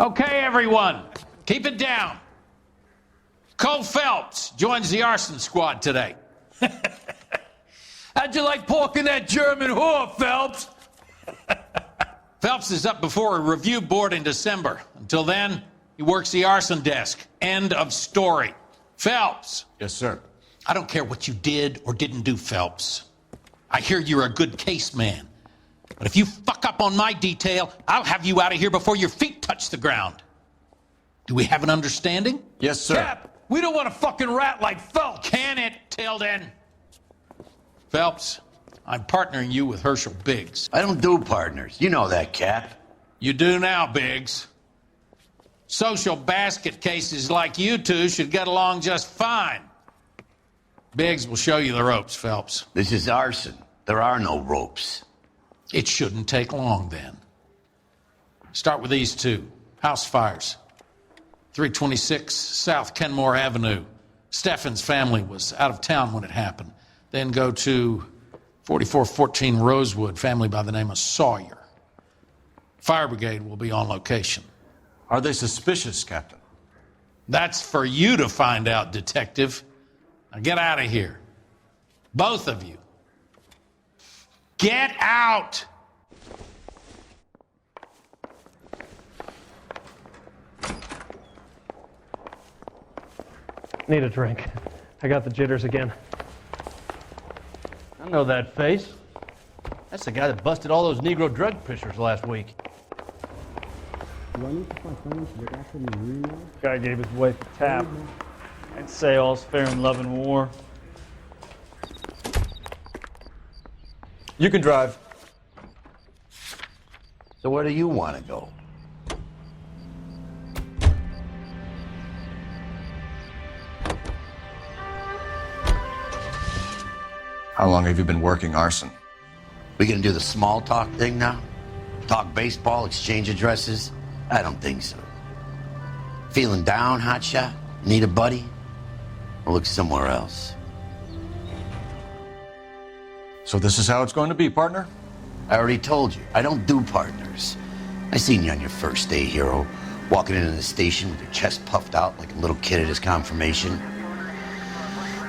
Okay, everyone, keep it down. Cole Phelps joins the arson squad today. How'd you like pork in that German whore, Phelps? Phelps is up before a review board in December. Until then, he works the arson desk. End of story. Phelps. Yes, sir. I don't care what you did or didn't do, Phelps. I hear you're a good case man. But if you fuck up on my detail, I'll have you out of here before your feet touch the ground. Do we have an understanding? Yes, sir. Cap, we don't want a fucking rat like Phelps. Can it, Tilden? Phelps, I'm partnering you with Herschel Biggs. I don't do partners. You know that, Cap. You do now, Biggs. Social basket cases like you two should get along just fine. Biggs will show you the ropes, Phelps. This is arson. There are no ropes. It shouldn't take long, then. Start with these two. House fires. 326 South Kenmore Avenue. Steffen's family was out of town when it happened. Then go to 4414 Rosewood, family by the name of Sawyer. Fire brigade will be on location. Are they suspicious, Captain? That's for you to find out, Detective. Now get out of here. Both of you. Get out! Need a drink. I got the jitters again. I know that face. That's the guy that busted all those Negro drug pushers last week. Guy gave his wife a tap. I'd say all's fair in love and war. You can drive. So where do you want to go? How long have you been working arson? We gonna do the small talk thing now? Talk baseball, exchange addresses? I don't think so. Feeling down, hotshot? Need a buddy? Or look somewhere else? So this is how it's going to be, partner? I already told you, I don't do partners. I seen you on your first day, hero, walking into the station with your chest puffed out like a little kid at his confirmation.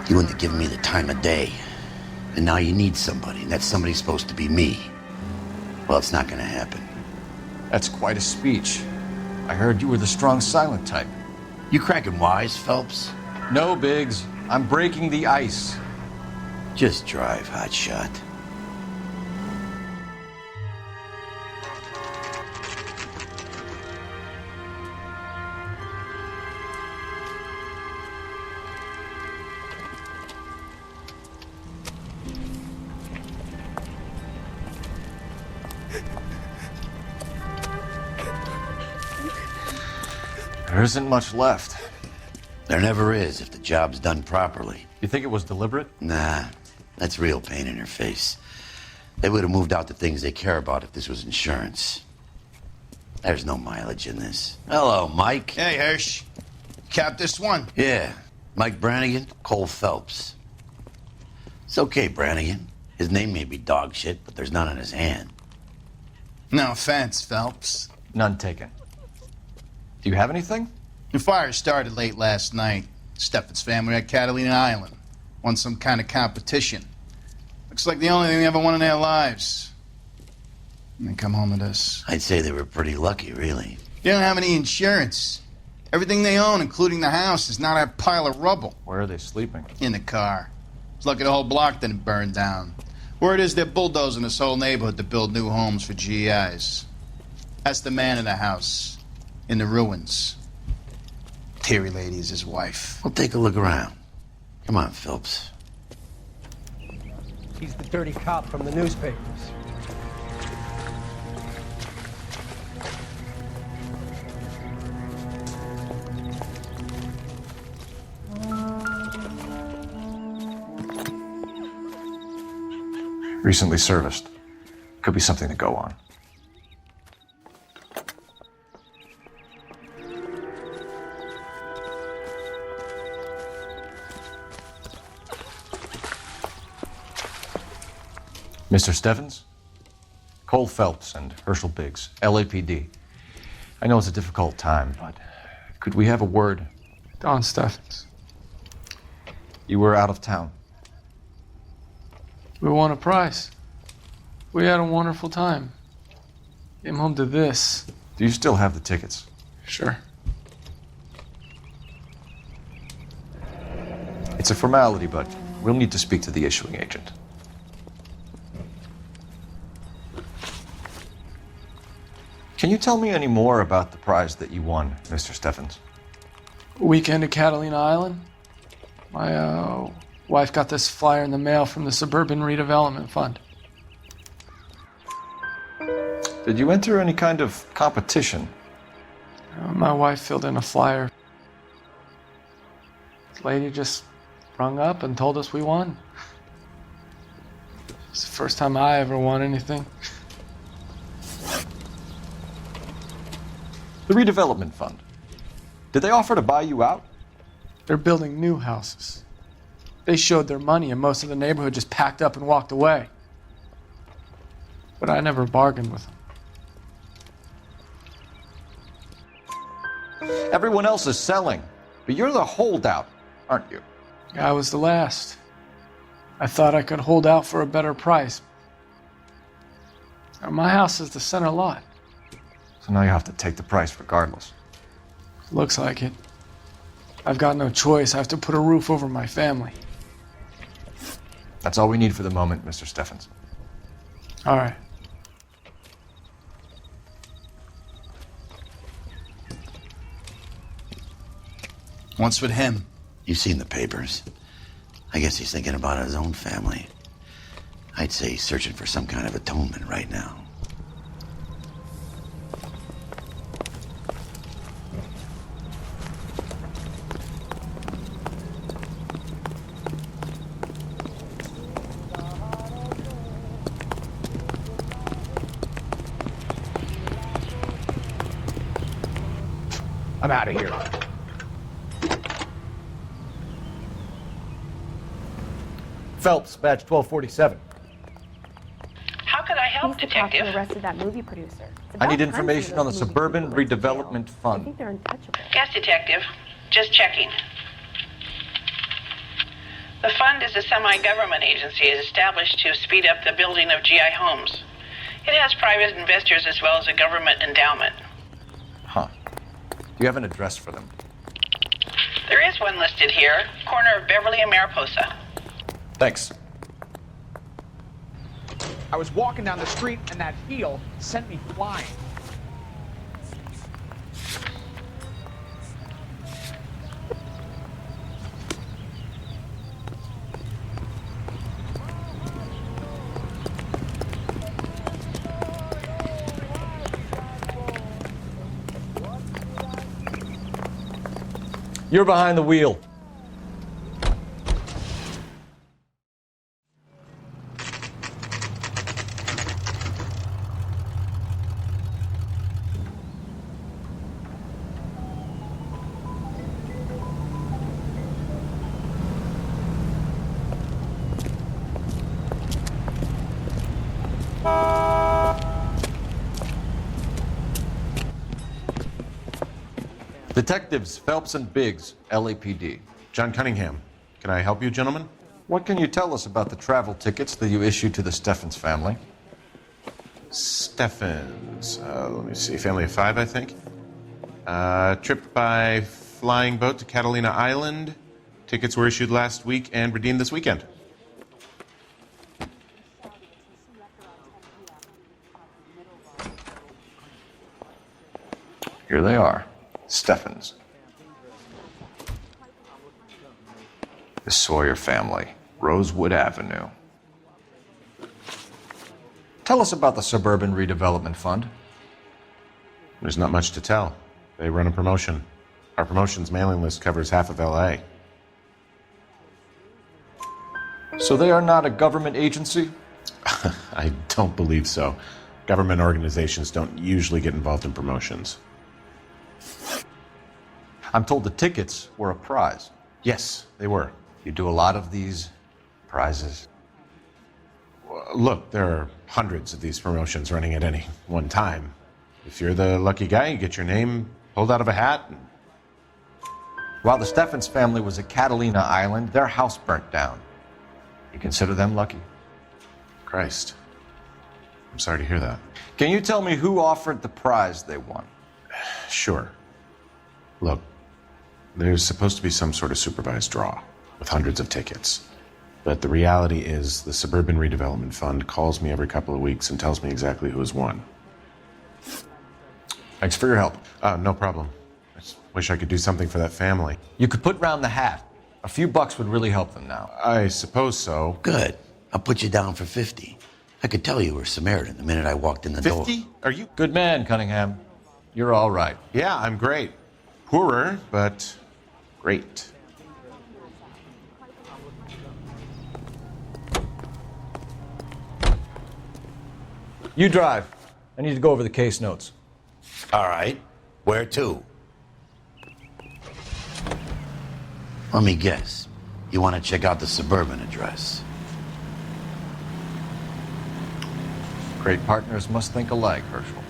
You wouldn't have given me the time of day. And now you need somebody, and that somebody's supposed to be me. Well, it's not gonna happen. That's quite a speech. I heard you were the strong silent type. You cracking wise, Phelps? No, Biggs. I'm breaking the ice. Just drive, hotshot. There isn't much left. There never is if the job's done properly. You think it was deliberate? Nah, that's real pain in her face. They would have moved out the things they care about if this was insurance. There's no mileage in this. Hello, Mike. Hey, Hirsch. Cap this one. Yeah, Mike Brannigan, Cole Phelps. It's okay, Brannigan. His name may be dog shit, but there's none in his hand. No offense, Phelps. None taken. Do you have anything? The fire started late last night. Steffen's family at Catalina Island. Won some kind of competition. Looks like the only thing they ever won in their lives. And they come home to this. I'd say they were pretty lucky, really. They don't have any insurance. Everything they own, including the house, is not a pile of rubble. Where are they sleeping? In the car. It's lucky the whole block didn't burn down. Word is they're bulldozing this whole neighborhood to build new homes for GIs. That's the man in the house. In the ruins. Terry Lady is his wife. We'll take a look around. Come on, Phelps. He's the dirty cop from the newspapers. Recently serviced. Could be something to go on. Mr. Steffens? Cole Phelps and Herschel Biggs, LAPD. I know it's a difficult time, but could we have a word? Don Steffens. You were out of town. We won a prize. We had a wonderful time. Came home to this. Do you still have the tickets? Sure. It's a formality, but we'll need to speak to the issuing agent. Can you tell me any more about the prize that you won, Mr. Steffens? Weekend at Catalina Island. My wife got this flyer in the mail from the Suburban Redevelopment Fund. Did you enter any kind of competition? My wife filled in a flyer. This lady just rung up and told us we won. It's the first time I ever won anything. The redevelopment fund. Did they offer to buy you out? They're building new houses. They showed their money and most of the neighborhood just packed up and walked away. But I never bargained with them. Everyone else is selling, but you're the holdout, aren't you? I was the last. I thought I could hold out for a better price. Now, my house is the center lot. So now you have to take the price regardless. Looks like it. I've got no choice. I have to put a roof over my family. That's all we need for the moment, Mr. Steffens. All right. What's with him? You've seen the papers. I guess he's thinking about his own family. I'd say he's searching for some kind of atonement right now. I'm out of here. Phelps, badge 1247. How could I help, Please to talk to Detective? the rest of that movie producer. It's I about need time information some on of the those movie Suburban people went to jail. Redevelopment I Fund. think they're untouchable. Yes, Detective. Just checking. The fund is a semi-government agency established to speed up the building of GI homes. It has private investors as well as a government endowment. Huh. Do you have an address for them? There is one listed here, corner of Beverly and Mariposa. Thanks. I was walking down the street and that heel sent me flying. You're behind the wheel. Detectives Phelps and Biggs, LAPD. John Cunningham. Can I help you, gentlemen? What can you tell us about the travel tickets that you issued to the Steffens family? Steffens. Let me see. Family of 5, I think. Trip by flying boat to Catalina Island. Tickets were issued last week and redeemed this weekend. Here they are. Steffens. The Sawyer family, Rosewood Avenue. Tell us about the Suburban Redevelopment Fund. There's not much to tell. They run a promotion. Our promotions mailing list covers half of LA. So they are not a government agency? I don't believe so. Government organizations don't usually get involved in promotions. I'm told the tickets were a prize. Yes, they were. You do a lot of these prizes. Look, there are hundreds of these promotions running at any one time. If you're the lucky guy, you get your name pulled out of a hat. And... While the Steffens family was at Catalina Island, their house burnt down. You consider them lucky? Christ. I'm sorry to hear that. Can you tell me who offered the prize they won? Sure. Look, there's supposed to be some sort of supervised draw with hundreds of tickets. But the reality is the Suburban Redevelopment Fund calls me every couple of weeks and tells me exactly who has won. Thanks for your help. No problem. I just wish I could do something for that family. You could put round the hat. A few bucks would really help them now. I suppose so. Good. I'll put you down for 50. I could tell you were Samaritan the minute I walked in the door. 50? Are you? Good man, Cunningham. You're all right. Yeah, I'm great. Poorer, but great. You drive. I need to go over the case notes. All right. Where to? Let me guess. You want to check out the Suburban address? Great partners must think alike, Herschel.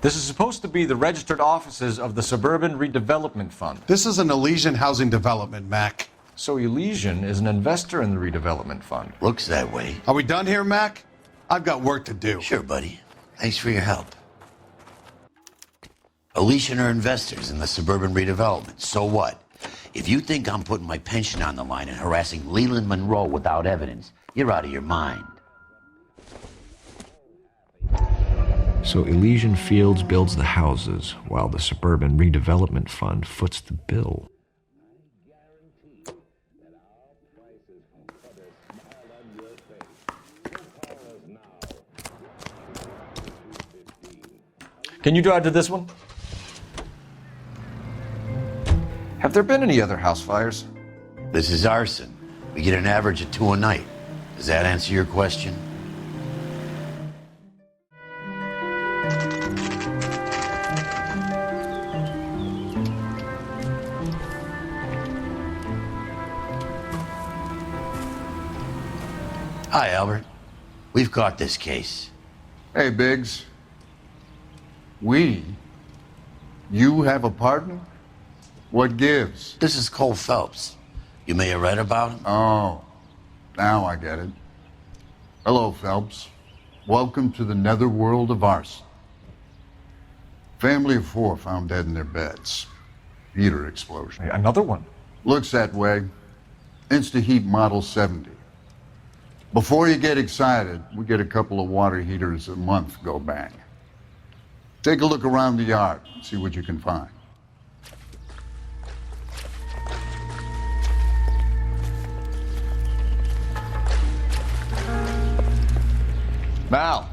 This is supposed to be the registered offices of the Suburban Redevelopment Fund. This is an Elysian housing development, Mac. So Elysian is an investor in the redevelopment fund. Looks that way. Are we done here, Mac? I've got work to do. Sure, buddy. Thanks for your help. Elysian are investors in the Suburban Redevelopment. So what? If you think I'm putting my pension on the line and harassing Leland Monroe without evidence, you're out of your mind. So Elysian Fields builds the houses, while the Suburban Redevelopment Fund foots the bill. Can you drive to this one? Have there been any other house fires? This is arson. We get an average of 2 a night. Does that answer your question? Hi, Albert. We've caught this case. Hey, Biggs. You have a partner? What gives? This is Cole Phelps. You may have read about him. Oh, now I get it. Hello, Phelps. Welcome to the netherworld of arson. Family of 4 found dead in their beds. Heater explosion. Another one? Looks that way. Insta-heat Model 70. Before you get excited, we get a couple of water heaters a month go bang. Take a look around the yard, see what you can find. Mal.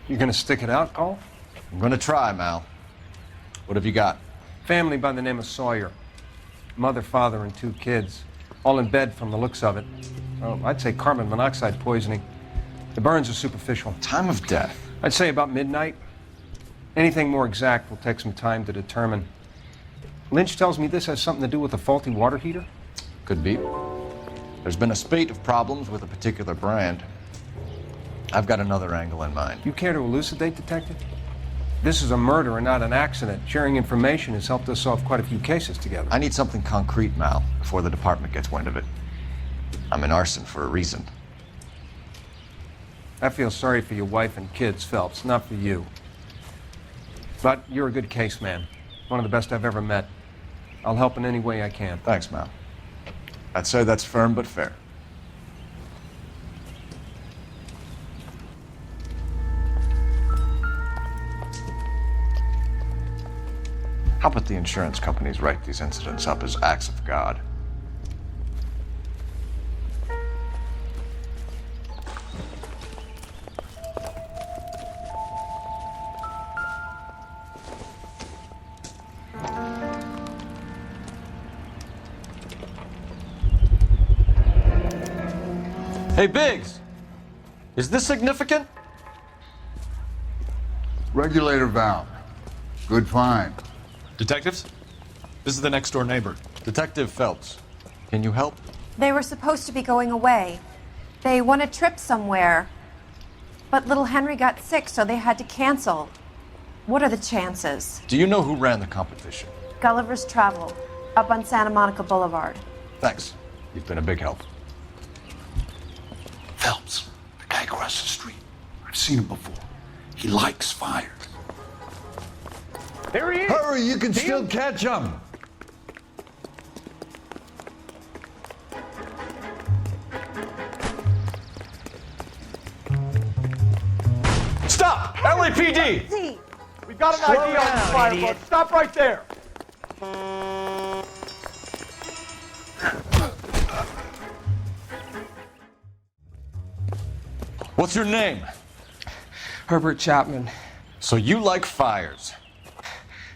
You gonna stick it out, Cole? I'm gonna try, Mal. What have you got? Family by the name of Sawyer. Mother, father, and 2 kids. All in bed from the looks of it. Well, I'd say carbon monoxide poisoning. The burns are superficial. Time of death? I'd say about midnight. Anything more exact will take some time to determine. Lynch tells me this has something to do with a faulty water heater? Could be. There's been a spate of problems with a particular brand. I've got another angle in mind. You care to elucidate, Detective? This is a murder and not an accident. Sharing information has helped us solve quite a few cases together. I need something concrete, Mal, before the department gets wind of it. I'm in arson for a reason. I feel sorry for your wife and kids, Phelps, not for you. But you're a good case man. One of the best I've ever met. I'll help in any way I can. Thanks, Mal. I'd say that's firm but fair. How about the insurance companies write these incidents up as acts of God? Hey, Biggs, is this significant? Regulator valve. Good find. Detectives? This is the next door neighbor. Detective Phelps, can you help? They were supposed to be going away. They won a trip somewhere. But little Henry got sick, so they had to cancel. What are the chances? Do you know who ran the competition? Gulliver's Travel, up on Santa Monica Boulevard. Thanks. You've been a big help. Phelps, the guy across the street. I've seen him before. He likes fire. There he is! Hurry, you can still catch him. Stop! LAPD! We've got an ID on this fire, bud. Stop right there. What's your name? Herbert Chapman. So you like fires?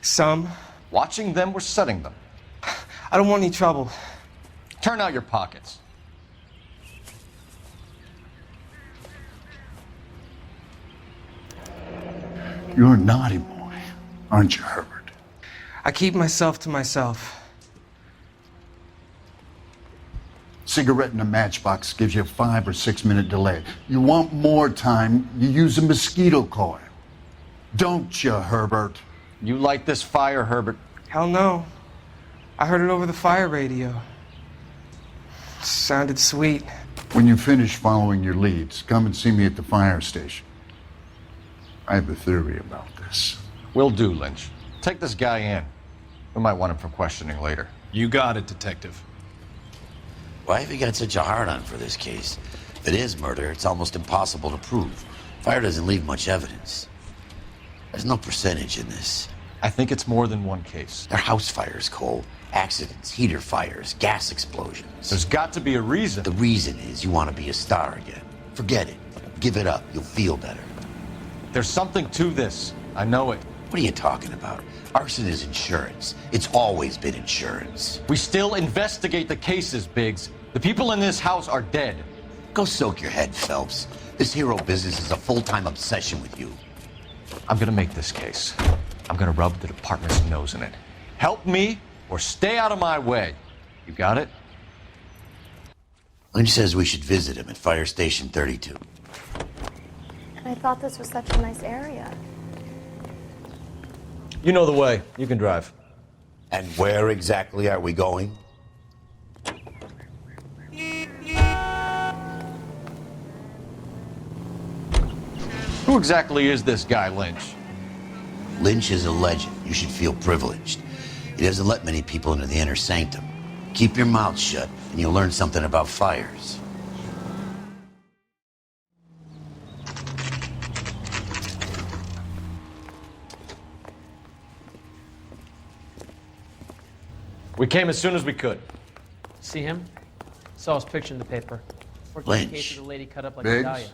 Some. Watching them or setting them? I don't want any trouble. Turn out your pockets. You're a naughty boy, aren't you, Herbert? I keep myself to myself. Cigarette in a matchbox gives you a 5 or 6 minute delay. You want more time, you use a mosquito coil. Don't you, Herbert? You like this fire, Herbert? Hell no. I heard it over the fire radio. Sounded sweet. When you finish following your leads, come and see me at the fire station. I have a theory about this. Will do, Lynch. Take this guy in. We might want him for questioning later. You got it, Detective. Why have you got such a hard-on for this case? If it is murder, it's almost impossible to prove. Fire doesn't leave much evidence. There's no percentage in this. I think it's more than one case. They're house fires, Cole. Accidents, heater fires, gas explosions. There's got to be a reason. The reason is you want to be a star again. Forget it. Give it up. You'll feel better. There's something to this. I know it. What are you talking about? Arson is insurance. It's always been insurance. We still investigate the cases, Biggs. The people in this house are dead. Go soak your head, Phelps. This hero business is a full-time obsession with you. I'm gonna make this case. I'm gonna rub the department's nose in it. Help me or stay out of my way. You got it? Lynch says we should visit him at Fire Station 32. And I thought this was such a nice area. You know the way. You can drive. And where exactly are we going? Who exactly is this guy, Lynch? Lynch is a legend. You should feel privileged. He doesn't let many people into the inner sanctum. Keep your mouth shut, and you'll learn something about fires. We came as soon as we could. See him? Saw his picture in the paper. Working Lynch. the case of the lady cut up like Biggs, a dahlia.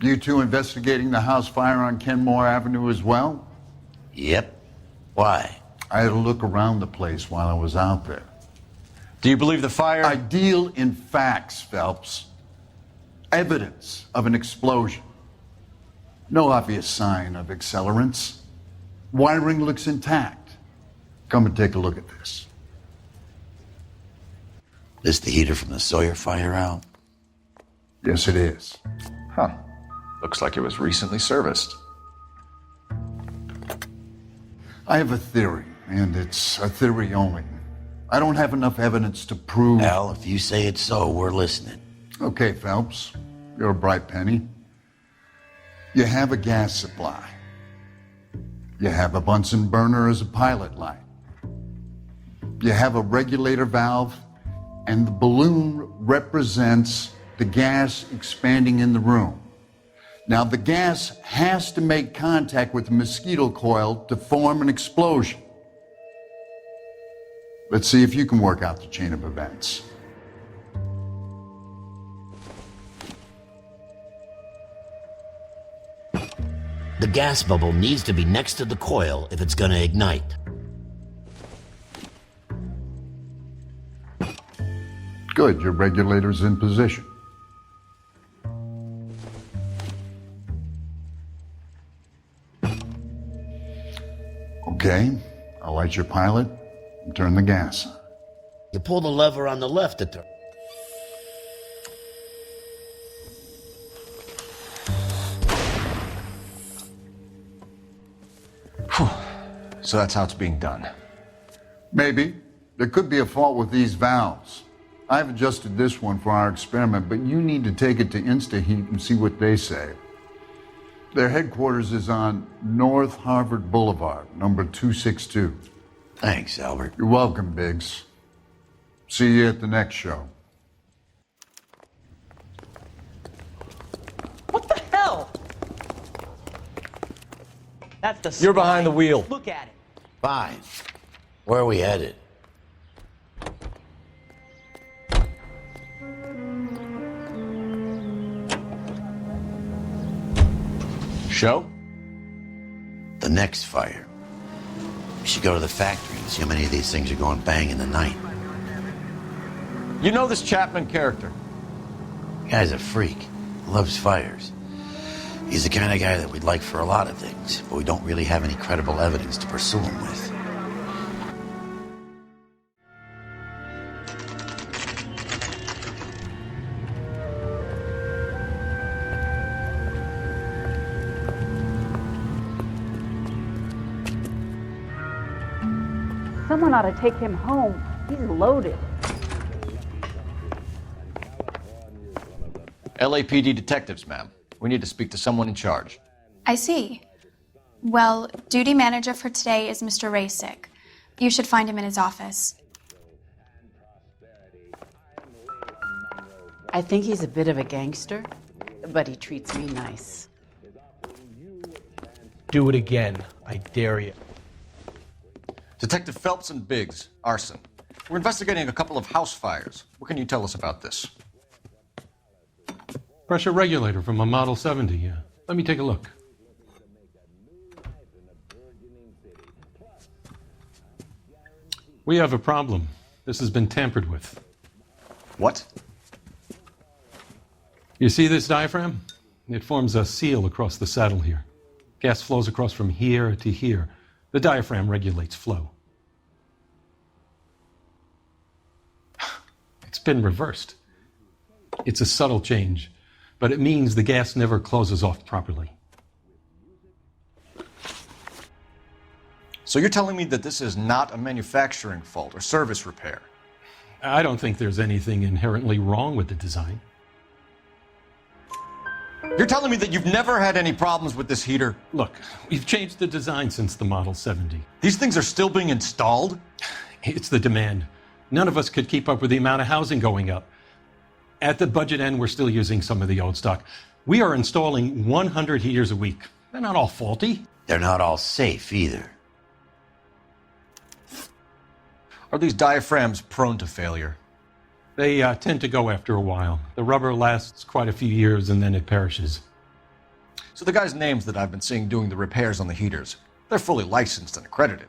you two investigating the house fire on Kenmore Avenue as well? Yep. Why? I had a look around the place while I was out there. Do you believe the fire? I deal in facts, Phelps. Evidence of an explosion. No obvious sign of accelerants. Wiring looks intact. Come and take a look at this. This the heater from the Sawyer fire, Al? Yes, it is. Huh. Looks like it was recently serviced. I have a theory, and it's a theory only. I don't have enough evidence to prove... Al, if you say it's so, we're listening. Okay, Phelps. You're a bright penny. You have a gas supply. You have a Bunsen burner as a pilot light. You have a regulator valve, and the balloon represents the gas expanding in the room. Now, the gas has to make contact with the mosquito coil to form an explosion. Let's see if you can work out the chain of events. The gas bubble needs to be next to the coil if it's gonna ignite. Good, your regulator's in position. Okay. Light your pilot and turn the gas on. You pull the lever on the left at the... So that's how it's being done. Maybe. There could be a fault with these valves. I've adjusted this one for our experiment, but you need to take it to InstaHeat and see what they say. Their headquarters is on North Harvard Boulevard, number 262. Thanks, Albert. You're welcome, Biggs. See you at the next show. What the hell? That's the You're behind the wheel. Look at it. Fine. Where are we headed? Show? The next fire. We should go to the factory and see how many of these things are going bang in the night. You know this Chapman character? The guy's a freak. Loves fires. He's the kind of guy that we'd like for a lot of things, but we don't really have any credible evidence to pursue him with. Someone ought to take him home. He's loaded. LAPD detectives, ma'am. We need to speak to someone in charge. I see. Well, duty manager for today is Mr. Rasick. You should find him in his office. I think he's a bit of a gangster, but he treats me nice. Do it again. I dare you. Detective Phelps and Biggs, arson. We're investigating a couple of house fires. What can you tell us about this? Pressure regulator from a Model 70, yeah. Let me take a look. We have a problem. This has been tampered with. What? You see this diaphragm? It forms a seal across the saddle here. Gas flows across from here to here. The diaphragm regulates flow. It's been reversed. It's a subtle change, but it means the gas never closes off properly. So you're telling me that this is not a manufacturing fault or service repair? I don't think there's anything inherently wrong with the design. You're telling me that you've never had any problems with this heater? Look, we've changed the design since the Model 70. These things are still being installed? It's the demand. None of us could keep up with the amount of housing going up. At the budget end, we're still using some of the old stock. We are installing 100 heaters a week. They're not all faulty. They're not all safe either. Are these diaphragms prone to failure? They tend to go after a while. The rubber lasts quite a few years and then it perishes. So the guys' names that I've been seeing doing the repairs on the heaters, they're fully licensed and accredited?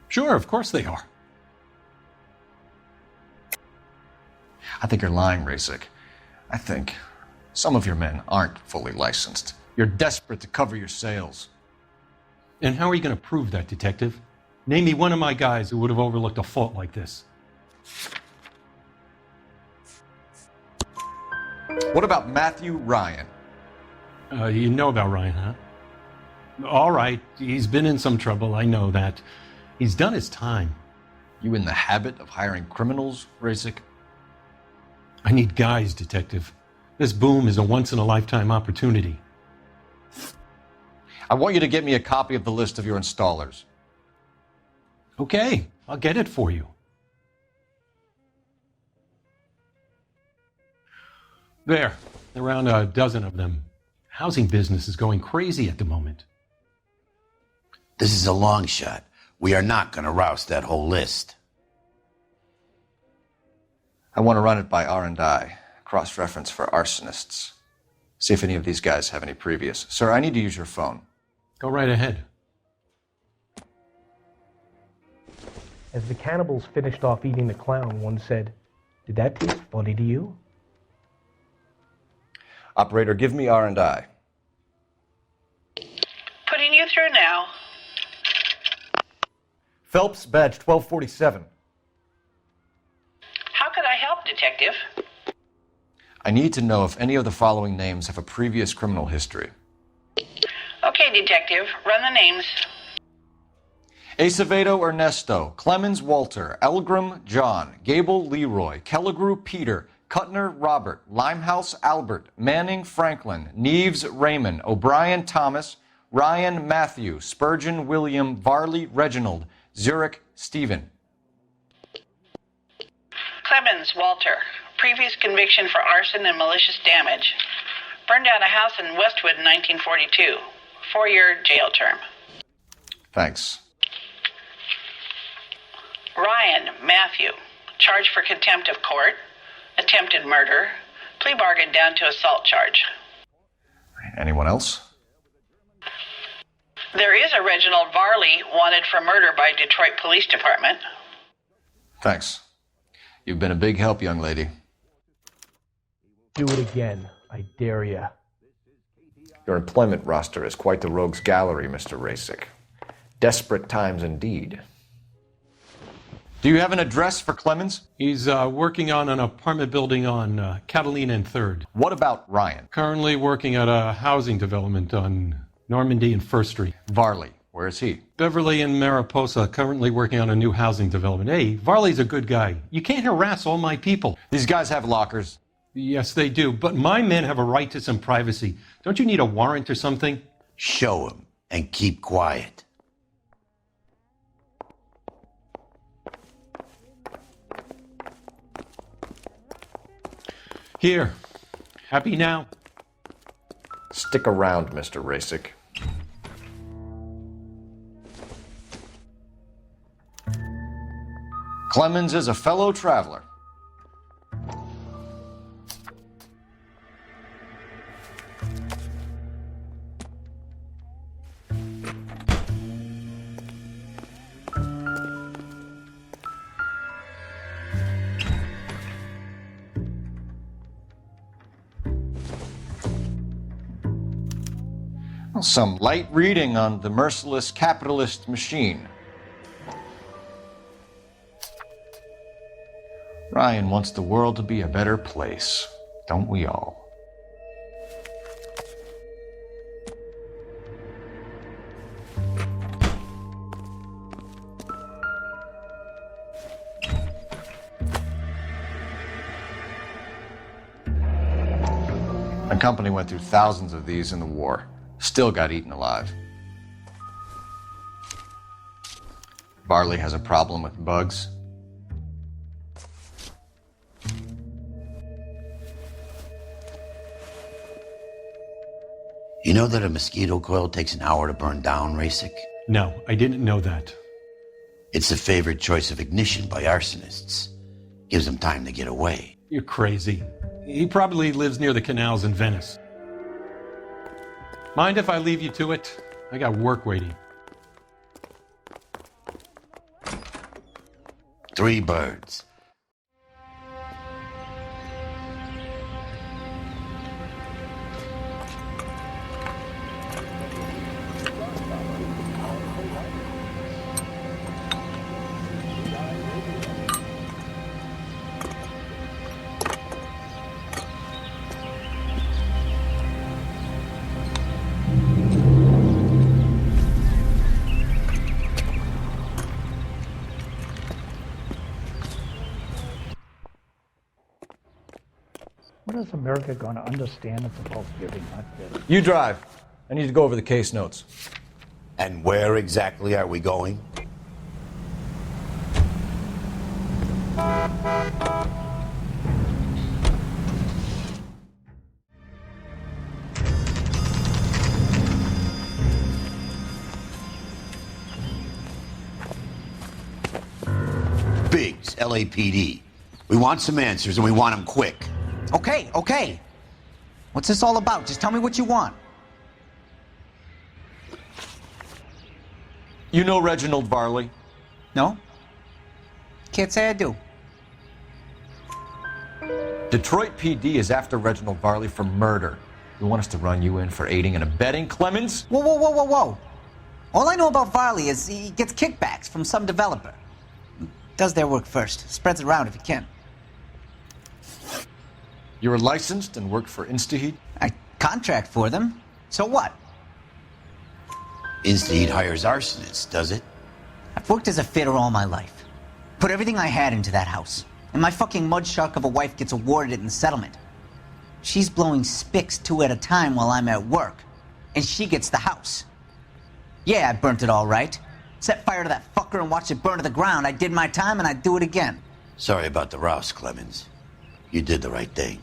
Sure, of course they are. I think you're lying, Rasick. I think some of your men aren't fully licensed. You're desperate to cover your sales. And how are you going to prove that, Detective? Name me one of my guys who would have overlooked a fault like this. What about Matthew Ryan? You know about Ryan, huh? All right, he's been in some trouble, I know that. He's done his time. You in the habit of hiring criminals, Rasick? I need guys, Detective. This boom is a once-in-a-lifetime opportunity. I want you to get me a copy of the list of your installers. Okay, I'll get it for you. There, around a dozen of them. Housing business is going crazy at the moment. This is a long shot. We are not going to roust that whole list. I want to run it by R&I, cross-reference for arsonists. See if any of these guys have any previous. Sir, I need to use your phone. Go right ahead. As the cannibals finished off eating the clown, one said, "Did that taste funny to you?" Operator, give me R&I. Putting you through now. Phelps, badge 1247. How could I help, Detective? I need to know if any of the following names have a previous criminal history. Okay, Detective, run the names. Acevedo Ernesto, Clemens Walter, Elgram John, Gable Leroy, Kelligrew Peter, Cutner Robert, Limehouse Albert, Manning Franklin, Neves Raymond, O'Brien Thomas, Ryan Matthew, Spurgeon William, Varley Reginald, Zurich Stephen. Clemens Walter. Previous conviction for arson and malicious damage. Burned down a house in Westwood in 1942. 4-year jail term. Thanks. Ryan Matthew. Charged for contempt of court. Attempted murder. Plea bargain down to assault charge. Anyone else? There is a Reginald Varley wanted for murder by Detroit Police Department. Thanks. You've been a big help, young lady. Do it again. I dare ya. Your employment roster is quite the rogues gallery, Mr. Rasick. Desperate times indeed. Do you have an address for Clemens? He's working on an apartment building on Catalina and 3rd. What about Ryan? Currently working at a housing development on Normandy and 1st Street. Varley, where is he? Beverly and Mariposa, currently working on a new housing development. Hey, Varley's a good guy. You can't harass all my people. These guys have lockers. Yes, they do, but my men have a right to some privacy. Don't you need a warrant or something? Show him and keep quiet. Here. Happy now? Stick around, Mr. Rasick. Clemens is a fellow traveler. Some light reading on the merciless capitalist machine. Ryan wants the world to be a better place, don't we all? My company went through thousands of these in the war. Still got eaten alive. Varley has a problem with bugs. You know that a mosquito coil takes an hour to burn down, Rasick? No, I didn't know that. It's a favored choice of ignition by arsonists. Gives them time to get away. You're crazy. He probably lives near the canals in Venice. Mind if I leave you to it? I got work waiting. 3 birds. What is America going to understand it's about giving, not getting? You drive. I need to go over the case notes. And where exactly are we going? Biggs, LAPD. We want some answers and we want them quick. Okay, okay. What's this all about? Just tell me what you want. You know Reginald Varley? No? Can't say I do. Detroit PD is after Reginald Varley for murder. You want us to run you in for aiding and abetting Clemens? Whoa, whoa, whoa, whoa, whoa. All I know about Varley is he gets kickbacks from some developer. Does their work first, spreads it around if he can. You were licensed and worked for InstaHeat? I contract for them. So what? InstaHeat hires arsonists, does it? I've worked as a fitter all my life. Put everything I had into that house. And my fucking mud shark of a wife gets awarded it in the settlement. She's blowing spics 2 at a time while I'm at work. And she gets the house. Yeah, I burnt it all right. Set fire to that fucker and watched it burn to the ground. I did my time and I'd do it again. Sorry about the rouse, Clemens. You did the right thing.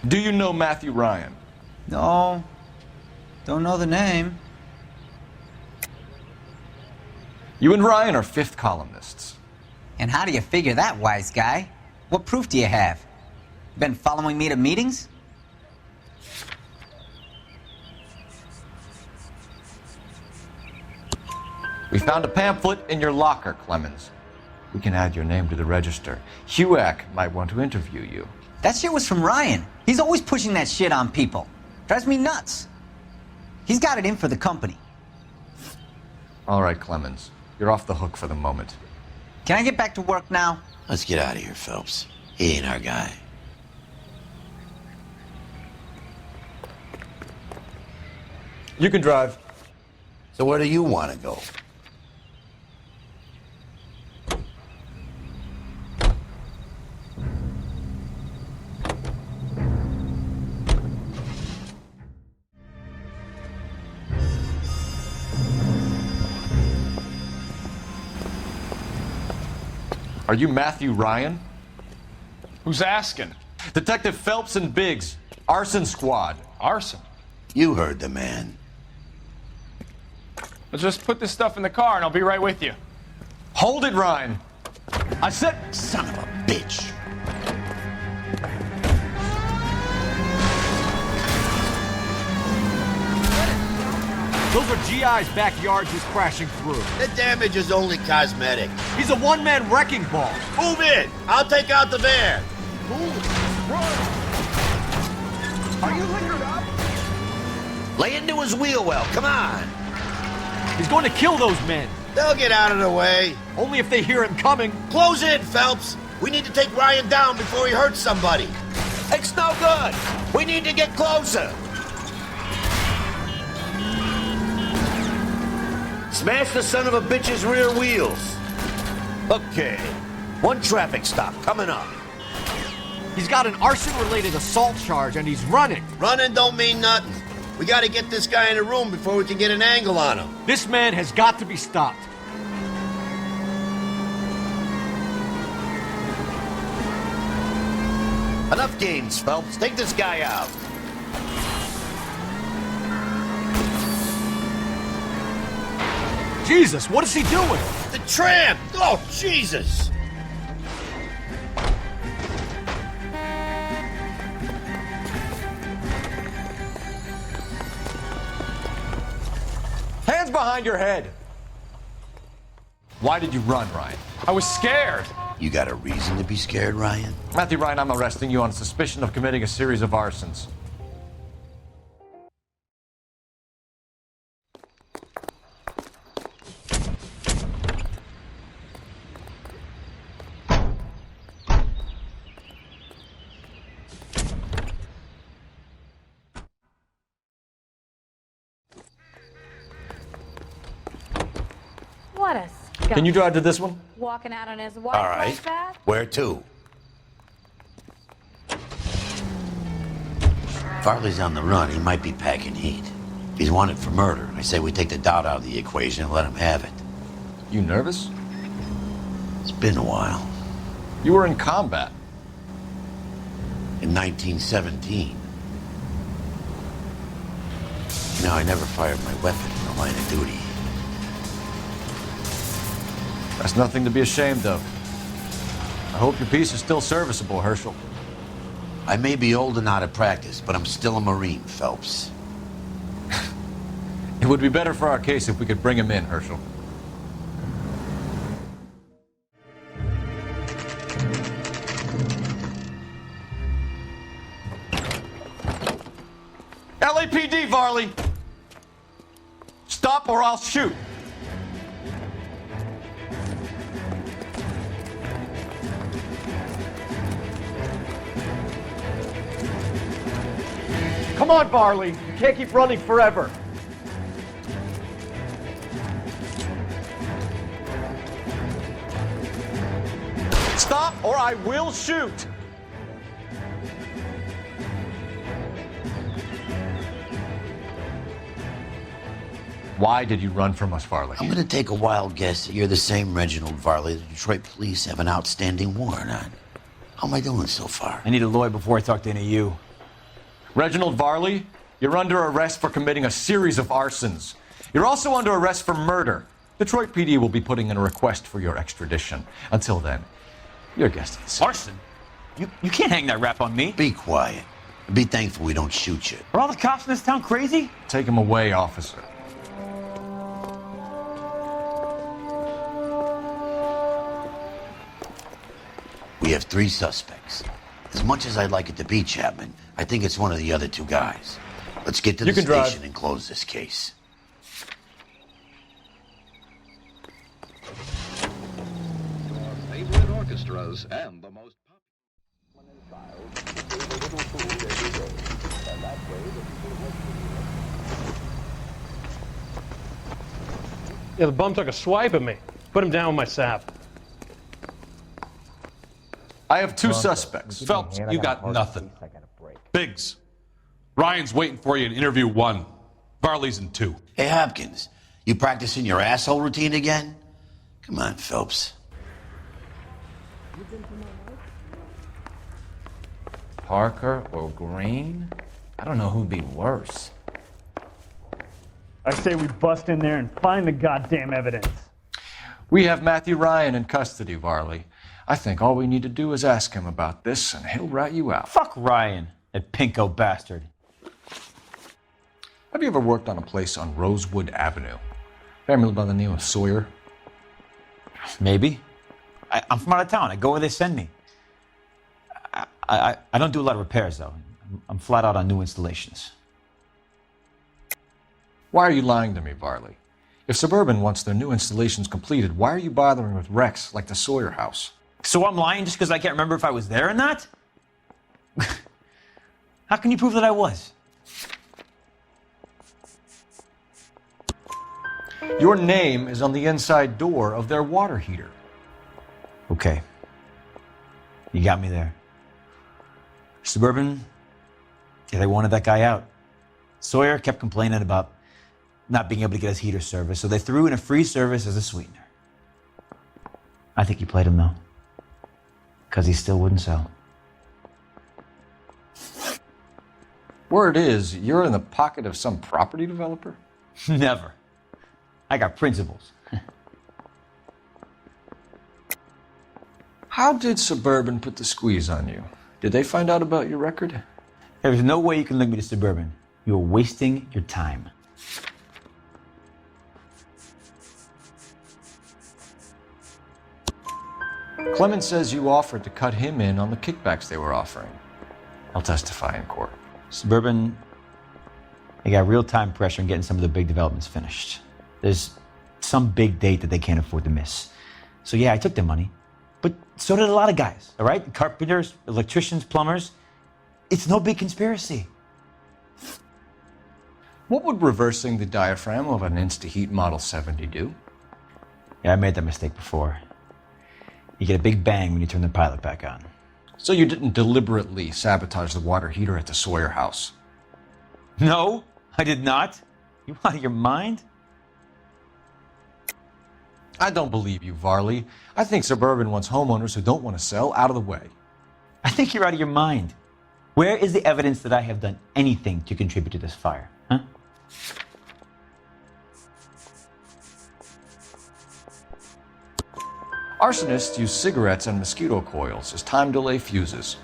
Do you know Matthew Ryan? No. Don't know the name. You and Ryan are fifth columnists. And how do you figure that, wise guy? What proof do you have? Been following me to meetings? We found a pamphlet in your locker, Clemens. We can add your name to the register. HUAC might want to interview you. That shit was from Ryan. He's always pushing that shit on people. Drives me nuts. He's got it in for the company. All right, Clemens. You're off the hook for the moment. Can I get back to work now? Let's get out of here, Phelps. He ain't our guy. You can drive. So where do you want to go? Are you Matthew Ryan? Who's asking? Detective Phelps and Biggs. Arson Squad. Arson? You heard the man. Let's just put this stuff in the car and I'll be right with you. Hold it, Ryan. I said... Son of a bitch. Those are GI's backyards he's crashing through. The damage is only cosmetic. He's a one-man wrecking ball. Move in. I'll take out the van. Are you lingered up? Lay into his wheel well. Come on. He's going to kill those men. They'll get out of the way. Only if they hear him coming. Close in, Phelps. We need to take Ryan down before he hurts somebody. It's no good. We need to get closer. Smash the son of a bitch's rear wheels. Okay. One traffic stop coming up. He's got an arson-related assault charge and he's running. Running don't mean nothing. We gotta get this guy in a room before we can get an angle on him. This man has got to be stopped. Enough games, Phelps. Take this guy out. Jesus, what is he doing? The tramp! Oh, Jesus! Hands behind your head. Why did you run, Ryan? I was scared. You got a reason to be scared, Ryan? Matthew Ryan, I'm arresting you on suspicion of committing a series of arsons. What a scum. Can you drive to this one? Walking out on his wife All right. like that? Where to? Farley's on the run. He might be packing heat. If he's wanted for murder, I say we take the doubt out of the equation and let him have it. You nervous? It's been a while. You were in combat. In 1917. You know, I never fired my weapon in the line of duty. That's nothing to be ashamed of. I hope your piece is still serviceable, Herschel. I may be old and out of practice, but I'm still a Marine, Phelps. It would be better for our case if we could bring him in, Herschel. LAPD, Varley! Stop or I'll shoot. Come on, Varley. You can't keep running forever. Stop or I will shoot. Why did you run from us, Varley? I'm gonna take a wild guess that you're the same Reginald Varley the Detroit police have an outstanding warrant on. How am I doing so far? I need a lawyer before I talk to any of you. Reginald Varley, you're under arrest for committing a series of arsons. You're also under arrest for murder. Detroit PD will be putting in a request for your extradition. Until then, your guest is... Arson? You can't hang that rap on me. Be quiet. And be thankful we don't shoot you. Are all the cops in this town crazy? Take him away, officer. We have 3 suspects. As much as I'd like it to be Chapman, I think it's one of the other 2 guys. Let's get to the station and close this case. Favorite orchestras and the most Yeah, the bum took a swipe at me. Put him down with my sap. I have 2 suspects. Phelps, you got nothing. Biggs, Ryan's waiting for you in interview 1. Varley's in 2. Hey, Hopkins, you practicing your asshole routine again? Come on, Phelps. Parker or Green? I don't know who'd be worse. I say we bust in there and find the goddamn evidence. We have Matthew Ryan in custody, Varley. I think all we need to do is ask him about this, and he'll rat you out. Fuck Ryan, that pinko bastard. Have you ever worked on a place on Rosewood Avenue? Family by the name of Sawyer? Maybe. I'm from out of town. I go where they send me. I don't do a lot of repairs, though. I'm flat out on new installations. Why are you lying to me, Varley? If Suburban wants their new installations completed, why are you bothering with wrecks like the Sawyer house? So I'm lying just because I can't remember if I was there or not? How can you prove that I was? Your name is on the inside door of their water heater. Okay. You got me there. Suburban, yeah, they wanted that guy out. Sawyer kept complaining about not being able to get his heater service, so they threw in a free service as a sweetener. I think he played him, though. Because he still wouldn't sell. Word is, you're in the pocket of some property developer? Never. I got principles. How did Suburban put the squeeze on you? Did they find out about your record? There's no way you can link me to Suburban. You're wasting your time. Clemens says you offered to cut him in on the kickbacks they were offering. I'll testify in court. Suburban, they got real-time pressure on getting some of the big developments finished. There's some big date that they can't afford to miss. So yeah, I took their money. But so did a lot of guys, all right? Carpenters, electricians, plumbers. It's no big conspiracy. What would reversing the diaphragm of an Insta-Heat Model 70 do? Yeah, I made that mistake before. You get a big bang when you turn the pilot back on. So you didn't deliberately sabotage the water heater at the Sawyer house? No, I did not. You out of your mind? I don't believe you, Varley. I think Suburban wants homeowners who don't want to sell out of the way. I think you're out of your mind. Where is the evidence that I have done anything to contribute to this fire? Huh? Arsonists use cigarettes and mosquito coils as time delay fuses.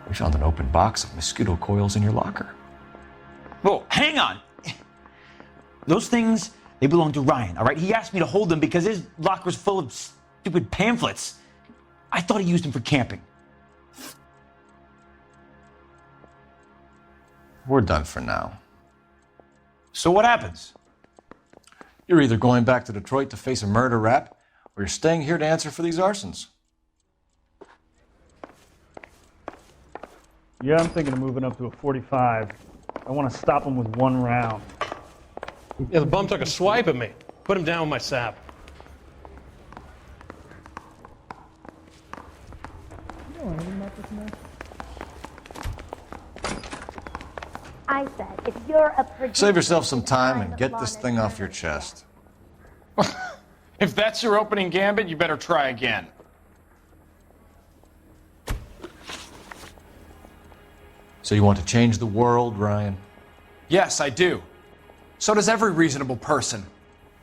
We found an open box of mosquito coils in your locker. Whoa, hang on. Those things, they belong to Ryan, all right? He asked me to hold them because his locker's full of stupid pamphlets. I thought he used them for camping. We're done for now. So what happens? You're either going back to Detroit to face a murder rap, or you're staying here to answer for these arsons. Yeah, I'm thinking of moving up to a 45. I want to stop him with one round. Yeah, the bum took a swipe at me. Put him down with my sap. I said, if you're a producer... Save yourself some time and get this thing off your chest. If that's your opening gambit, you better try again. So you want to change the world, Ryan? Yes, I do. So does every reasonable person.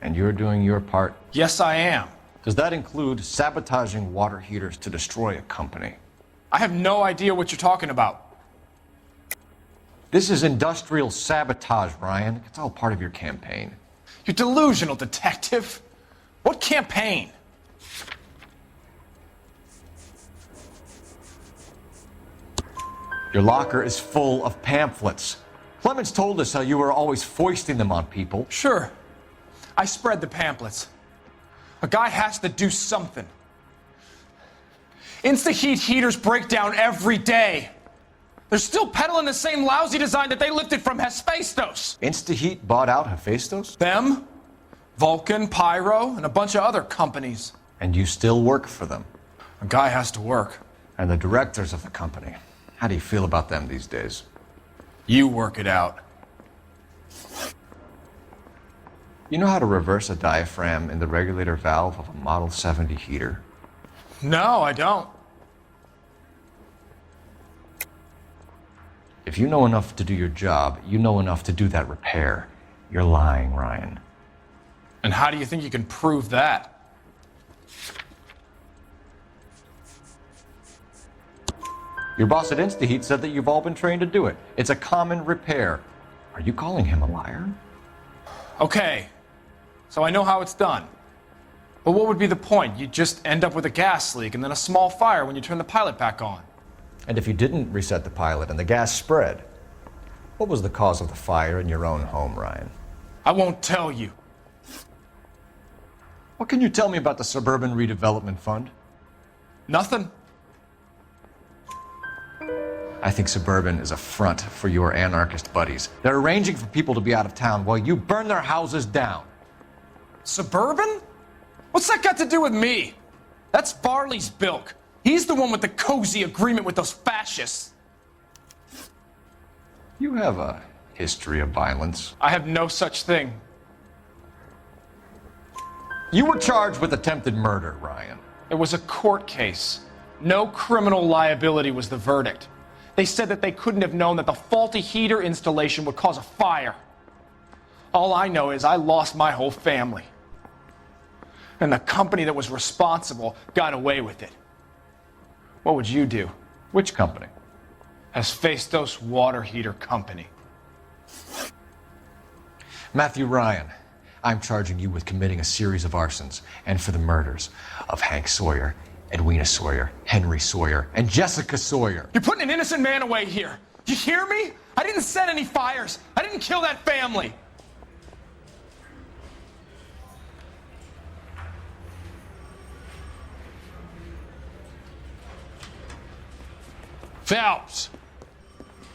And you're doing your part? Yes, I am. Does that include sabotaging water heaters to destroy a company? I have no idea what you're talking about. This is industrial sabotage, Ryan. It's all part of your campaign. You're delusional, detective. What campaign? Your locker is full of pamphlets. Clemens told us how you were always foisting them on people. Sure. I spread the pamphlets. A guy has to do something. Insta-heat heaters break down every day. They're still peddling the same lousy design that they lifted from Hephaestus. Insta-heat bought out Hephaestus? Them, Vulcan, Pyro, and a bunch of other companies. And you still work for them? A guy has to work. And the directors of the company. How do you feel about them these days? You work it out. You know how to reverse a diaphragm in the regulator valve of a Model 70 heater? No, I don't. If you know enough to do your job, you know enough to do that repair. You're lying, Ryan. And how do you think you can prove that? Your boss at InstaHeat said that you've all been trained to do it. It's a common repair. Are you calling him a liar? Okay, so I know how it's done. But what would be the point? You just end up with a gas leak and then a small fire when you turn the pilot back on. And if you didn't reset the pilot and the gas spread, what was the cause of the fire in your own home, Ryan? I won't tell you. What can you tell me about the Suburban Redevelopment Fund? Nothing. I think Suburban is a front for your anarchist buddies. They're arranging for people to be out of town while you burn their houses down. Suburban? What's that got to do with me? That's Varley's bilk. He's the one with the cozy agreement with those fascists. You have a history of violence. I have no such thing. You were charged with attempted murder, Ryan. It was a court case. No criminal liability was the verdict. They said that they couldn't have known that the faulty heater installation would cause a fire. All I know is I lost my whole family. And the company that was responsible got away with it. What would you do? Which company? Hephaestus Water Heater Company. Matthew Ryan, I'm charging you with committing a series of arsons and for the murders of Hank Sawyer, Edwina Sawyer, Henry Sawyer, and Jessica Sawyer. You're putting an innocent man away here. You hear me? I didn't set any fires. I didn't kill that family. Phelps,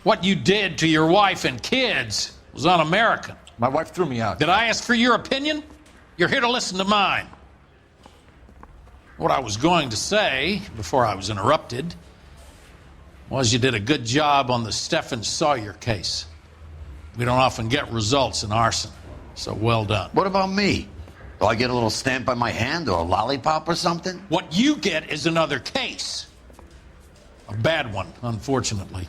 what you did to your wife and kids was un-American. My wife threw me out. Did I ask for your opinion? You're here to listen to mine. What I was going to say, before I was interrupted, was you did a good job on the Stephen Sawyer case. We don't often get results in arson, so well done. What about me? Do I get a little stamp by my hand or a lollipop or something? What you get is another case. A bad one, unfortunately.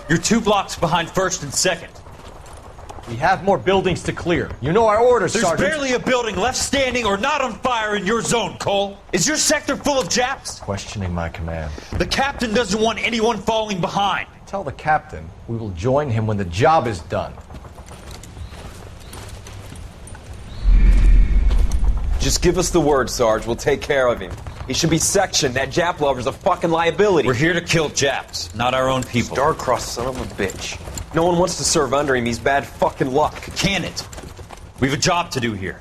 You're 2 blocks behind 1st and 2nd. We have more buildings to clear. You know our orders, Sergeant. There's barely a building left standing or not on fire in your zone, Cole. Is your sector full of Japs? Questioning my command. The captain doesn't want anyone falling behind. Tell the captain we will join him when the job is done. Just give us the word, Sarge. We'll take care of him. He should be sectioned. That Jap lover's a fucking liability. We're here to kill Japs, not our own people. Star-crossed son of a bitch. No one wants to serve under him. He's bad fucking luck. Can it? We have a job to do here.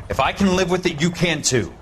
If I can live with it, you can too.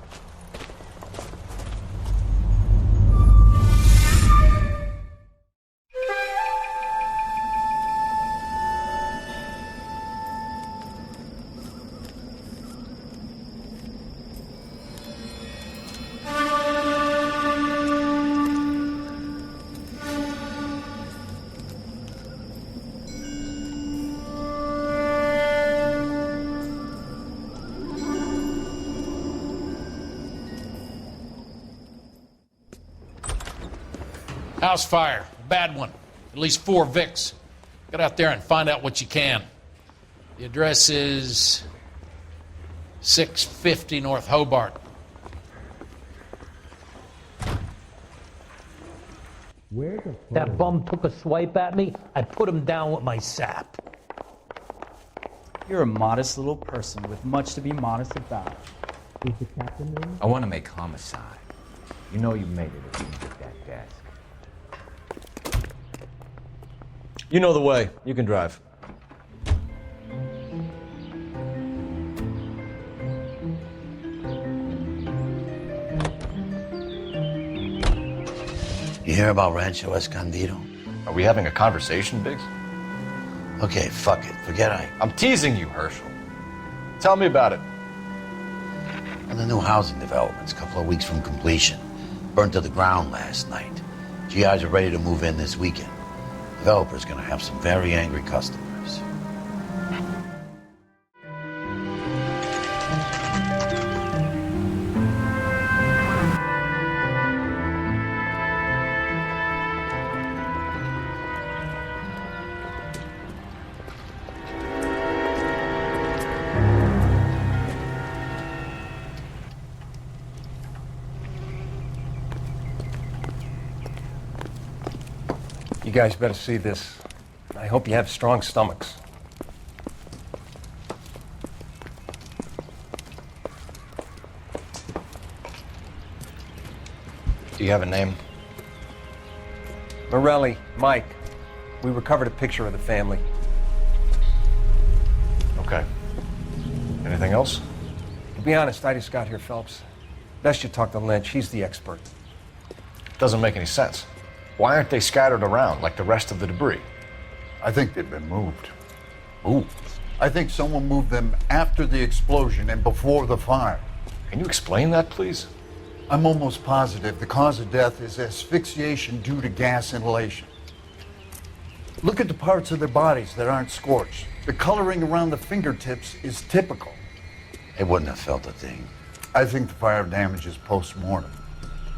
House fire. A bad one. At least 4 Vicks. Get out there and find out what you can. The address is 650 North Hobart. That bum took a swipe at me. I put him down with my sap. You're a modest little person with much to be modest about. Is the captain there? I want to make homicide. You know you made it if you can get that desk. You know the way. You can drive. You hear about Rancho Escondido? Are we having a conversation, Biggs? Okay, fuck it. Forget I'm teasing you, Herschel. Tell me about it. Well, the new housing development's a couple of weeks from completion. Burned to the ground last night. GIs are ready to move in this weekend. Developer's gonna have some very angry customers. You guys better see this. I hope you have strong stomachs. Do you have a name? Morelli, Mike. We recovered a picture of the family. Okay. Anything else? To be honest, I just got here, Phelps. Best you talk to Lynch. He's the expert. Doesn't make any sense. Why aren't they scattered around like the rest of the debris? I think they've been moved. Moved? I think someone moved them after the explosion and before the fire. Can you explain that, please? I'm almost positive the cause of death is asphyxiation due to gas inhalation. Look at the parts of their bodies that aren't scorched. The coloring around the fingertips is typical. They wouldn't have felt a thing. I think the fire damage is post-mortem.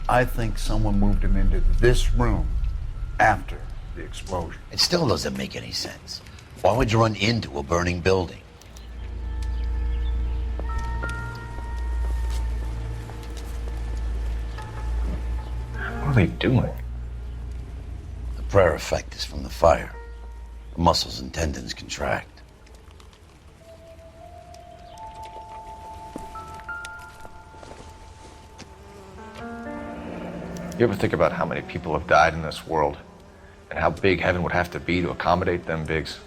I think someone moved him into this room after the explosion. It still doesn't make any sense. Why would you run into a burning building? What are they doing? The prayer effect is from the fire. The muscles and tendons contract. You ever think about how many people have died in this world and how big heaven would have to be to accommodate them, Biggs?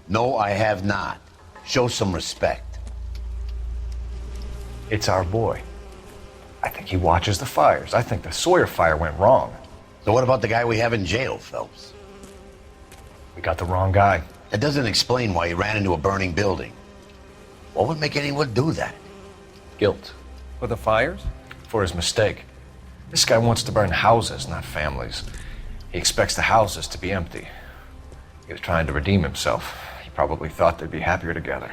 No, I have not. Show some respect. It's our boy. I think he watches the fires. I think the Sawyer fire went wrong. So what about the guy we have in jail, Phelps? We got the wrong guy. That doesn't explain why he ran into a burning building. What would make anyone do that? Guilt. For the fires? For his mistake. This guy wants to burn houses, not families. He expects the houses to be empty. He was trying to redeem himself. He probably thought they'd be happier together.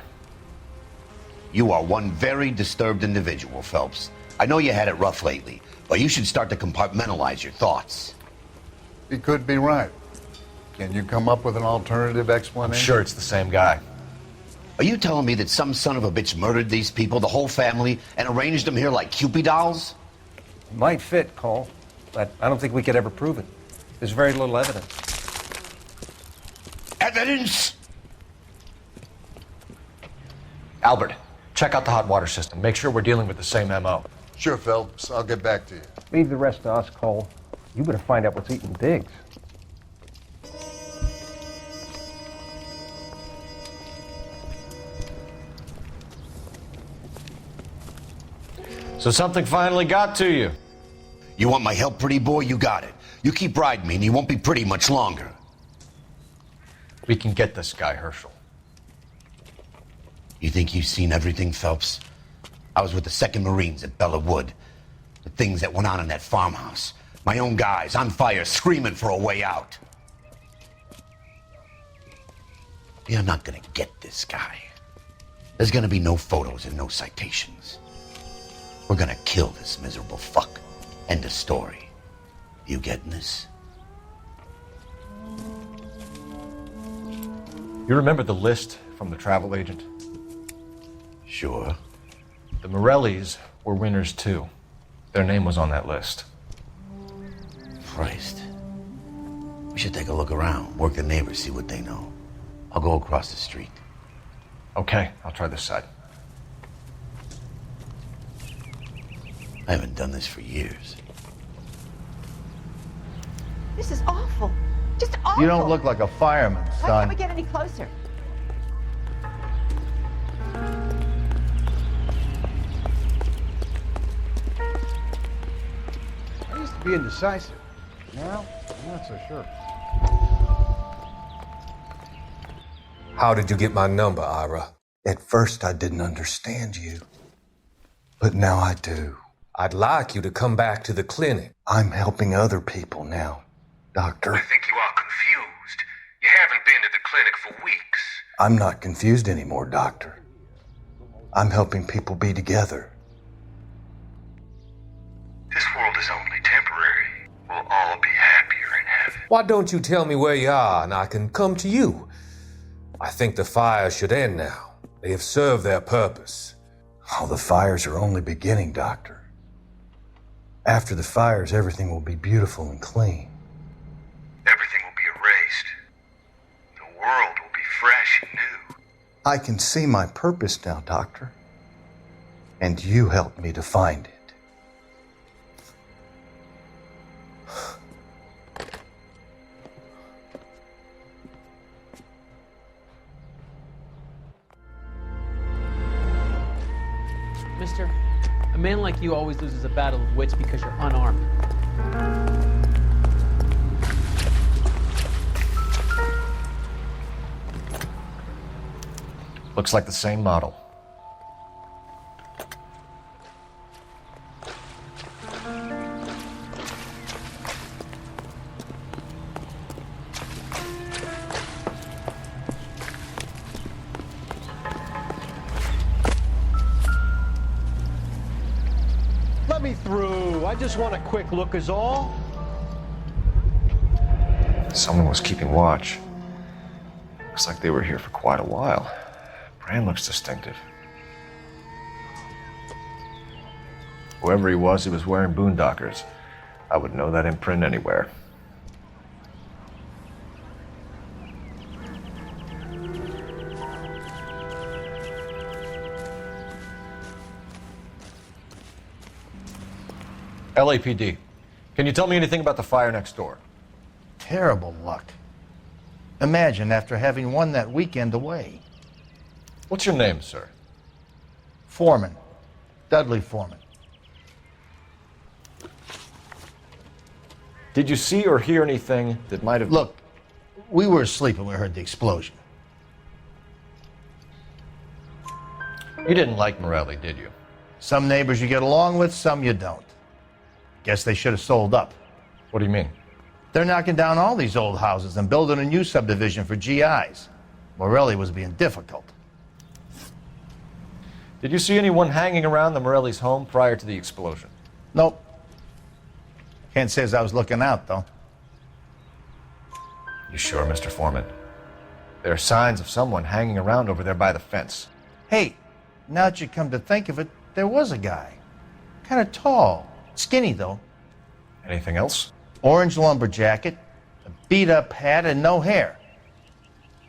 You are one very disturbed individual, Phelps. I know you had it rough lately, but you should start to compartmentalize your thoughts. He could be right. Can you come up with an alternative explanation? I'm sure it's the same guy. Are you telling me that some son of a bitch murdered these people, the whole family, and arranged them here like Cupid dolls? It might fit, Cole, but I don't think we could ever prove it. There's very little evidence. Evidence? Albert, check out the hot water system. Make sure we're dealing with the same MO. Sure, Phelps. I'll get back to you. Leave the rest to us, Cole. You better find out what's eating Biggs. So something finally got to you. You want my help, pretty boy? You got it. You keep riding me and you won't be pretty much longer. We can get this guy, Herschel. You think you've seen everything, Phelps? I was with the 2nd Marines at Bella Wood. The things that went on in that farmhouse. My own guys on fire, screaming for a way out. You're not gonna get this guy. There's gonna be no photos and no citations. We're gonna kill this miserable fuck. End of story. You getting this? You remember the list from the travel agent? Sure. The Morellis were winners too. Their name was on that list. Christ. We should take a look around, work the neighbors, see what they know. I'll go across the street. Okay, I'll try this side. I haven't done this for years. This is awful. Just awful. You don't look like a fireman, Why son. can't we get any closer? I used to be indecisive. Now, I'm not so sure. How did you get my number, Ira? At first, I didn't understand you. But now I do. I'd like you to come back to the clinic. I'm helping other people now, Doctor. I think you are confused. You haven't been to the clinic for weeks. I'm not confused anymore, Doctor. I'm helping people be together. This world is only temporary. We'll all be happier in heaven. Why don't you tell me where you are and I can come to you? I think the fires should end now. They have served their purpose. Oh, the fires are only beginning, Doctor. After the fires, everything will be beautiful and clean. Everything will be erased. The world will be fresh and new. I can see my purpose now, Doctor. And you helped me to find it. Mister, a man like you always loses a battle of wits because you're unarmed. Looks like the same model. Let me through. I just want a quick look is all. Someone was keeping watch. Looks like they were here for quite a while. Brand looks distinctive. Whoever he was wearing boondockers. I would know that imprint anywhere. LAPD, can you tell me anything about the fire next door? Terrible luck. Imagine after having won that weekend away. What's your name, sir? Foreman. Dudley Foreman. Did you see or hear anything that might have... Look, we were asleep when we heard the explosion. You didn't like Morelli, did you? Some neighbors you get along with, some you don't. Guess they should have sold up. What do you mean? They're knocking down all these old houses and building a new subdivision for GIs. Morelli was being difficult. Did you see anyone hanging around the Morelli's home prior to the explosion? Nope. Can't say as I was looking out, though. You sure, Mr. Foreman? There are signs of someone hanging around over there by the fence. Hey, now that you come to think of it, there was a guy. Kind of tall. Skinny, though. Anything else? Orange lumber jacket, a beat-up hat, and no hair.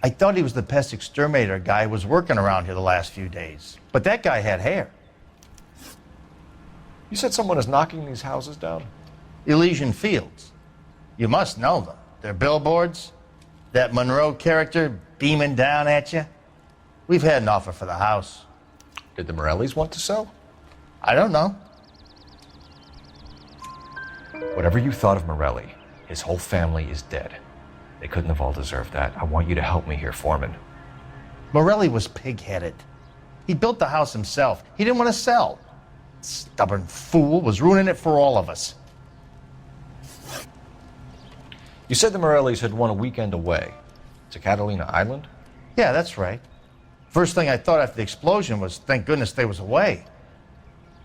I thought he was the pest exterminator guy who was working around here the last few days. But that guy had hair. You said someone is knocking these houses down? Elysian Fields. You must know them. They're billboards. That Monroe character beaming down at you. We've had an offer for the house. Did the Morellis want to sell? I don't know. Whatever you thought of Morelli, his whole family is dead. They couldn't have all deserved that. I want you to help me here, Foreman. Morelli was pig-headed. He built the house himself. He didn't want to sell. Stubborn fool was ruining it for all of us. You said the Morellis had won a weekend away to Catalina Island? Yeah, that's right. First thing I thought after the explosion was, thank goodness they was away.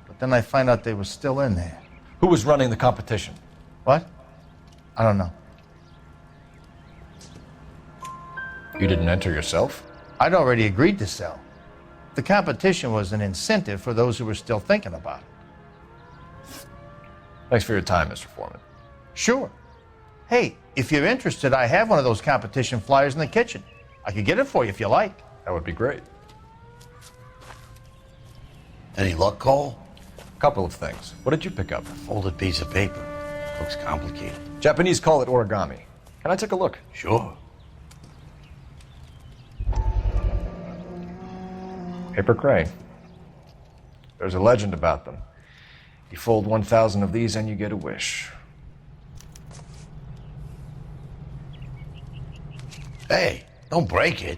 But then I found out they were still in there. Who was running the competition? What? I don't know. You didn't enter yourself? I'd already agreed to sell. The competition was an incentive for those who were still thinking about it. Thanks for your time, Mr. Foreman. Sure. Hey, if you're interested, I have one of those competition flyers in the kitchen. I could get it for you if you like. That would be great. Any luck, Cole? A couple of things. What did you pick up? Folded piece of paper. Looks complicated. Japanese call it origami. Can I take a look? Sure. Paper crane. There's a legend about them. You fold 1,000 of these and you get a wish. Hey, don't break it.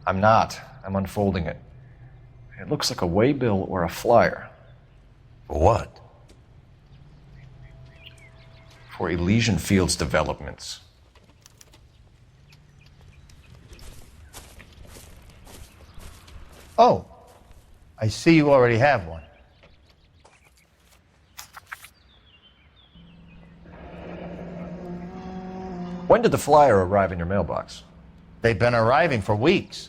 I'm not. I'm unfolding it. It looks like a waybill or a flyer. For what? For Elysian Fields developments. Oh, I see you already have one. When did the flyer arrive in your mailbox? They've been arriving for weeks.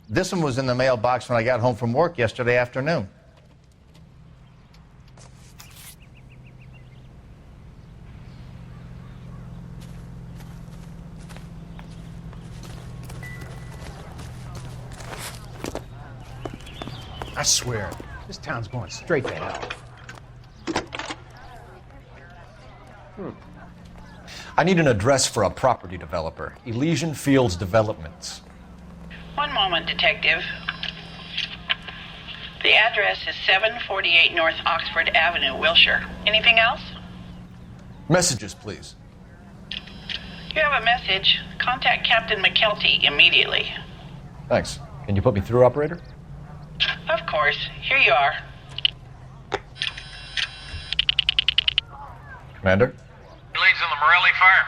This one was in the mailbox when I got home from work yesterday afternoon. I swear, this town's going straight to hell. I need an address for a property developer. Elysian Fields Developments. One moment, Detective. The address is 748 North Oxford Avenue, Wilshire. Anything else? Messages, please. You have a message. Contact Captain McKelty immediately. Thanks. Can you put me through, operator? Of course. Here you are. Commander? Leads on the Morelli fire.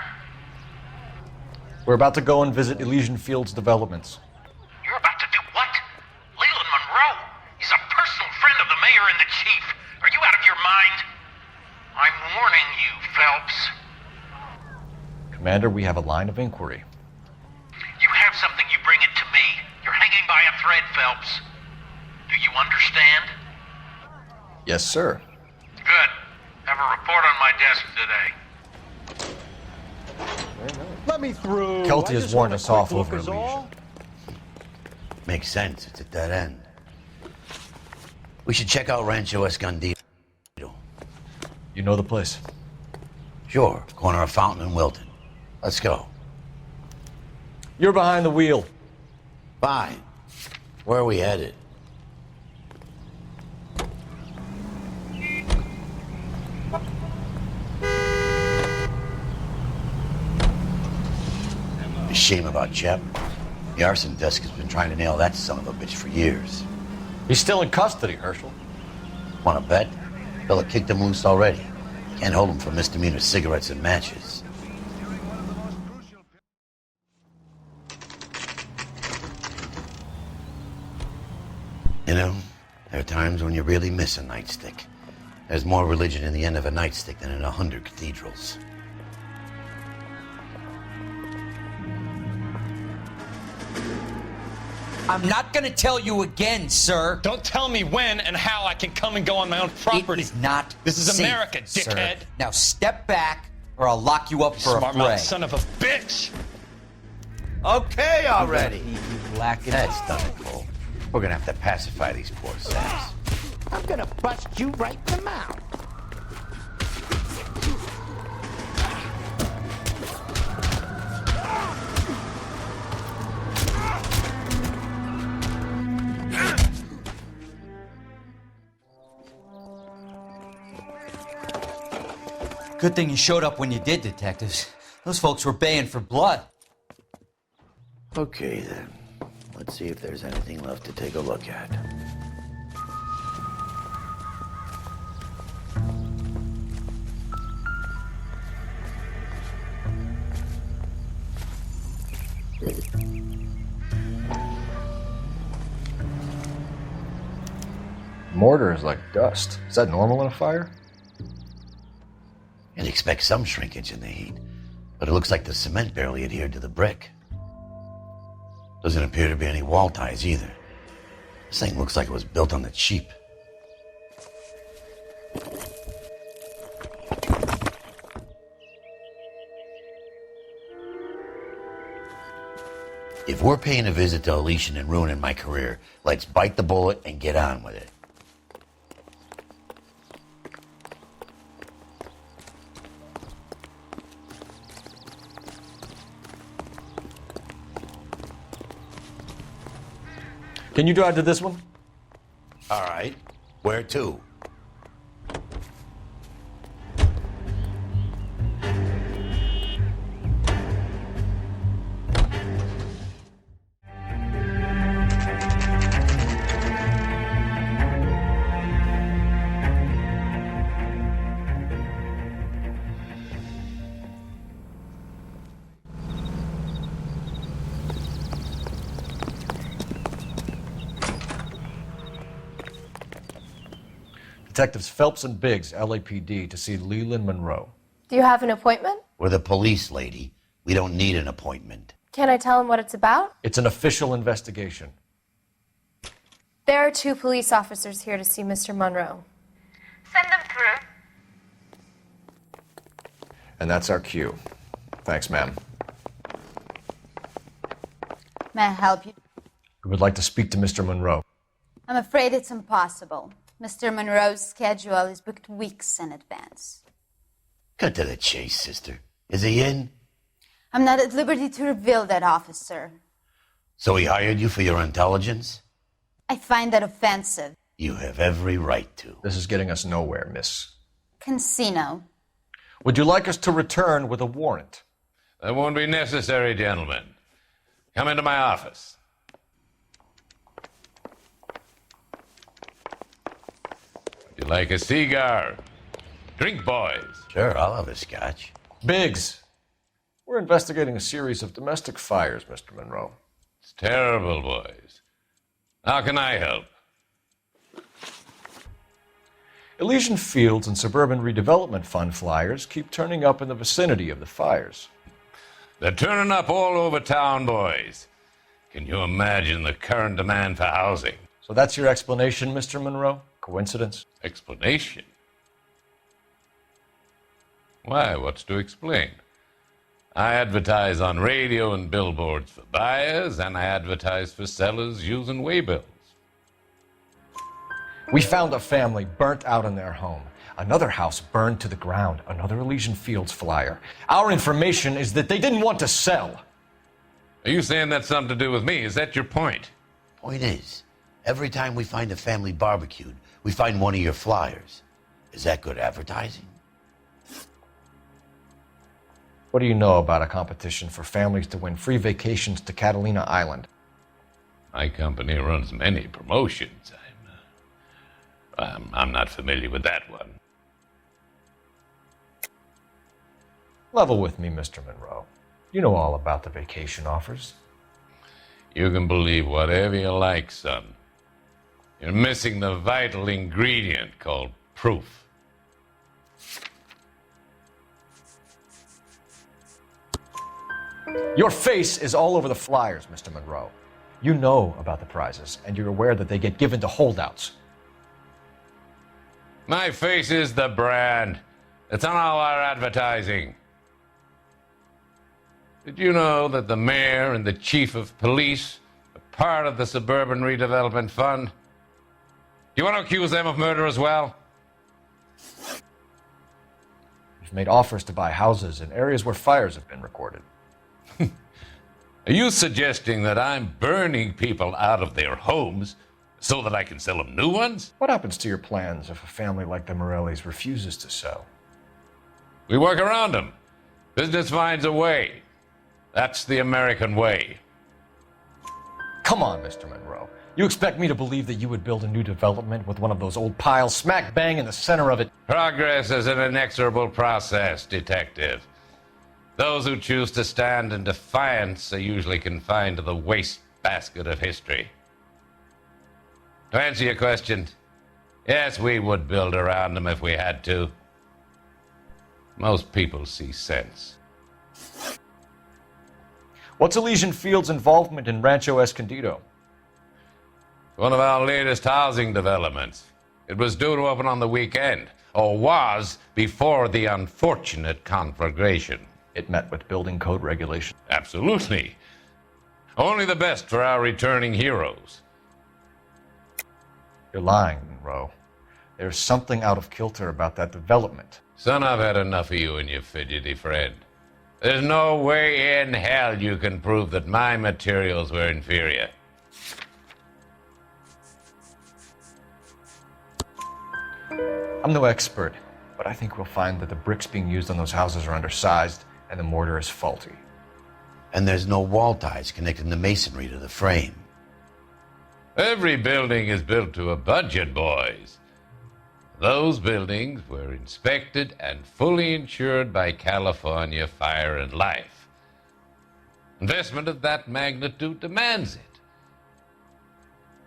We're about to go and visit Elysian Fields Developments. You're about to do what? Leland Monroe? He's a personal friend of the mayor and the chief. Are you out of your mind? I'm warning you, Phelps. Commander, we have a line of inquiry. You have something, you bring it to me. You're hanging by a thread, Phelps. Do you understand? Yes, sir. Good. Have a report on my desk today. Let me through. Kelty I has just warned want a us quick off look over is Elysian. all. Makes sense. It's at that end. We should check out Rancho Escondido. You know the place? Sure. Corner of Fountain and Wilton. Let's go. You're behind the wheel. Fine. Where are we headed? A shame about Shep. The arson desk has been trying to nail that son of a bitch for years. He's still in custody, Herschel. Want to bet? Fella kicked him loose already. Can't hold him for misdemeanor cigarettes and matches. You know, there are times when you really miss a nightstick. There's more religion in the end of a nightstick than in 100 cathedrals. I'm not gonna tell you again, sir. Don't tell me when and how I can come and go on my own property. It is not This is safe, America, dickhead. Sir. Now step back, or I'll lock you up for a Smart fray. mouth son of a bitch. Okay already. That's done it, Cole. We're gonna have to pacify these poor saps. I'm gonna bust you right in the mouth. Good thing you showed up when you did, detectives. Those folks were baying for blood. Okay, then. Let's see if there's anything left to take a look at. Mortar is like dust. Is that normal in a fire? You'd expect some shrinkage in the heat, but it looks like the cement barely adhered to the brick. Doesn't appear to be any wall ties either. This thing looks like it was built on the cheap. If we're paying a visit to Elysian and ruining my career, let's bite the bullet and get on with it. Can you drive to this one? All right. Where to? Detectives Phelps and Biggs, LAPD, to see Leland Monroe. Do you have an appointment? We're the police, lady. We don't need an appointment. Can I tell him what it's about? It's an official investigation. There are 2 police officers here to see Mr. Monroe. Send them through. And that's our cue. Thanks, ma'am. May I help you? We would like to speak to Mr. Monroe. I'm afraid it's impossible. Mr. Monroe's schedule is booked weeks in advance. Cut to the chase, sister. Is he in? I'm not at liberty to reveal that, officer. So he hired you for your intelligence? I find that offensive. You have every right to. This is getting us nowhere, miss. Casino. Would you like us to return with a warrant? That won't be necessary, gentlemen. Come into my office. Would you like a cigar? Drink, boys. Sure, I'll have a scotch. Biggs, we're investigating a series of domestic fires, Mr. Monroe. It's terrible, boys. How can I help? Elysian Fields and Suburban Redevelopment Fund flyers keep turning up in the vicinity of the fires. They're turning up all over town, boys. Can you imagine the current demand for housing? So that's your explanation, Mr. Monroe? Coincidence? Explanation? Why, what's to explain? I advertise on radio and billboards for buyers, and I advertise for sellers using waybills. We found a family burnt out in their home. Another house burned to the ground. Another Elysian Fields flyer. Our information is that they didn't want to sell. Are you saying that's something to do with me? Is that your point? Point is, every time we find a family barbecued, we find one of your flyers. Is that good advertising? What do you know about a competition for families to win free vacations to Catalina Island? My company runs many promotions. I'm not familiar with that one. Level with me, Mr. Monroe. You know all about the vacation offers. You can believe whatever you like, son. You're missing the vital ingredient called proof. Your face is all over the flyers, Mr. Monroe. You know about the prizes, and you're aware that they get given to holdouts. My face is the brand. It's on all our advertising. Did you know that the mayor and the chief of police are part of the Suburban Redevelopment Fund? Do you want to accuse them of murder as well? You've made offers to buy houses in areas where fires have been recorded. Are you suggesting that I'm burning people out of their homes so that I can sell them new ones? What happens to your plans if a family like the Morellis refuses to sell? We work around them. Business finds a way. That's the American way. Come on, Mr. Monroe. You expect me to believe that you would build a new development with one of those old piles smack bang in the center of it? Progress is an inexorable process, Detective. Those who choose to stand in defiance are usually confined to the wastebasket of history. To answer your question, yes, we would build around them if we had to. Most people see sense. What's Elysian Field's involvement in Rancho Escondido? One of our latest housing developments. It was due to open on the weekend, or was before the unfortunate conflagration. It met with building code regulations. Absolutely. Only the best for our returning heroes. You're lying, Monroe. There's something out of kilter about that development. Son, I've had enough of you and your fidgety friend. There's no way in hell you can prove that my materials were inferior. I'm no expert, but I think we'll find that the bricks being used on those houses are undersized and the mortar is faulty. And there's no wall ties connecting the masonry to the frame. Every building is built to a budget, boys. Those buildings were inspected and fully insured by California Fire and Life. Investment of that magnitude demands it.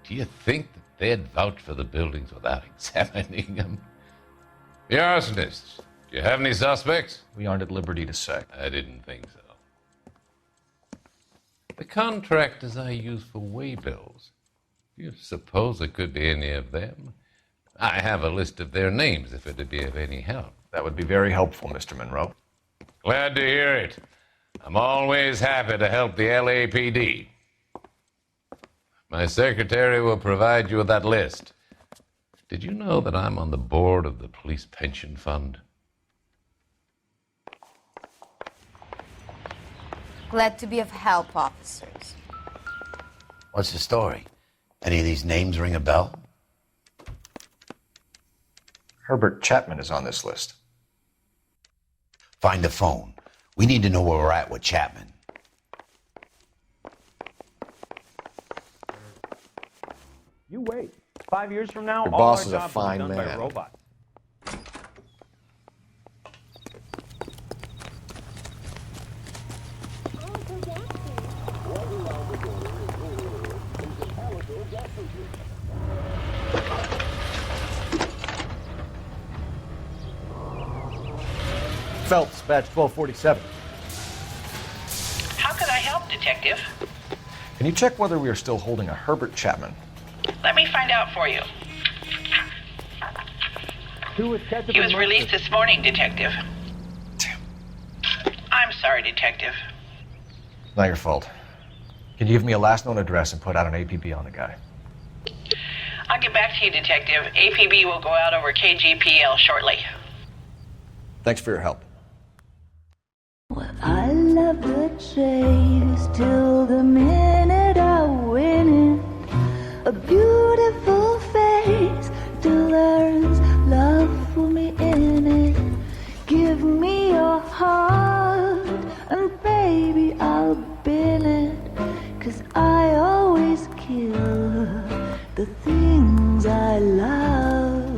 Do you think that they'd vouch for the buildings without examining them? The arsonists, do you have any suspects? We aren't at liberty to say. I didn't think so. The contractors I use for waybills, do you suppose it could be any of them? I have a list of their names if it'd be of any help. That would be very helpful, Mr. Monroe. Glad to hear it. I'm always happy to help the LAPD. My secretary will provide you with that list. Did you know that I'm on the board of the Police Pension Fund? Glad to be of help, officers. What's the story? Any of these names ring a bell? Herbert Chapman is on this list. Find the phone. We need to know where we're at with Chapman. You wait. 5 years from now, Your all boss our is a jobs will be fine done by man. robots. Phelps, badge 1247. How could I help, Detective? Can you check whether we are still holding a Herbert Chapman? Let me find out for you. He was released this morning, Detective. Damn. I'm sorry, Detective. Not your fault. Can you give me a last known address and put out an APB on the guy? I'll get back to you, Detective. APB will go out over KGPL shortly. Thanks for your help. I love the chase till the minute I win it. A beautiful face till there's love for me in it. Give me your heart and baby I'll bin it. 'Cause I always kill the things I love.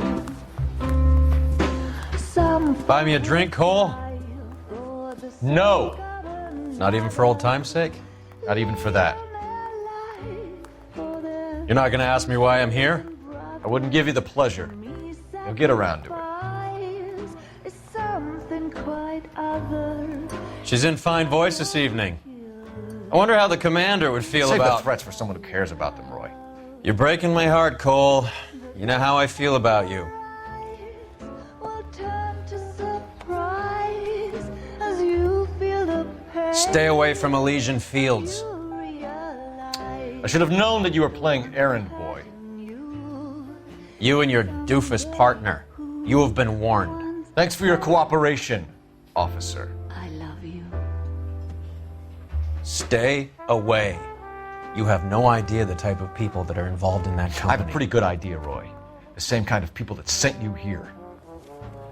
Buy me a drink, Cole? No! Not even for old time's sake? Not even for that. You're not gonna ask me why I'm here? I wouldn't give you the pleasure. You'll get around to it. Something quite other. She's in fine voice this evening. I wonder how the commander would feel Save about... the threats for someone who cares about them, Roy. You're breaking my heart, Cole. You know how I feel about you. Stay away from Elysian Fields. I should have known that you were playing errand boy. You and your doofus partner. You have been warned. Thanks for your cooperation, officer. I love you. Stay away. You have no idea the type of people that are involved in that I company. have a pretty good idea, Roy. The same kind of people that sent you here.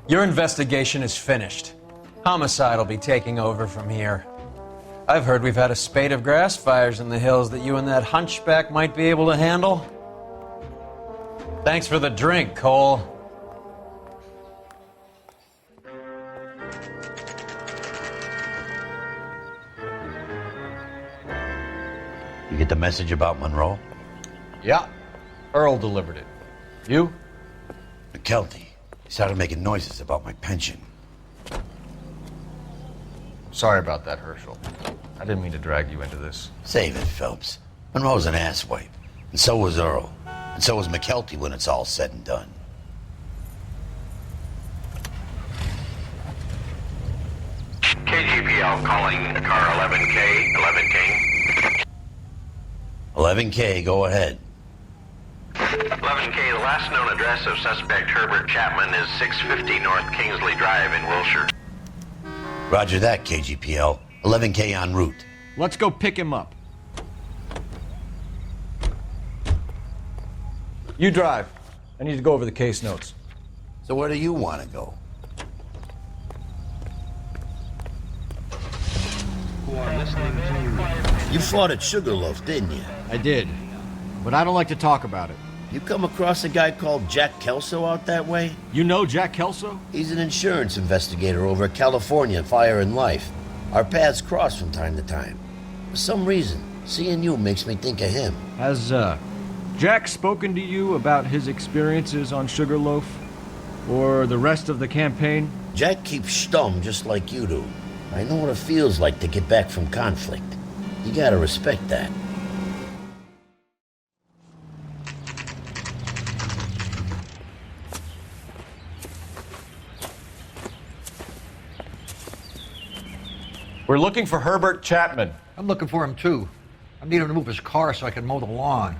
Your investigation is finished. Homicide will be taking over from here. I've heard we've had a spate of grass fires in the hills that you and that hunchback might be able to handle. Thanks for the drink, Cole. You get the message about Monroe? Yeah, Earl delivered it. You? McKelty. He started making noises about my pension. Sorry about that, Herschel. I didn't mean to drag you into this. Save it, Phelps. Monroe's an asswipe. And so was Earl. And so was McKelty when it's all said and done. KGPL calling car 11K, 11K. 11K, go ahead. 11K, the last known address of suspect Herbert Chapman is 650 North Kingsley Drive in Wilshire. Roger that, KGPL. 11K en route. Let's go pick him up. You drive. I need to go over the case notes. So where do you want to go? You fought at Sugarloaf, didn't you? I did, but I don't like to talk about it. You come across a guy called Jack Kelso out that way? You know Jack Kelso? He's an insurance investigator over at California Fire and Life. Our paths cross from time to time. For some reason, seeing you makes me think of him. Has, Jack spoken to you about his experiences on Sugarloaf? Or the rest of the campaign? Jack keeps stum just like you do. I know what it feels like to get back from conflict. You gotta respect that. We're looking for Herbert Chapman. I'm looking for him too. I need him to move his car so I can mow the lawn.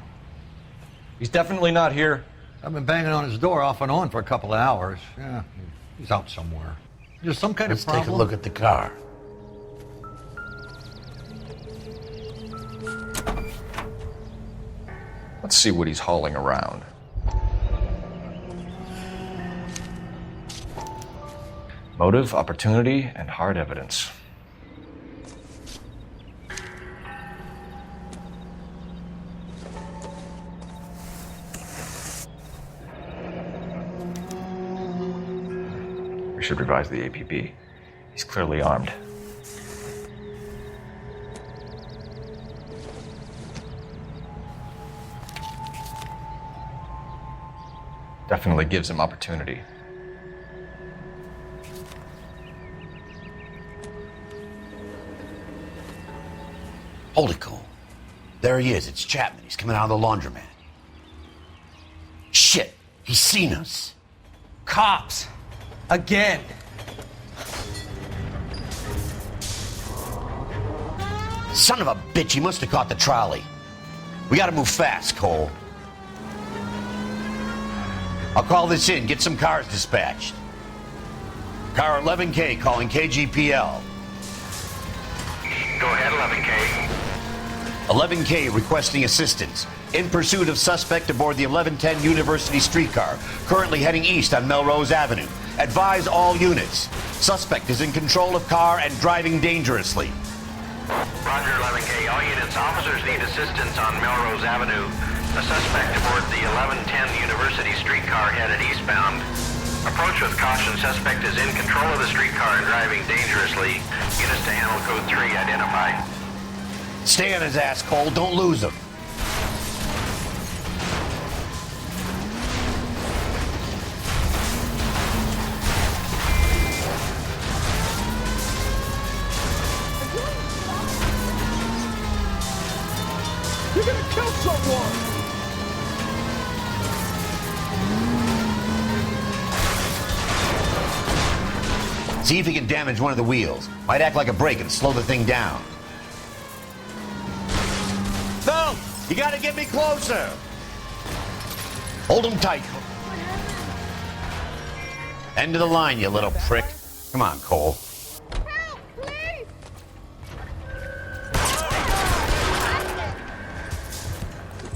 He's definitely not here. I've been banging on his door off and on for a couple of hours. Yeah, he's out somewhere. There's some kind Let's of problem. take a look at the car. Let's see what he's hauling around. Motive, opportunity, and hard evidence. We should revise the APB. He's clearly armed. Definitely gives him opportunity. Hold it, Cole. There he is. It's Chapman. He's coming out of the laundromat. Shit! He's seen us. Cops! Again! Son of a bitch, he must have caught the trolley. We gotta move fast, Cole. I'll call this in. Get some cars dispatched. Car 11K calling KGPL. Go ahead, 11K. 11K requesting assistance. In pursuit of suspect aboard the 1110 University streetcar, currently heading east on Melrose Avenue. Advise all units. Suspect is in control of car and driving dangerously. Roger, 11K. All units, officers need assistance on Melrose Avenue. A suspect aboard the 1110 University streetcar headed eastbound. Approach with caution. Suspect is in control of the streetcar and driving dangerously. Units to handle code 3 identified. Stay on his ass, Cole. Don't lose him. gonna kill someone! See if he can damage one of the wheels. Might act like a brake and slow the thing down. Phelps, you gotta get me closer. Hold him tight. End of the line, you little prick. Come on, Cole. Help, please!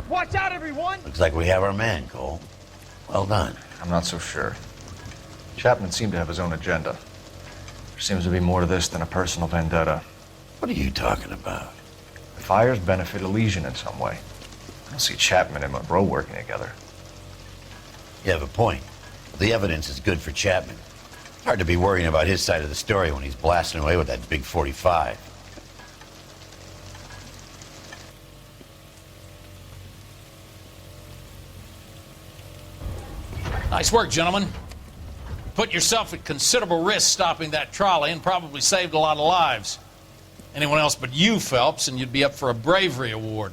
Watch out, everyone! Looks like we have our man, Cole. Well done. I'm not so sure. Chapman seemed to have his own agenda. There seems to be more to this than a personal vendetta. What are you talking about? The fires benefit Elysian in some way. I don't see Chapman and Monroe working together. You have a point. The evidence is good for Chapman. Hard to be worrying about his side of the story when he's blasting away with that big 45. Nice work, gentlemen. Put yourself at considerable risk stopping that trolley and probably saved a lot of lives. Anyone else but you, Phelps, and you'd be up for a bravery award.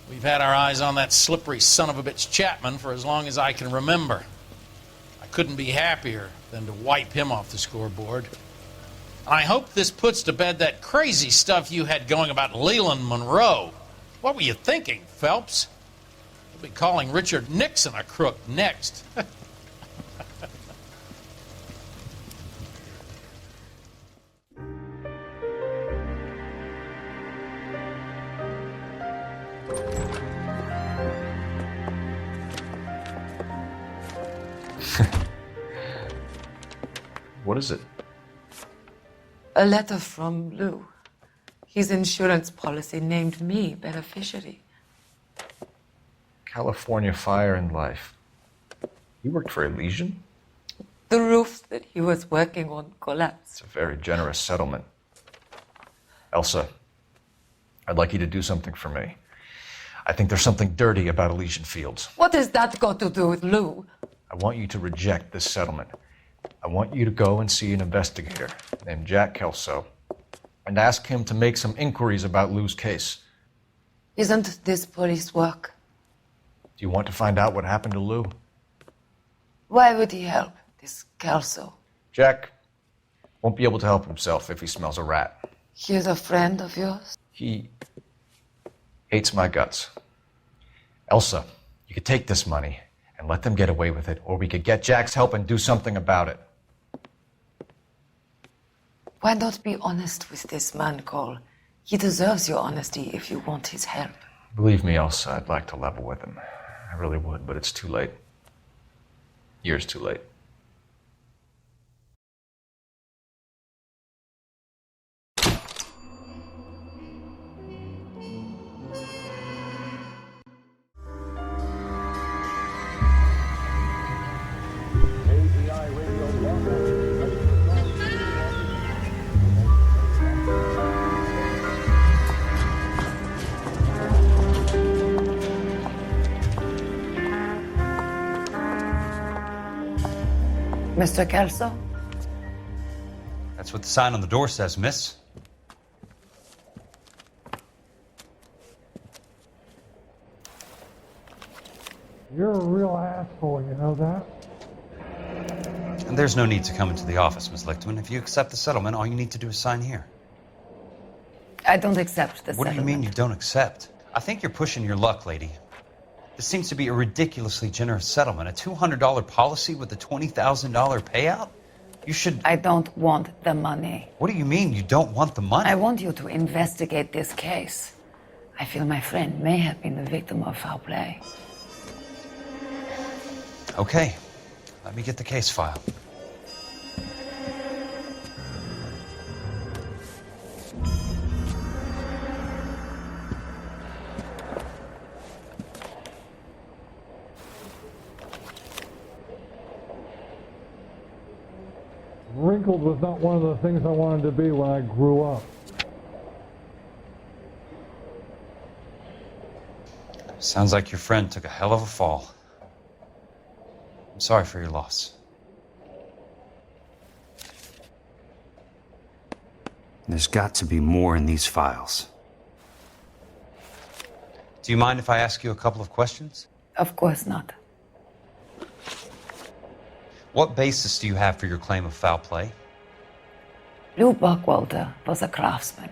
We've had our eyes on that slippery son of a bitch Chapman for as long as I can remember. I couldn't be happier than to wipe him off the scoreboard. I hope this puts to bed that crazy stuff you had going about Leland Monroe. What were you thinking, Phelps? We'll be calling Richard Nixon a crook next. What is it? A letter from Lou. His insurance policy named me beneficiary. California Fire and Life. You worked for Elysian? The roof that he was working on collapsed. It's a very generous settlement. Elsa, I'd like you to do something for me. I think there's something dirty about Elysian Fields. What has that got to do with Lou? I want you to reject this settlement. I want you to go and see an investigator named Jack Kelso and ask him to make some inquiries about Lou's case. Isn't this police work? Do you want to find out what happened to Lou? Why would he help, this Kelso? Jack won't be able to help himself if he smells a rat. He's a friend of yours? He hates my guts. Elsa, you could take this money and let them get away with it, or we could get Jack's help and do something about it. Why not be honest with this man, Cole? He deserves your honesty if you want his help. Believe me, Elsa, I'd like to level with him. I really would, but it's too late. Years too late. Mr. Kelso? That's what the sign on the door says, miss. You're a real asshole, you know that? And there's no need to come into the office, Miss Lichtman. If you accept the settlement, all you need to do is sign here. I don't accept the What do you mean you don't accept? I think you're pushing your luck, lady. This seems to be a ridiculously generous settlement. A $200 policy with a $20,000 payout? You should... I don't want the money. What do you mean you don't want the money? I want you to investigate this case. I feel my friend may have been the victim of foul play. Okay. Let me get the case file. Wrinkled was not one of the things I wanted to be when I grew up. Sounds like your friend took a hell of a fall. I'm sorry for your loss. There's got to be more in these files. Do you mind if I ask you a couple of questions? Of course not. What basis do you have for your claim of foul play? Lou Buckwalter was a craftsman.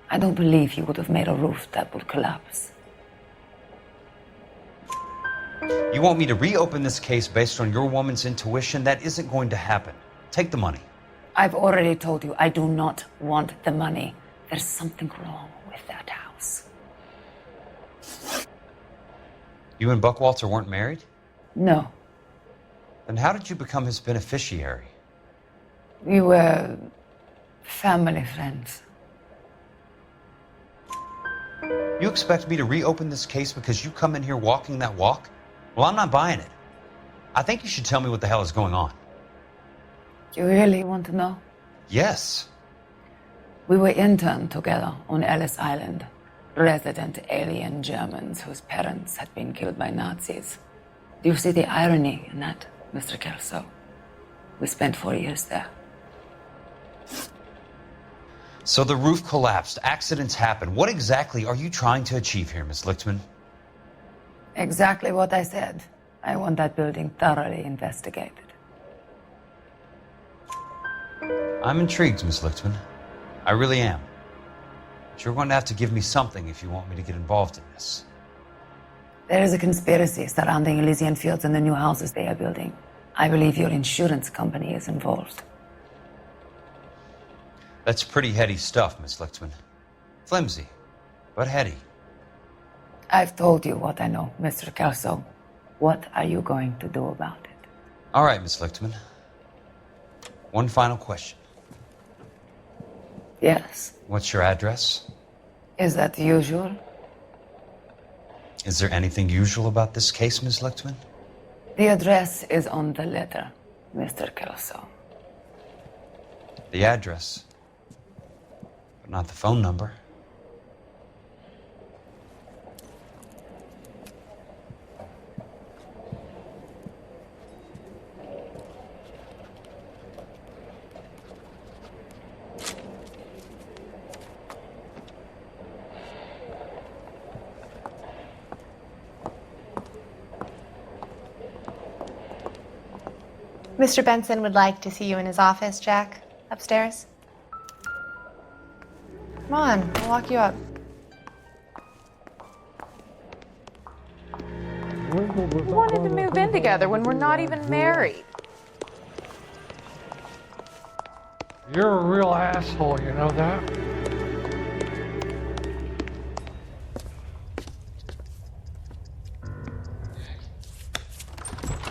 I don't believe he would have made a roof that would collapse. You want me to reopen this case based on your woman's intuition? That isn't going to happen. Take the money. I've already told you I do not want the money. There's something wrong with that house. You and Buckwalter weren't married? No. Then how did you become his beneficiary? We were family friends. You expect me to reopen this case because you come in here walking that walk? Well, I'm not buying it. I think you should tell me what the hell is going on. You really want to know? Yes. We were interned together on Ellis Island, resident alien Germans whose parents had been killed by Nazis. Do you see the irony in that, Mr. Kelso? We spent 4 years there. So the roof collapsed, accidents happen. What exactly are you trying to achieve here, Miss Lichtman? Exactly what I said. I want that building thoroughly investigated. I'm intrigued, Miss Lichtman. I really am. But you're going to have to give me something if you want me to get involved in this. There is a conspiracy surrounding Elysian fields and the new houses they are building. I believe your insurance company is involved. That's pretty heady stuff, Miss Lichtman. Flimsy, but heady. I've told you what I know, Mr. Kelso. What are you going to do about it? All right, Miss Lichtman. One final question. Yes. What's your address? Is that usual? Is there anything usual about this case, Miss Lichtman? The address is on the letter, Mr. Kelso. The address, but not the phone number. Mr. Benson would like to see you in his office, Jack. Upstairs. Come on, I'll walk you up. We wanted to move in together when we're not even married. You're a real asshole, you know that?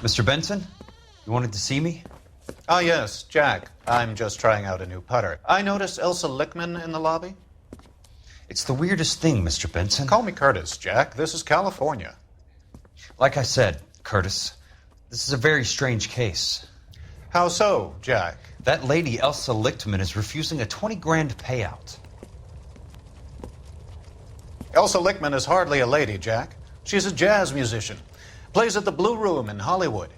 Mr. Benson, you wanted to see me? Ah, yes, Jack. I'm just trying out a new putter. I noticed Elsa Lichtman in the lobby. It's the weirdest thing, Mr. Benson. Call me Curtis, Jack. This is California. Like I said, Curtis, this is a very strange case. How so, Jack? That lady, Elsa Lichtman, is refusing a 20 grand payout. Elsa Lichtman is hardly a lady, Jack. She's a jazz musician. Plays at the Blue Room in Hollywood.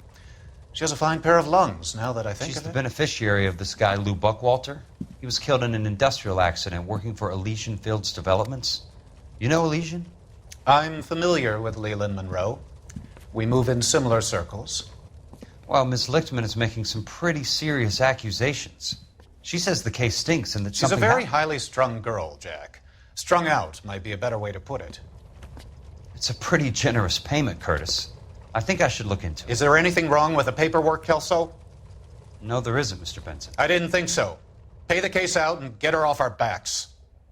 She has a fine pair of lungs, now that I think She's of the it. beneficiary of this guy, Lou Buckwalter. He was killed in an industrial accident working for Elysian Fields Developments. You know Elysian? I'm familiar with Leland Monroe. We move in similar circles. Well, Miss Lichtman is making some pretty serious accusations. She says the case stinks and that She's a something very happened. highly strung girl, Jack. Strung out might be a better way to put it. It's a pretty generous payment, Curtis. I think I should look into it. Is there anything wrong with the paperwork, Kelso? No, there isn't, Mr. Benson. I didn't think so. Pay the case out and get her off our backs.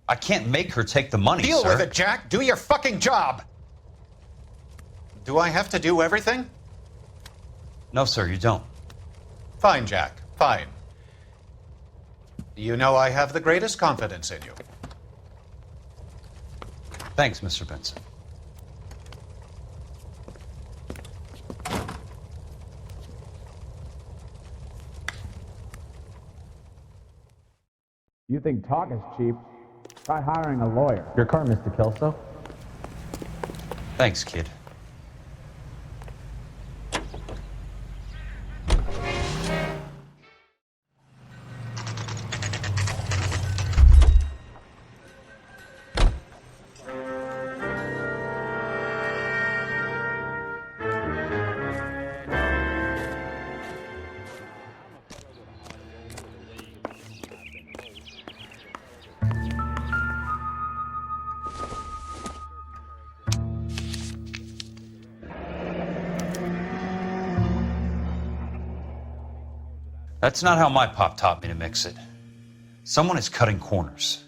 I can't make her take the money, Deal sir. with it, Jack. Do your fucking job. Do I have to do everything? No, sir, you don't. Fine, Jack. Fine. You know I have the greatest confidence in you. Thanks, Mr. Benson. You think talk is cheap? Try hiring a lawyer. Your car, Mr. Kelso. Thanks, kid. That's not how my pop taught me to mix it. Someone is cutting corners.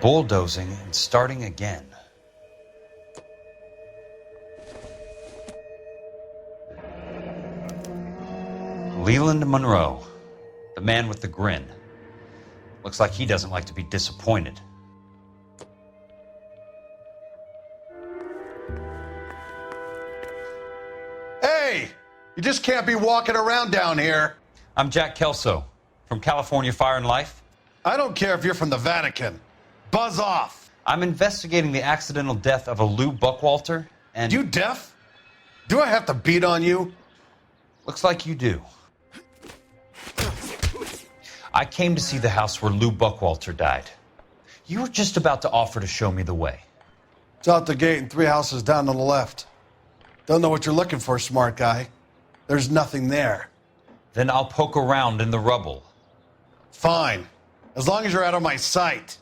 Bulldozing and starting again. Leland Monroe, the man with the grin. Looks like he doesn't like to be disappointed. Hey! You just can't be walking around down here. I'm Jack Kelso, from California Fire and Life. I don't care if you're from the Vatican. Buzz off! I'm investigating the accidental death of a Lou Buckwalter, and... You deaf? Do I have to beat on you? Looks like you do. I came to see the house where Lou Buckwalter died. You were just about to offer to show me the way. It's out the gate and 3 houses down on the left. Don't know what you're looking for, smart guy. There's nothing there. Then I'll poke around in the rubble. Fine. As long as you're out of my sight.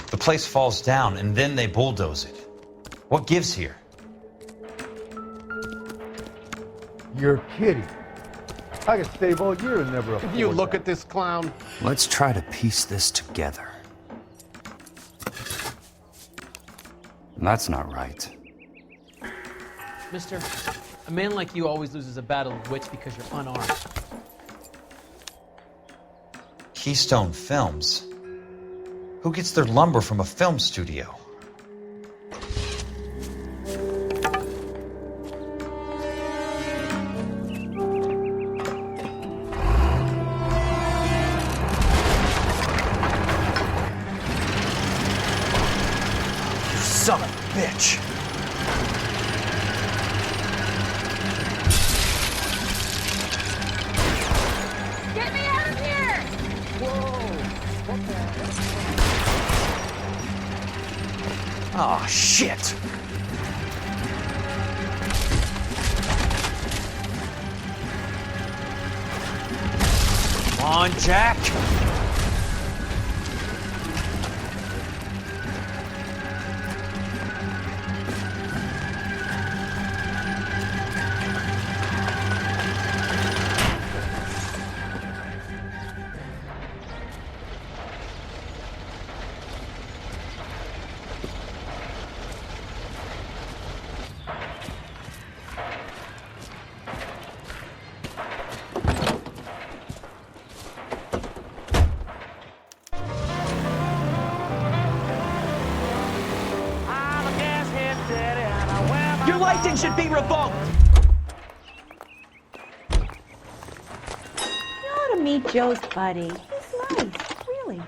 The place falls down, and then they bulldoze it. What gives here? You're kidding. I could stave all year and never afford You look that. at this clown. Let's try to piece this together. That's not right. Mister, a man like you always loses a battle of wits because you're unarmed. Keystone Films? Who gets their lumber from a film studio? You son of a bitch! Get me out of here! Oh, shit! Come on, Jack! Your license should be revoked! You ought to meet Joe's buddy. He's nice, really.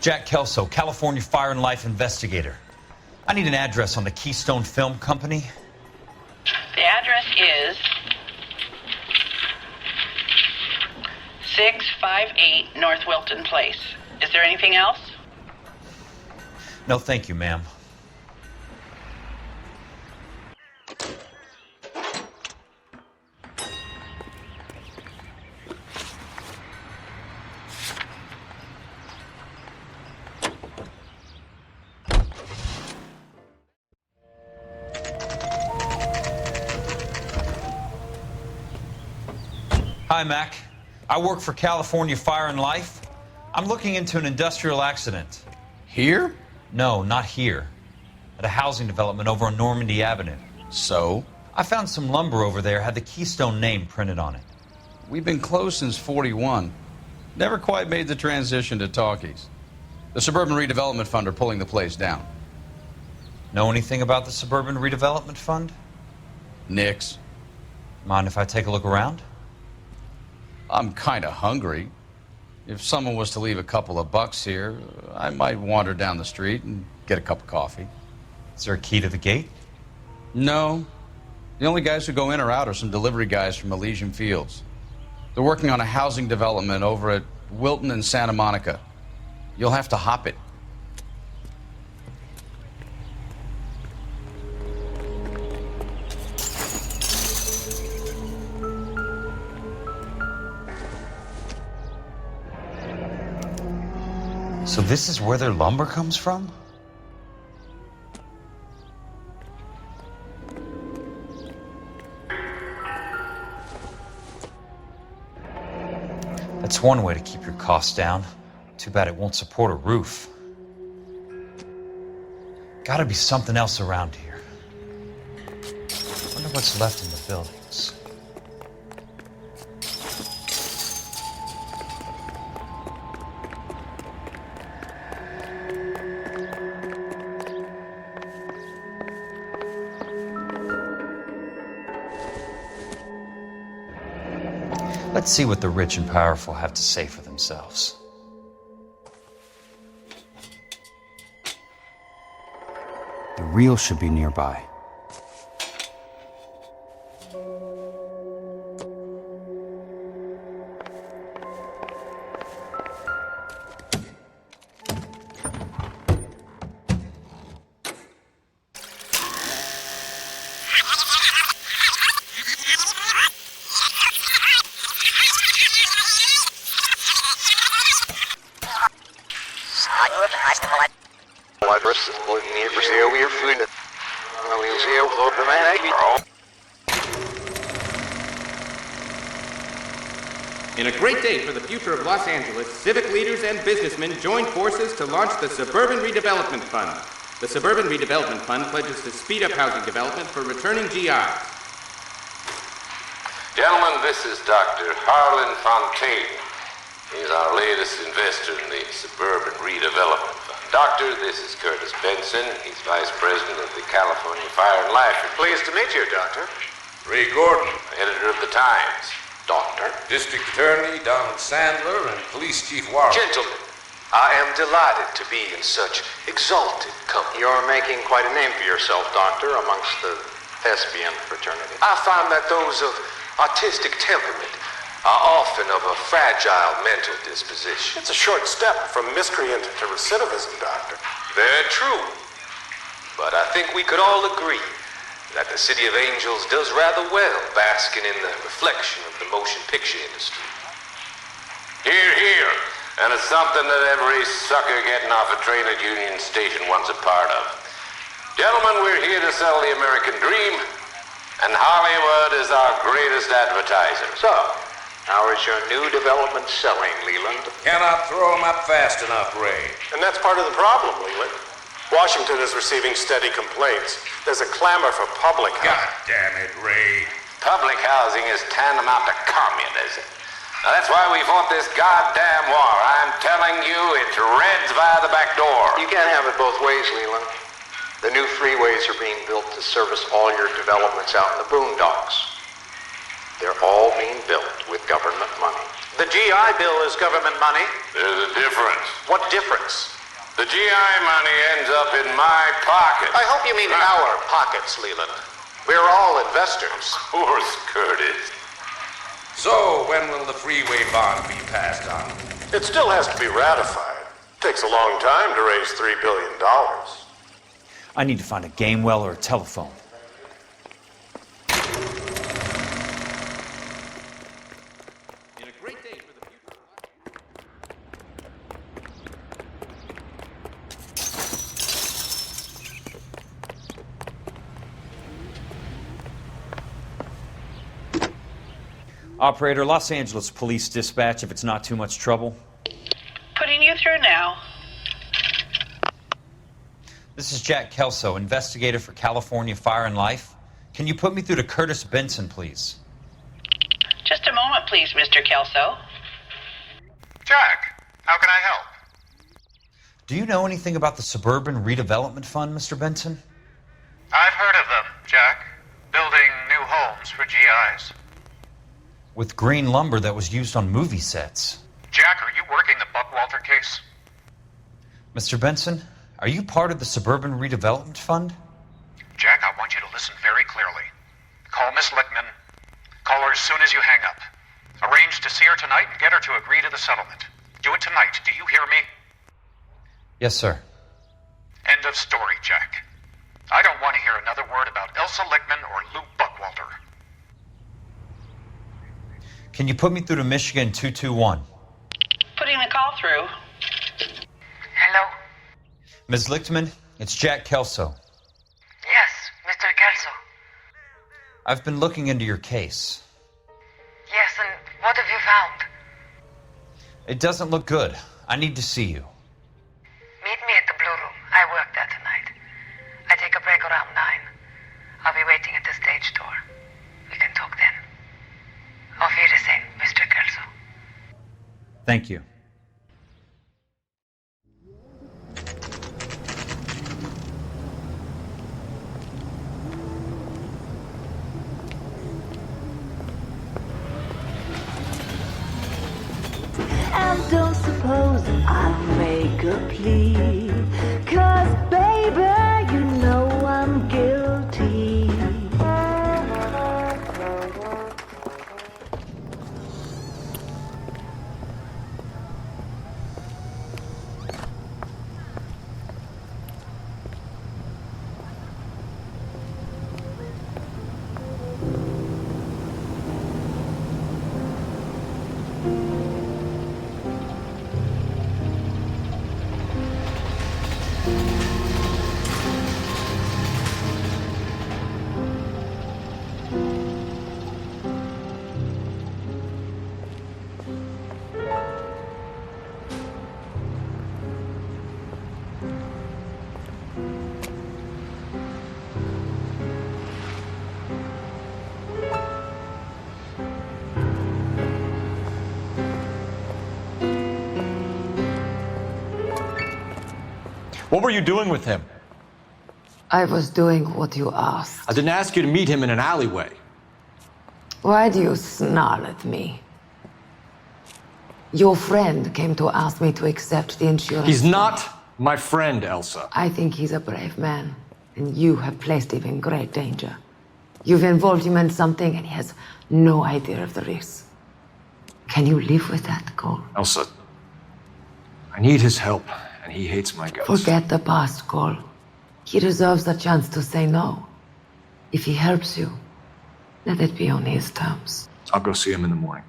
Jack Kelso, California Fire and Life investigator. I need an address on the Keystone Film Company. The address is 658 North Wilton Place. Is there anything else? No, thank you, ma'am. Hi, Mac. I work for California Fire and Life. I'm looking into an industrial accident. Here? No, not here. At a housing development over on Normandy Avenue. So? I found some lumber over there, had the Keystone name printed on it. We've been closed since '41. Never quite made the transition to talkies. The Suburban Redevelopment Fund are pulling the place down. Know anything about the Suburban Redevelopment Fund? Nix. Mind if I take a look around? I'm kind of hungry. If someone was to leave a couple of bucks here, I might wander down the street and get a cup of coffee. Is there a key to the gate? No. The only guys who go in or out are some delivery guys from Elysian Fields. They're working on a housing development over at Wilton and Santa Monica. You'll have to hop it. So this is where their lumber comes from? That's one way to keep your costs down. Too bad it won't support a roof. Gotta be something else around here. Wonder what's left in the buildings. Let's see what the rich and powerful have to say for themselves. The real should be nearby. In a great day for the future of Los Angeles, civic leaders and businessmen joined forces to launch the Suburban Redevelopment Fund. The Suburban Redevelopment Fund pledges to speed up housing development for returning GIs. Gentlemen, this is Dr. Harlan Fontaine. He's our latest investor in the Suburban Redevelopment Fund. Doctor, this is Curtis Benson. He's Vice President of the California Fire and Life. Pleased to meet you, Doctor. Ray Gordon, editor of the Times. Doctor. District Attorney Donald Sandler and Police Chief Warren. Gentlemen, I am delighted to be in such exalted company. You're making quite a name for yourself, Doctor, amongst the thespian fraternity. I find that those of artistic temperament are often of a fragile mental disposition. It's a short step from miscreant to recidivism, Doctor. Very true. But I think we could all agree that the City of Angels does rather well basking in the reflection of the motion picture industry. Hear, hear. And it's something that every sucker getting off a train at Union Station wants a part of. Gentlemen, we're here to sell the American dream, and Hollywood is our greatest advertiser. So, how is your new development selling, Leland? Cannot throw them up fast enough, Ray. And that's part of the problem, Leland. Washington is receiving steady complaints. There's a clamor for public housing. God damn it, Ray. Public housing is tantamount to communism. Now, that's why we fought this goddamn war. I'm telling you, it's Reds via the back door. You can't have it both ways, Leland. The new freeways are being built to service all your developments out in the boondocks. They're all being built with government money. The GI Bill is government money. There's a difference. What difference? The GI money ends up in my pocket. I hope you mean our pockets, Leland. We're all investors. Of course, Curtis. So, when will the freeway bond be passed on? It still has to be ratified. It takes a long time to raise $3 billion. I need to find a game well or a telephone. Operator, Los Angeles Police Dispatch, if it's not too much trouble. Putting you through now. This is Jack Kelso, investigator for California Fire and Life. Can you put me through to Curtis Benson, please? Just a moment, please, Mr. Kelso. Jack, how can I help? Do you know anything about the Suburban Redevelopment Fund, Mr. Benson? I've heard of them, Jack. Building new homes for GIs. With green lumber that was used on movie sets. Jack, are you working the Buckwalter case? Mr. Benson, are you part of the Suburban Redevelopment Fund? Call Miss Lichtman. Call her as soon as you hang up. Arrange to see her tonight and get her to agree to the settlement. Do it tonight. Do you hear me? Yes, sir. End of story, Jack. I don't want to hear another word about Elsa Lichtman or Lou Buckwalter. Can you put me through to Michigan 221? Putting the call through. Hello? Ms. Lichtman, it's Jack Kelso. Yes, Mr. Kelso. I've been looking into your case. Yes, and what have you found? It doesn't look good. I need to see you. Meet me at the Blue Room. I work there tonight. I take a break around 9. I'll be waiting at the stage door. We can talk then. Auf Wiedersehen, Mr. Kelso. Thank you. And don't suppose I'll make a plea, 'cause baby, you know I'm guilty. What were you doing with him? I was doing what you asked. I didn't ask you to meet him in an alleyway. Why do you snarl at me? Your friend came to ask me to accept the insurance. He's not my friend, Elsa. I think he's a brave man, and you have placed him in great danger. You've involved him in something, and he has no idea of the risk. Can you live with that, Cole? Elsa, I need his help, and he hates my guts. Forget the past, Cole. He deserves a chance to say no. If he helps you, let it be on his terms. I'll go see him in the morning.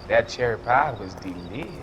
That cherry pie was delicious.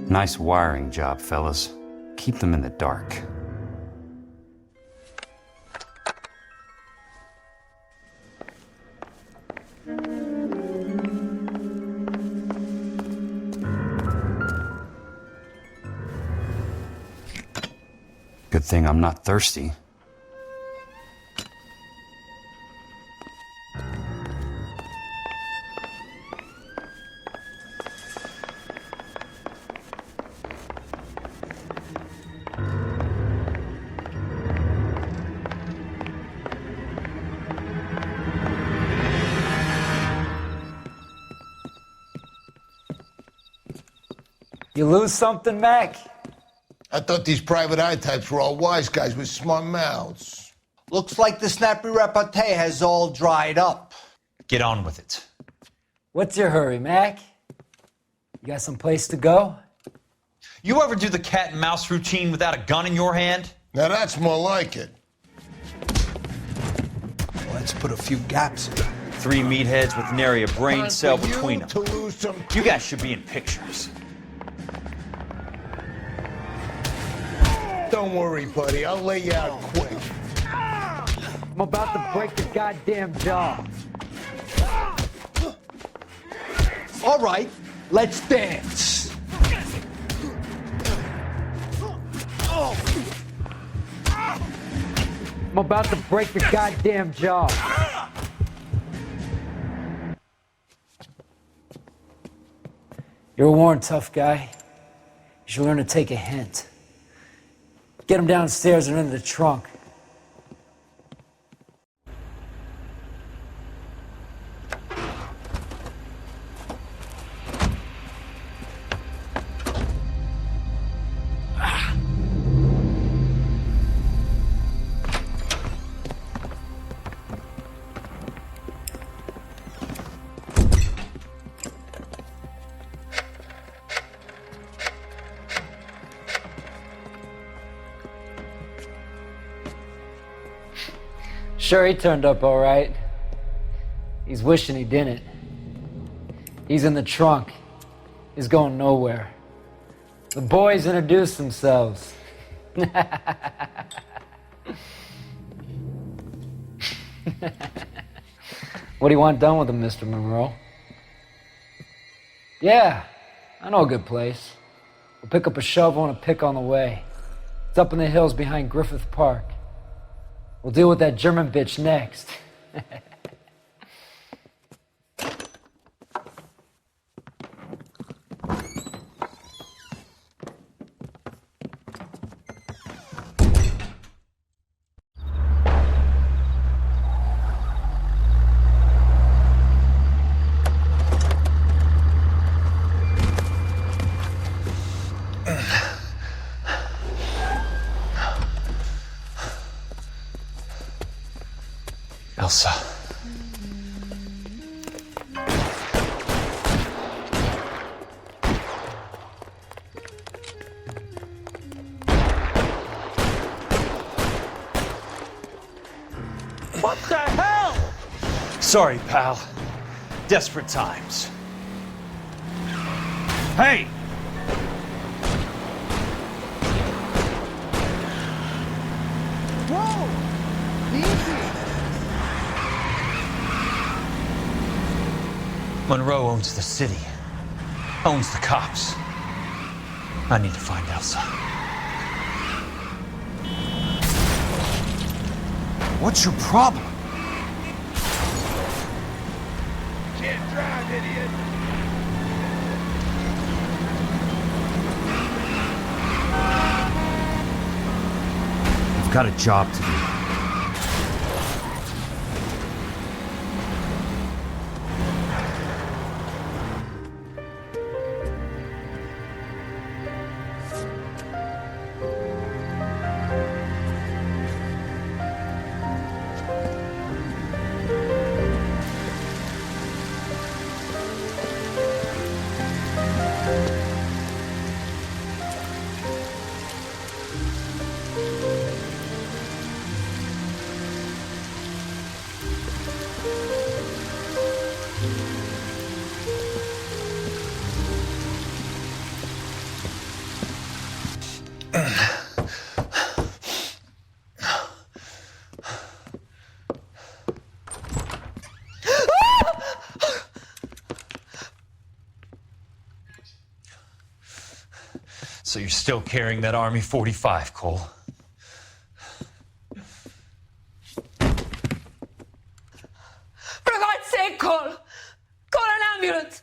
Nice wiring job, fellas. Keep them in the dark. Good thing I'm not thirsty. You lose something, Mac? I thought these private eye types were all wise guys with smart mouths. Looks like the snappy repartee has all dried up. Get on with it. What's your hurry, Mac? You got some place to go? You ever do the cat and mouse routine without a gun in your hand? Now that's more like it. Let's put a few gaps in. 3 meatheads with nary a brain cell between them. To lose some... You guys should be in pictures. Don't worry, buddy. I'll lay you out quick. I'm about to break your goddamn jaw. All right, let's dance. I'm about to break your goddamn jaw. You're a worn tough guy. You should learn to take a hint. Get him downstairs and into the trunk. Sure, he turned up all right. He's wishing he didn't. He's in the trunk. He's going nowhere. The boys introduced themselves. What do you want done with him, Mr. Monroe? Yeah, I know a good place. We'll pick up a shovel and a pick on the way. It's up in the hills behind Griffith Park. We'll deal with that German bitch next. Elsa. What the hell? Sorry, pal. Desperate times. Hey! Whoa! Easy! Monroe owns the city. Owns the cops. I need to find Elsa. What's your problem? Can't drive, idiot! I've got a job to do. So you're still carrying that Army 45, Cole? For God's sake, Cole! Call an ambulance!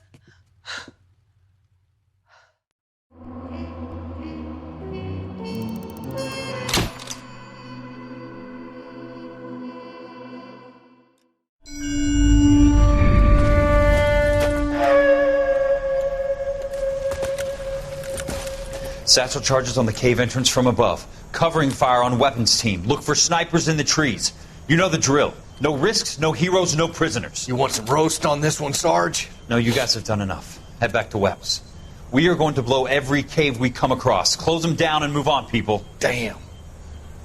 Satchel charges on the cave entrance from above. Covering fire on weapons team. Look for snipers in the trees. You know the drill. No risks, no heroes, no prisoners. You want some roast on this one, Sarge? No, you guys have done enough. Head back to Wells. We are going to blow every cave we come across. Close them down and move on, people. Damn.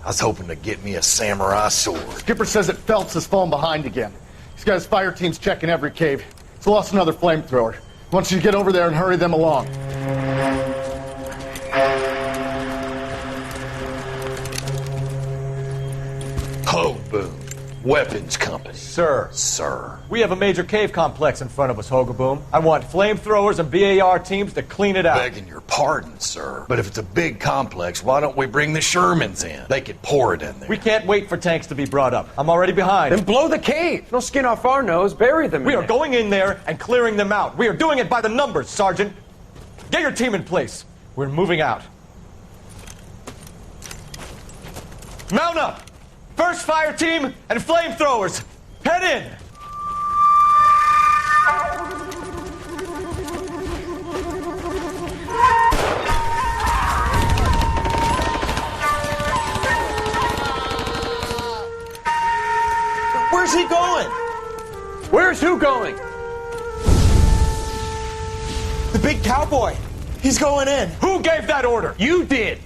I was hoping to get me a samurai sword. Skipper says that Phelps has fallen behind again. He's got his fire teams checking every cave. He's lost another flamethrower. He wants you to get over there and hurry them along. Ho, boom. Weapons company. Sir. Sir. We have a major cave complex in front of us, Hogaboom. I want flamethrowers and BAR teams to clean it out. Begging your pardon, sir. But if it's a big complex, why don't we bring the Shermans in? They could pour it in there. We can't wait for tanks to be brought up. I'm already behind. Then blow the cave. No skin off our nose. Bury them. We are going in there and clearing them out. We are doing it by the numbers, Sergeant. Get your team in place. We're moving out. Mount up! First fire team and flamethrowers! Head in! Where's he going? Where's who going? The big cowboy. He's going in. Who gave that order? You did.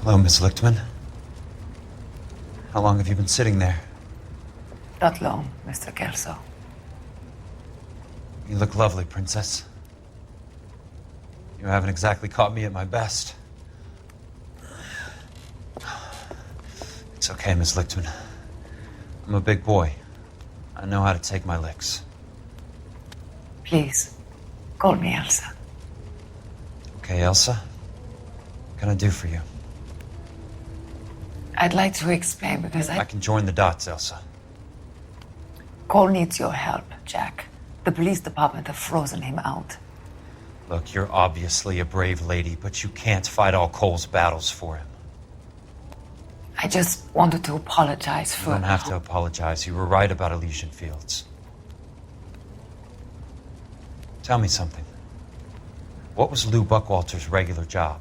Hello, Miss Lichtman. How long have you been sitting there? Not long, Mr. Kelso. You look lovely, Princess. You haven't exactly caught me at my best. It's okay, Miss Lichtman. I'm a big boy. I know how to take my licks. Please, call me Elsa. Okay, Elsa? What can I do for you? I'd like to explain because I can join the dots, Elsa. Cole needs your help, Jack. The police department have frozen him out. Look, you're obviously a brave lady, but you can't fight all Cole's battles for him. I just wanted to apologize for... You don't have to apologize. You were right about Elysian Fields. Tell me something. What was Lou Buckwalter's regular job?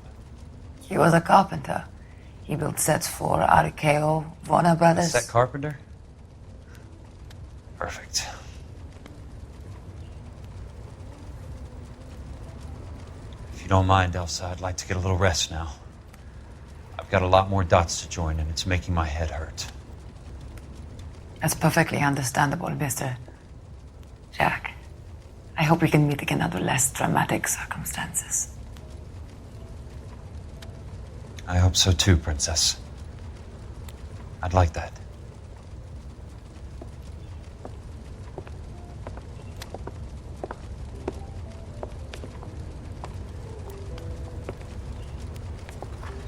He was a carpenter. He built sets for RKO, Warner Brothers. Set carpenter? Perfect. If you don't mind, Elsa, I'd like to get a little rest now. I've got a lot more dots to join, and it's making my head hurt. That's perfectly understandable, Mr. Jack. I hope we can meet again under less dramatic circumstances. I hope so too, Princess. I'd like that.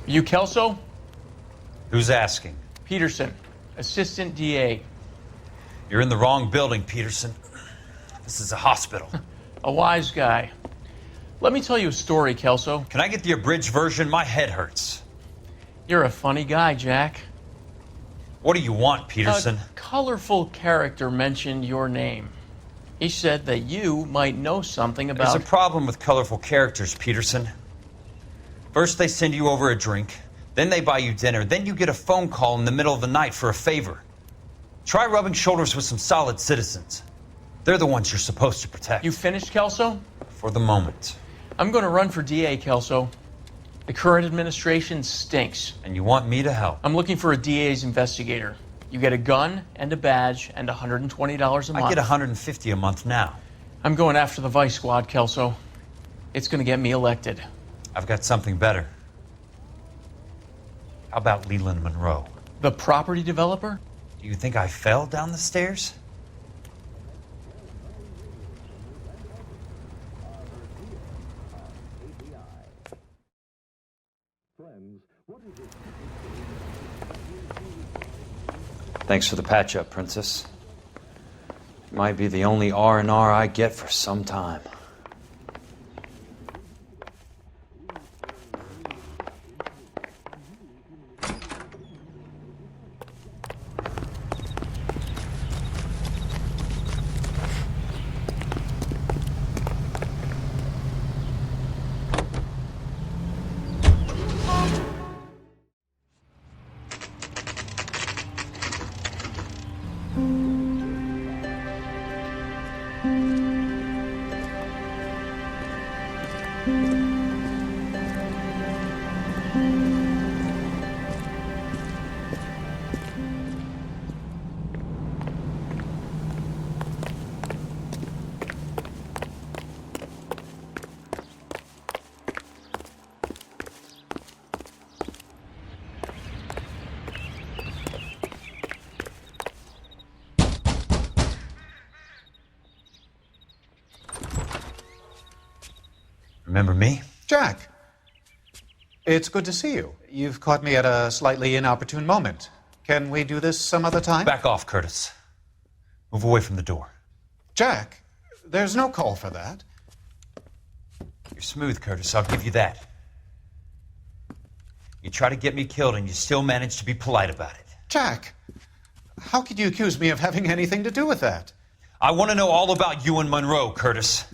You Kelso? Who's asking? Peterson, Assistant DA. You're in the wrong building, Peterson. This is a hospital. A wise guy. Let me tell you a story, Kelso. Can I get the abridged version? My head hurts. You're a funny guy, Jack. What do you want, Peterson? A colorful character mentioned your name. He said that you might know something about... There's a problem with colorful characters, Peterson. First they send you over a drink, then they buy you dinner, then you get a phone call in the middle of the night for a favor. Try rubbing shoulders with some solid citizens. They're the ones you're supposed to protect. You finished, Kelso? For the moment. I'm going to run for DA, Kelso. The current administration stinks. And you want me to help? I'm looking for a DA's investigator. You get a gun and a badge and $120 a month. I get $150 a month now. I'm going after the Vice Squad, Kelso. It's going to get me elected. I've got something better. How about Leland Monroe? The property developer? Do you think I fell down the stairs? Thanks for the patch-up, Princess. might be the only R&R I get for some time. Remember me? Jack. It's good to see you. You've caught me at a slightly inopportune moment. Can we do this some other time? Back off, Curtis. Move away from the door. Jack, there's no call for that. You're smooth, Curtis. I'll give you that. You try to get me killed and you still manage to be polite about it. Jack, how could you accuse me of having anything to do with that? I want to know all about you and Monroe, Curtis.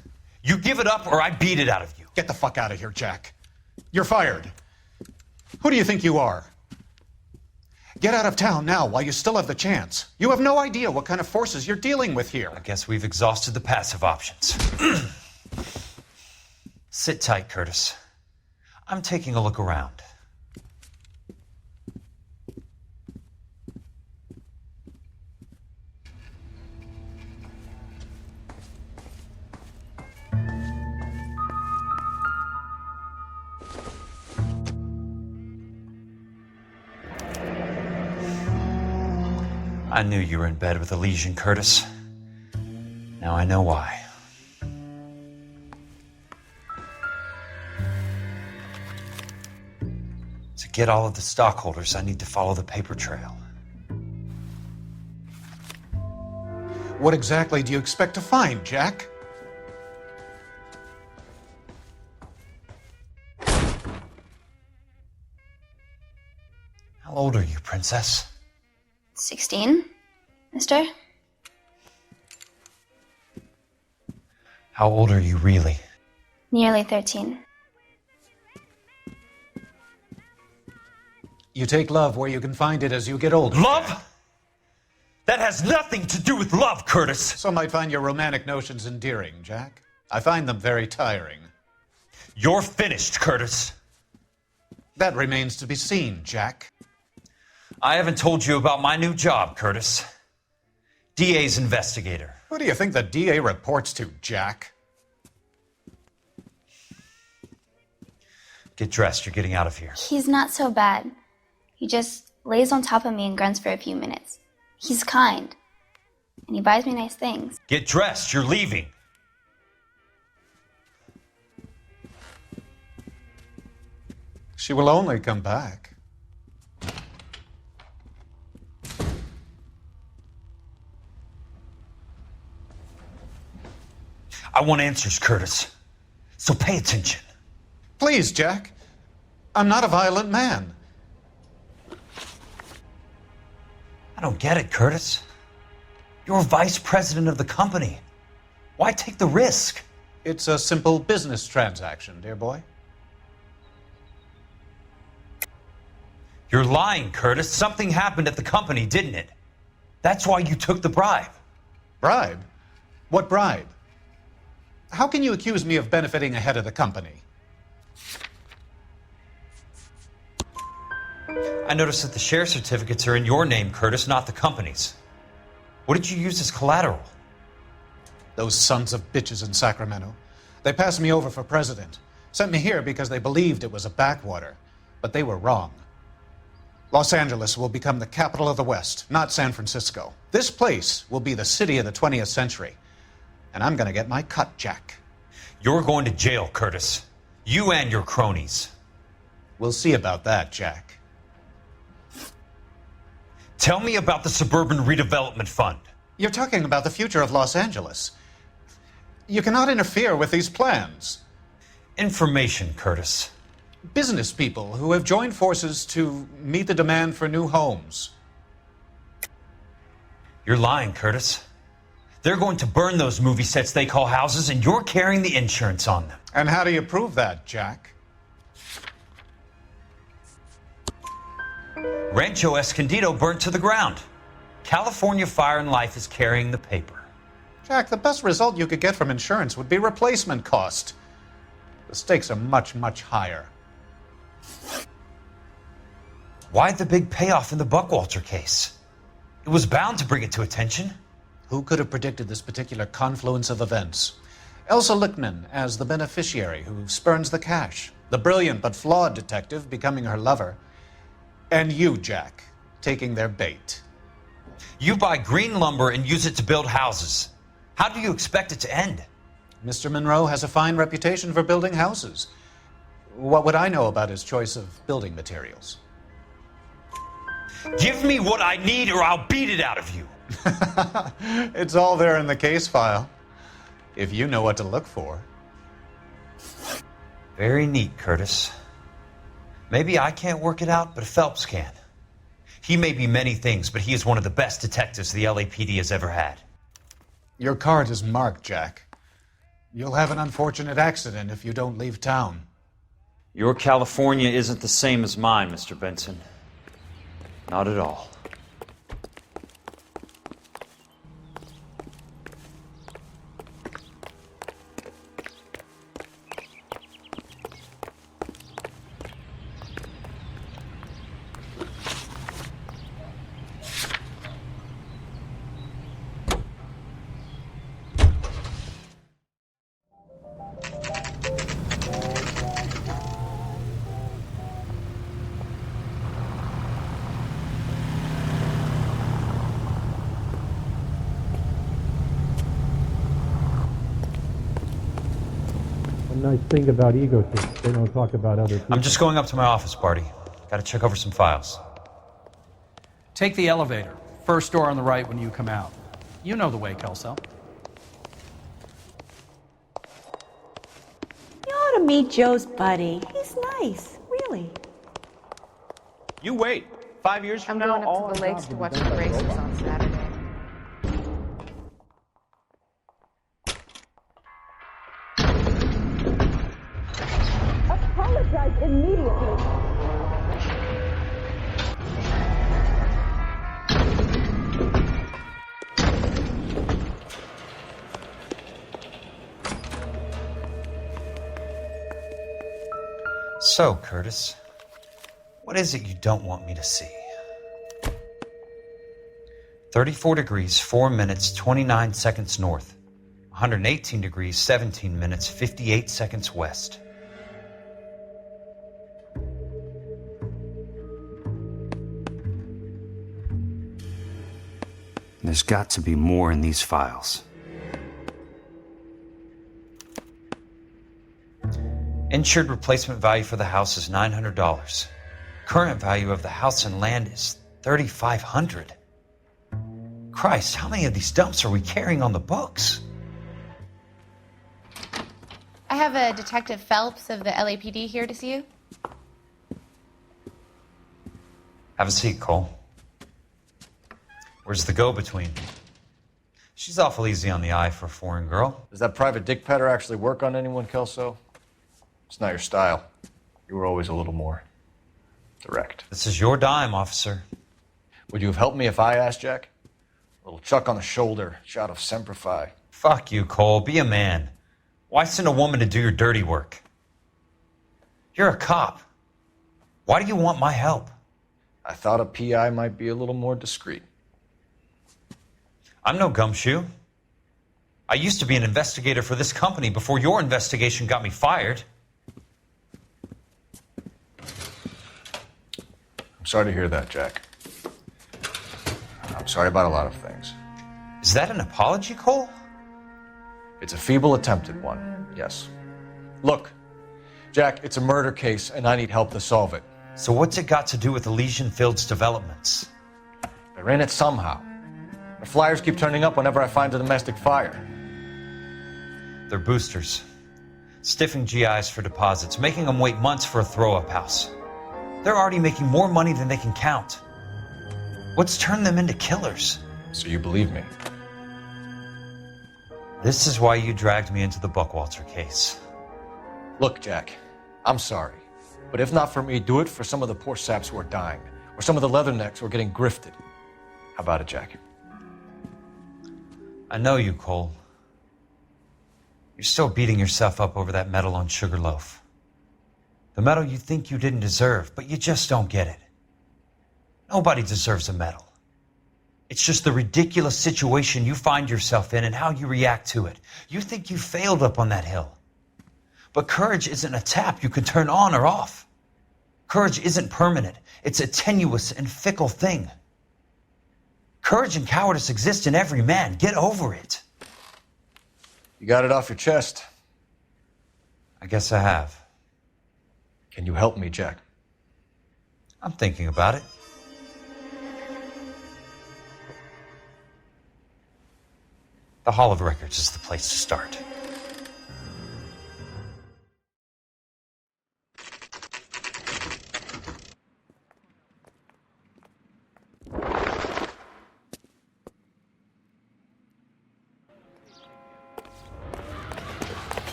You give it up or I beat it out of you. Get the fuck out of here, Jack. You're fired. Who do you think you are? Get out of town now while you still have the chance. You have no idea what kind of forces you're dealing with here. I guess we've exhausted the passive options. Sit tight, Curtis. I'm taking a look around. I knew you were in bed with Elysian, Curtis. Now I know why. To get all of the stockholders, I need to follow the paper trail. What exactly do you expect to find, Jack? How old are you, Princess? 16, mister? How old are you really? Nearly 13. You take love where you can find it as you get older. Love? That has nothing to do with love, Curtis. Some might find your romantic notions endearing, Jack. I find them very tiring. You're finished, Curtis. That remains to be seen, Jack. I haven't told you about my new job, Curtis. DA's investigator. Who do you think the DA reports to, Jack? Get dressed, you're getting out of here. He's not so bad. He just lays on top of me and grunts for a few minutes. He's kind. And he buys me nice things. Get dressed, you're leaving. She will only come back. I want answers, Curtis. So pay attention. Please, Jack. I'm not a violent man. I don't get it, Curtis. You're vice president of the company. Why take the risk? It's a simple business transaction, dear boy. You're lying, Curtis. Something happened at the company, didn't it? That's why you took the bribe. Bribe? What bribe? How can you accuse me of benefiting ahead of the company? I noticed that the share certificates are in your name, Curtis, not the company's. What did you use as collateral? Those sons of bitches in Sacramento. They passed me over for president. Sent me here because they believed it was a backwater. But they were wrong. Los Angeles will become the capital of the West, not San Francisco. This place will be the city of the 20th century. And I'm gonna get my cut, Jack. You're going to jail, Curtis. You and your cronies. We'll see about that, Jack. Tell me about the Suburban Redevelopment Fund. You're talking about the future of Los Angeles. You cannot interfere with these plans. Information, Curtis. Business people who have joined forces to meet the demand for new homes. You're lying, Curtis. They're going to burn those movie sets they call houses, and you're carrying the insurance on them. And how do you prove that, Jack? Rancho Escondido burnt to the ground. California Fire and Life is carrying the paper. Jack, the best result you could get from insurance would be replacement cost. The stakes are much, much higher. Why the big payoff in the Buckwalter case? It was bound to bring it to attention. Who could have predicted this particular confluence of events? Elsa Lichtman as the beneficiary who spurns the cash, the brilliant but flawed detective becoming her lover, and you, Jack, taking their bait. You buy green lumber and use it to build houses. How do you expect it to end? Mr. Monroe has a fine reputation for building houses. What would I know about his choice of building materials? Give me what I need or I'll beat it out of you. It's all there in the case file, if you know what to look for. Very neat, Curtis. Maybe I can't work it out, but Phelps can. He may be many things, but he is one of the best detectives the LAPD has ever had. Your card is marked, Jack. You'll have an unfortunate accident if you don't leave town. Your California isn't the same as mine, Mr. Benson. Not at all. Nice thing about egotists, they don't talk about other people. I'm just going up to my office party. Got to check over some files. Take the elevator. First door on the right when you come out. You know the way, Kelso. You ought to meet Joe's buddy. He's nice, really. You wait. 5 years from I'm now, going all up to the our lakes jobs to will watch be the done by races robots. on Saturday. Apologize immediately. So, Curtis, what is it you don't want me to see? 34 degrees, 4 minutes, 29 seconds north. 118 degrees, 17 minutes, 58 seconds west. There's got to be more in these files. Insured replacement value for the house is $900. Current value of the house and land is $3,500. Christ, how many of these dumps are we carrying on the books? I have a Detective Phelps of the LAPD here to see you. Have a seat, Cole. Where's the go-between? She's awful easy on the eye for a foreign girl. Does that private dick petter actually work on anyone, Kelso? It's not your style. You were always a little more direct. This is your dime, officer. Would you have helped me if I asked, Jack? A little chuck on the shoulder, shot of Semper Fi. Fuck you, Cole. Be a man. Why send a woman to do your dirty work? You're a cop. Why do you want my help? I thought a PI might be a little more discreet. I'm no gumshoe. I used to be an investigator for this company before your investigation got me fired. I'm sorry to hear that, Jack. I'm sorry about a lot of things. Is that an apology, Cole? It's a feeble attempt at one, yes. Look, Jack, it's a murder case, and I need help to solve it. So what's it got to do with Elysian Fields developments? They're in it somehow. The flyers keep turning up whenever I find a domestic fire. They're boosters. Stiffing GIs for deposits, making them wait months for a throw-up house. They're already making more money than they can count. What's turned them into killers? So you believe me? This is why you dragged me into the Buckwalter case. Look, Jack, I'm sorry. But if not for me, do it for some of the poor saps who are dying, or some of the leathernecks who are getting grifted. How about it, Jack? I know you, Cole. You're still beating yourself up over that medal on Sugarloaf. The medal you think you didn't deserve, but you just don't get it. Nobody deserves a medal. It's just the ridiculous situation you find yourself in and how you react to it. You think you failed up on that hill. But courage isn't a tap you can turn on or off. Courage isn't permanent. It's a tenuous and fickle thing. Courage and cowardice exist in every man. Get over it. You got it off your chest. I guess I have. Can you help me, Jack? I'm thinking about it. The Hall of Records is the place to start.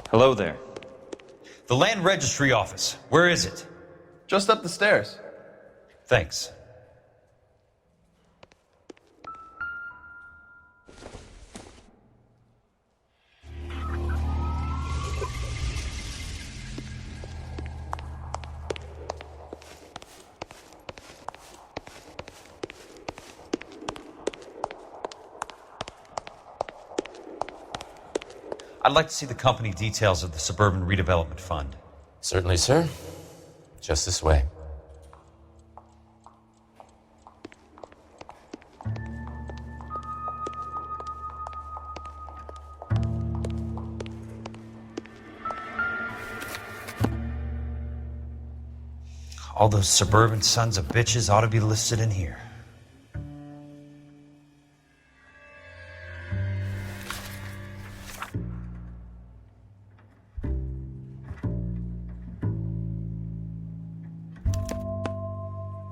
Hello there. The Land Registry Office. Where is it? Just up the stairs. Thanks. I'd like to see the company details of the Suburban Redevelopment Fund. Certainly, sir. Just this way. All those suburban sons of bitches ought to be listed in here.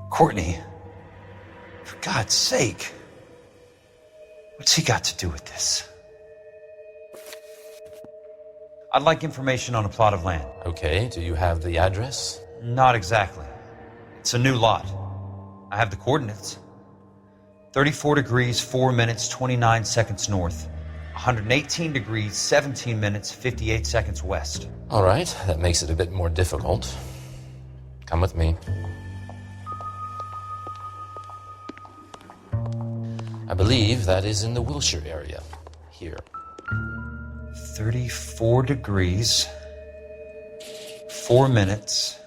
Courtney, for God's sake, what's he got to do with this? I'd like information on a plot of land. Okay, do you have the address? Not exactly. It's a new lot. I have the coordinates. 34 degrees, 4 minutes, 29 seconds north. 118 degrees, 17 minutes, 58 seconds west. All right, that makes it a bit more difficult. Come with me. I believe that is in the Wilshire area. Here. 34 degrees, 4 minutes,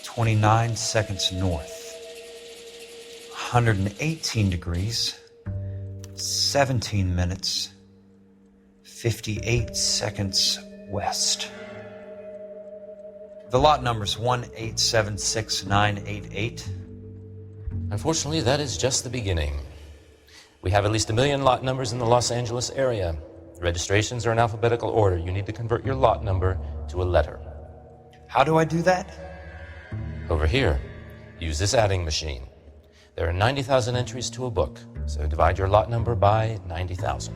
29 seconds north. 118 degrees, 17 minutes, 58 seconds west. The lot number's 1876988. Unfortunately, that is just the beginning. We have at least 1 million lot numbers in the Los Angeles area. Registrations are in alphabetical order. You need to convert your lot number to a letter. How do I do that? Over here. Use this adding machine. There are 90,000 entries to a book, so divide your lot number by 90,000.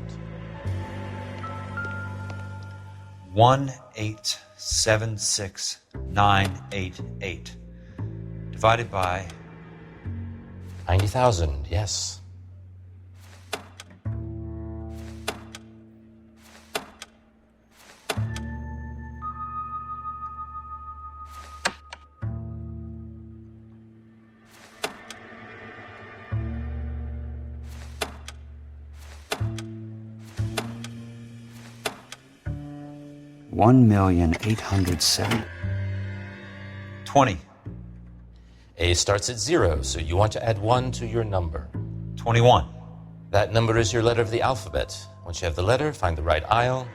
1876988 divided by 90,000, yes. $1,807,000. 20. A starts at 0, so you want to add 1 to your number. 21. That number is your letter of the alphabet. Once you have the letter, find the right aisle,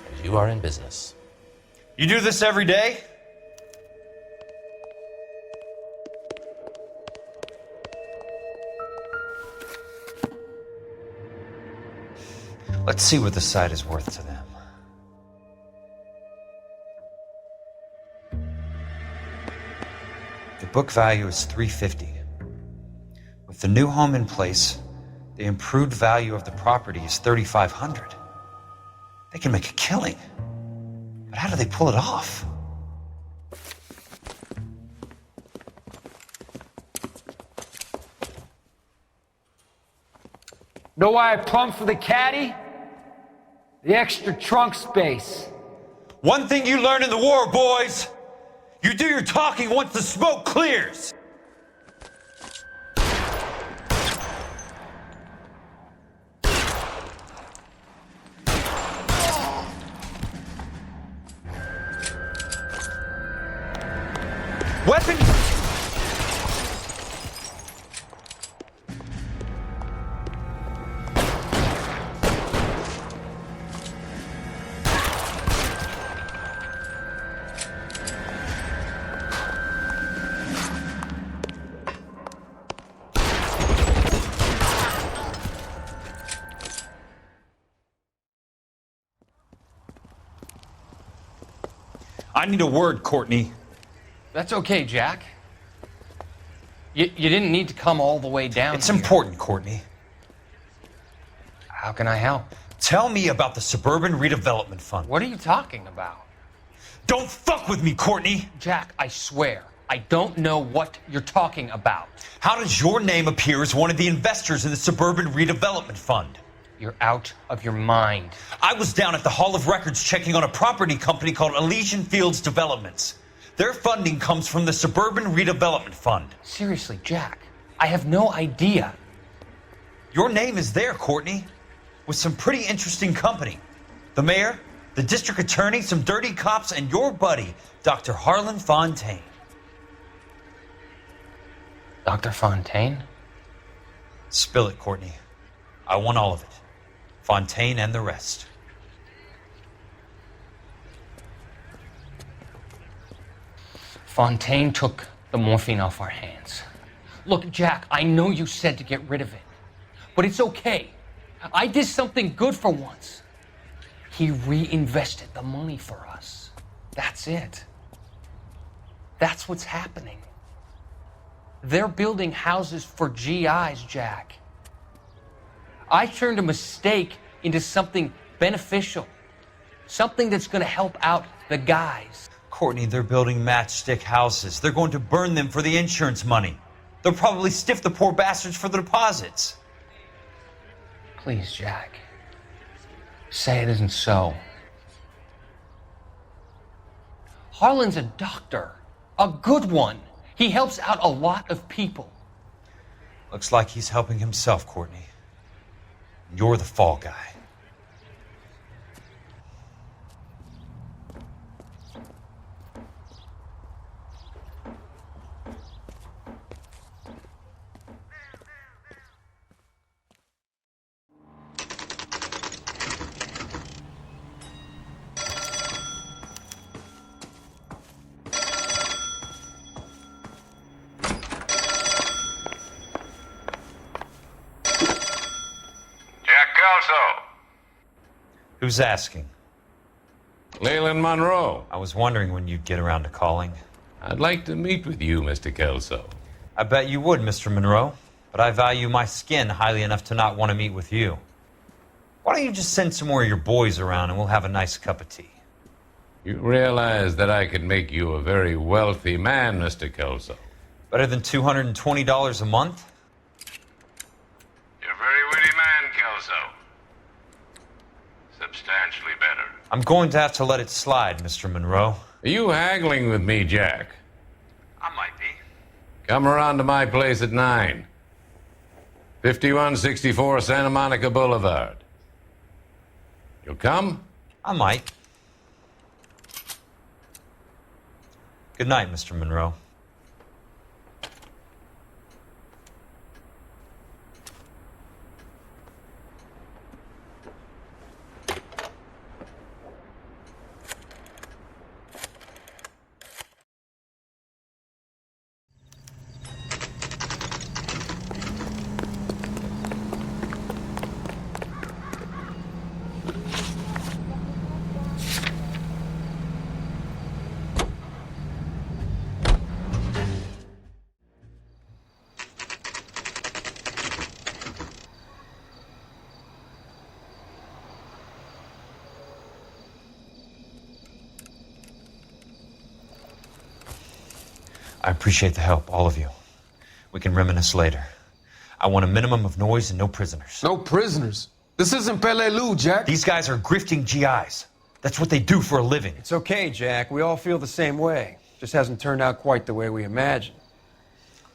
and you are in business. You do this every day? Let's see what the site is worth to them. The book value is $350. With the new home in place, the improved value of the property is $3,500. They can make a killing. But how do they pull it off? Know why I plumbed for the caddy? The extra trunk space. One thing you learn in the war, boys. You do your talking once the smoke clears. Weapon! I need a word, Courtney. That's okay, Jack. You didn't need to come all the way down It's here. important, Courtney. How can I help? Tell me about the Suburban Redevelopment Fund. What are you talking about? Don't fuck with me, Courtney! Jack, I swear, I don't know what you're talking about. How does your name appear as one of the investors in the Suburban Redevelopment Fund? You're out of your mind. I was down at the Hall of Records checking on a property company called Elysian Fields Developments. Their funding comes from the Suburban Redevelopment Fund. Seriously, Jack, I have no idea. Your name is there, Courtney, with some pretty interesting company. The mayor, the district attorney, some dirty cops, and your buddy, Dr. Harlan Fontaine. Dr. Fontaine? Spill it, Courtney. I want all of it. Fontaine and the rest. Fontaine took the morphine off our hands. Look, Jack, I know you said to get rid of it, but it's okay. I did something good for once. He reinvested the money for us. That's it. That's what's happening. They're building houses for GIs, Jack. I turned a mistake into something beneficial, something that's going to help out the guys. Courtney, they're building matchstick houses. They're going to burn them for the insurance money. They'll probably stiff the poor bastards for the deposits. Please, Jack. Say it isn't so. Harlan's a doctor. A good one. He helps out a lot of people. Looks like he's helping himself, Courtney. You're the fall guy. Who's asking? Leyland Monroe. I was wondering when you'd get around to calling. I'd like to meet with you, Mr. Kelso. I bet you would, Mr. Monroe. But I value my skin highly enough to not want to meet with you. Why don't you just send some more of your boys around and we'll have a nice cup of tea? You realize that I could make you a very wealthy man, Mr. Kelso. Better than $220 a month? You're a very witty man, Kelso. Substantially better. I'm going to have to let it slide, Mr. Monroe. Are you haggling with me, Jack? I might be. Come around to my place at 9. 5164 Santa Monica Boulevard. You'll come? I might. Good night, Mr. Monroe. I appreciate the help, all of you. We can reminisce later. I want a minimum of noise and no prisoners. No prisoners? This isn't Peleliu, Jack. These guys are grifting GIs. That's what they do for a living. It's okay, Jack. We all feel the same way. Just hasn't turned out quite the way we imagined.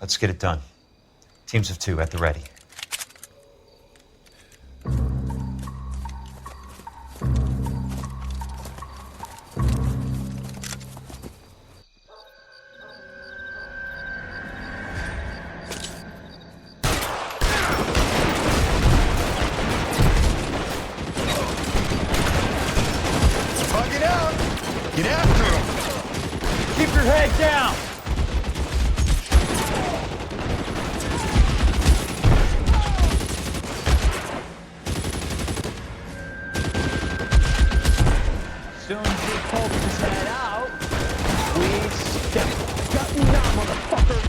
Let's get it done. Teams of 2 at the ready. Get after him! Keep your head down! Soon as we pull his head out, we step. Got me now, motherfucker!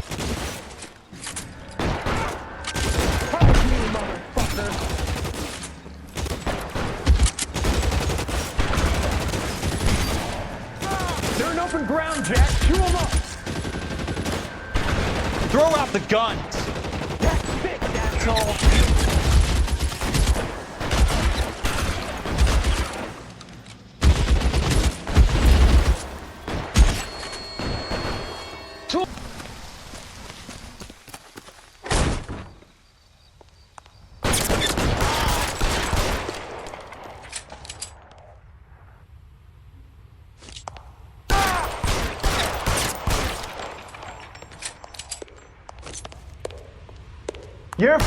Help me, motherfucker! They're in open ground, Jack. Chew them up. Throw out the guns. That's it, asshole. You're...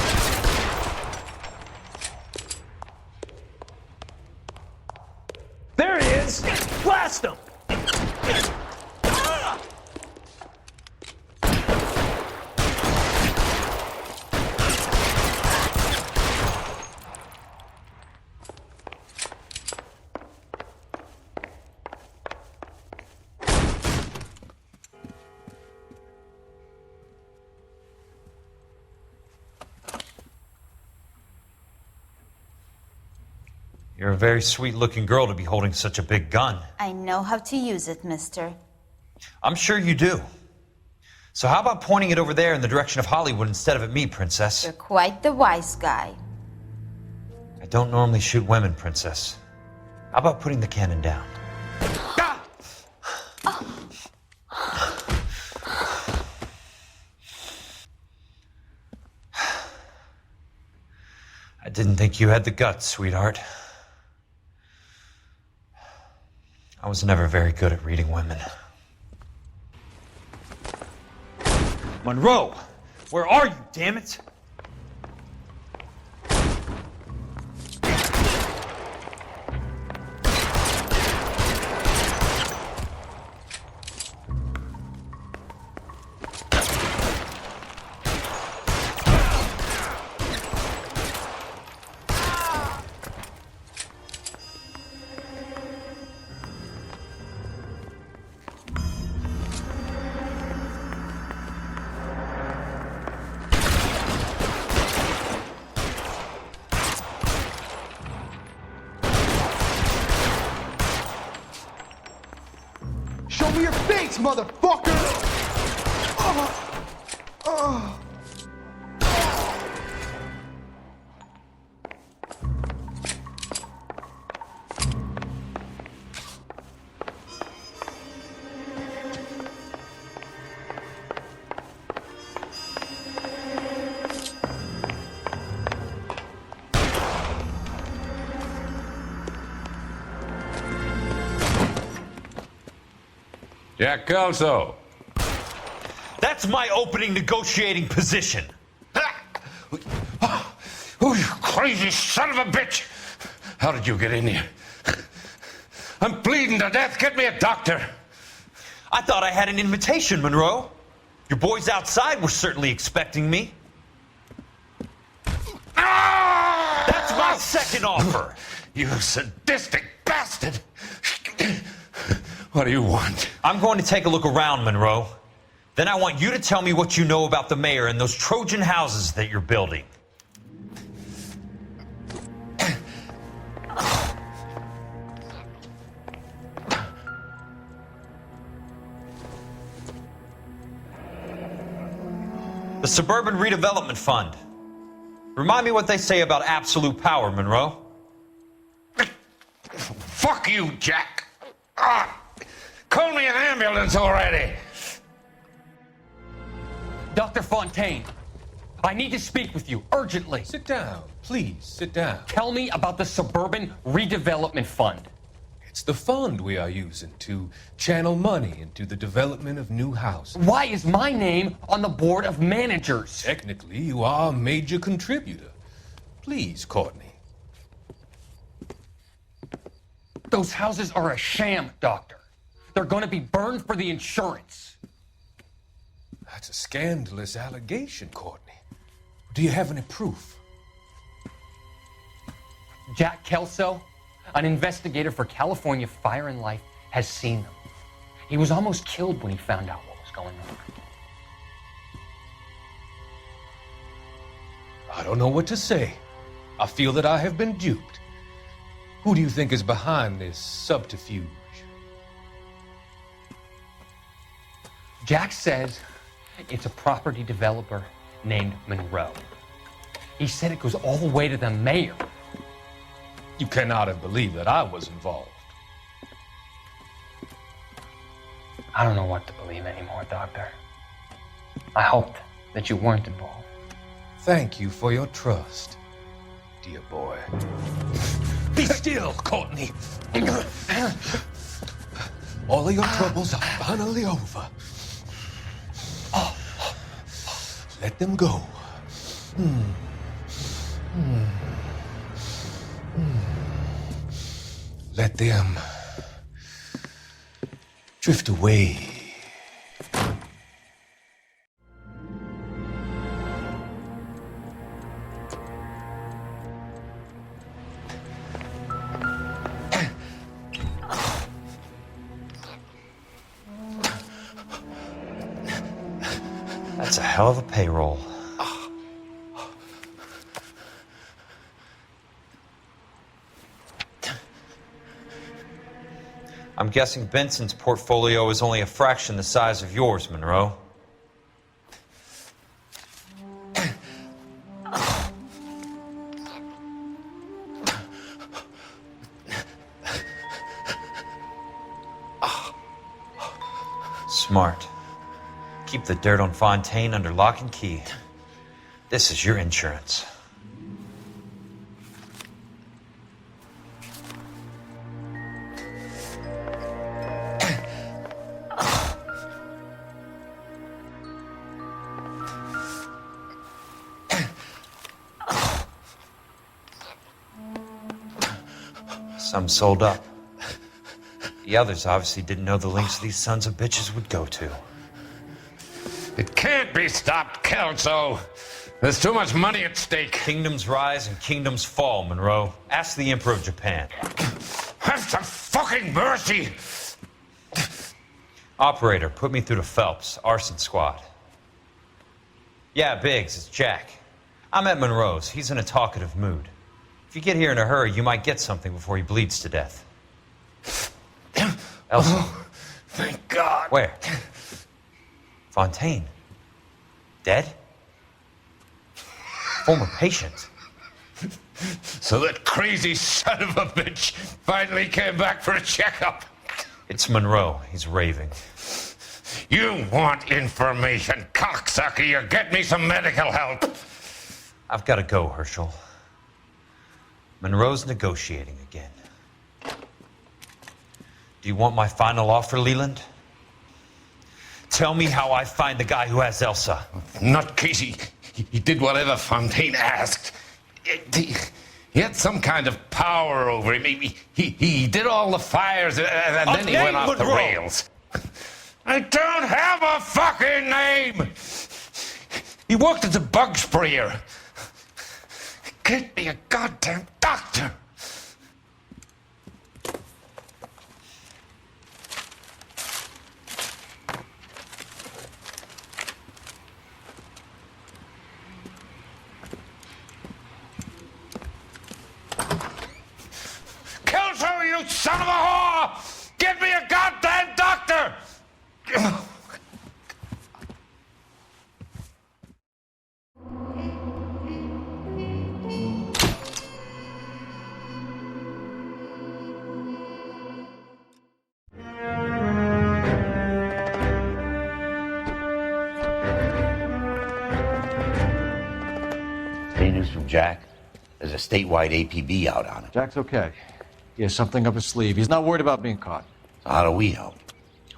There he is! Blast him! You're a very sweet-looking girl to be holding such a big gun. I know how to use it, mister. I'm sure you do. So how about pointing it over there in the direction of Hollywood instead of at me, Princess? You're quite the wise guy. I don't normally shoot women, Princess. How about putting the cannon down? I didn't think you had the guts, sweetheart. I was never very good at reading women. Monroe! Where are you, damn it? Show me your face, motherfucker! Jack Kelso. That's my opening negotiating position. Oh, you crazy son of a bitch! How did you get in here? I'm bleeding to death. Get me a doctor. I thought I had an invitation, Monroe. Your boys outside were certainly expecting me. That's my my second offer! You sadistic bastard! What do you want? I'm going to take a look around, Monroe. Then I want you to tell me what you know about the mayor and those Trojan houses that you're building. The Suburban Redevelopment Fund. Remind me what they say about absolute power, Monroe. Fuck you, Jack. Call me an ambulance already. Dr. Fontaine, I need to speak with you urgently. Sit down. Please, sit down. Tell me about the Suburban Redevelopment Fund. It's the fund we are using to channel money into the development of new houses. Why is my name on the board of managers? Technically, you are a major contributor. Please, Courtney. Those houses are a sham, Doctor. They're going to be burned for the insurance. That's a scandalous allegation, Courtney. Do you have any proof? Jack Kelso, an investigator for California Fire and Life, has seen them. He was almost killed when he found out what was going on. I don't know what to say. I feel that I have been duped. Who do you think is behind this subterfuge? Jack says it's a property developer named Monroe. He said it goes all the way to the mayor. You cannot have believed that I was involved. I don't know what to believe anymore, Doctor. I hoped that you weren't involved. Thank you for your trust, dear boy. Be still, Courtney. All of your troubles are finally over. Let them go. Let them drift away. That's a hell of a payroll. I'm guessing Benson's portfolio is only a fraction the size of yours, Monroe. Smart. Keep the dirt on Fontaine under lock and key. This is your insurance. Some sold up. The others obviously didn't know the lengths these sons of bitches would go to. It can't be stopped, Kelso. There's too much money at stake. Kingdoms rise and kingdoms fall, Monroe. Ask the Emperor of Japan. Have some fucking mercy! Operator, put me through to Phelps, arson squad. Yeah, Biggs, it's Jack. I'm at Monroe's. He's in a talkative mood. If you get here in a hurry, you might get something before he bleeds to death. Elsa. Oh, thank God. Where? Fontaine. Dead? Former patient. So that crazy son of a bitch finally came back for a checkup. It's Monroe. He's raving. You want information, cocksucker. You get me some medical help. I've got to go, Herschel. Monroe's negotiating again. Do you want my final offer, Leland? Tell me how I find the guy who has Elsa. Nutcase, he did whatever Fontaine asked. He had some kind of power over him. He did all the fires, and then he went off the rails. I don't have a fucking name! He worked as a bug sprayer. Get me a goddamn doctor! Kelso, you son of a whore! Get me a goddamn doctor! Any news from Jack? There's a statewide APB out on it. Jack's okay. He has something up his sleeve. He's not worried about being caught. So how do we help?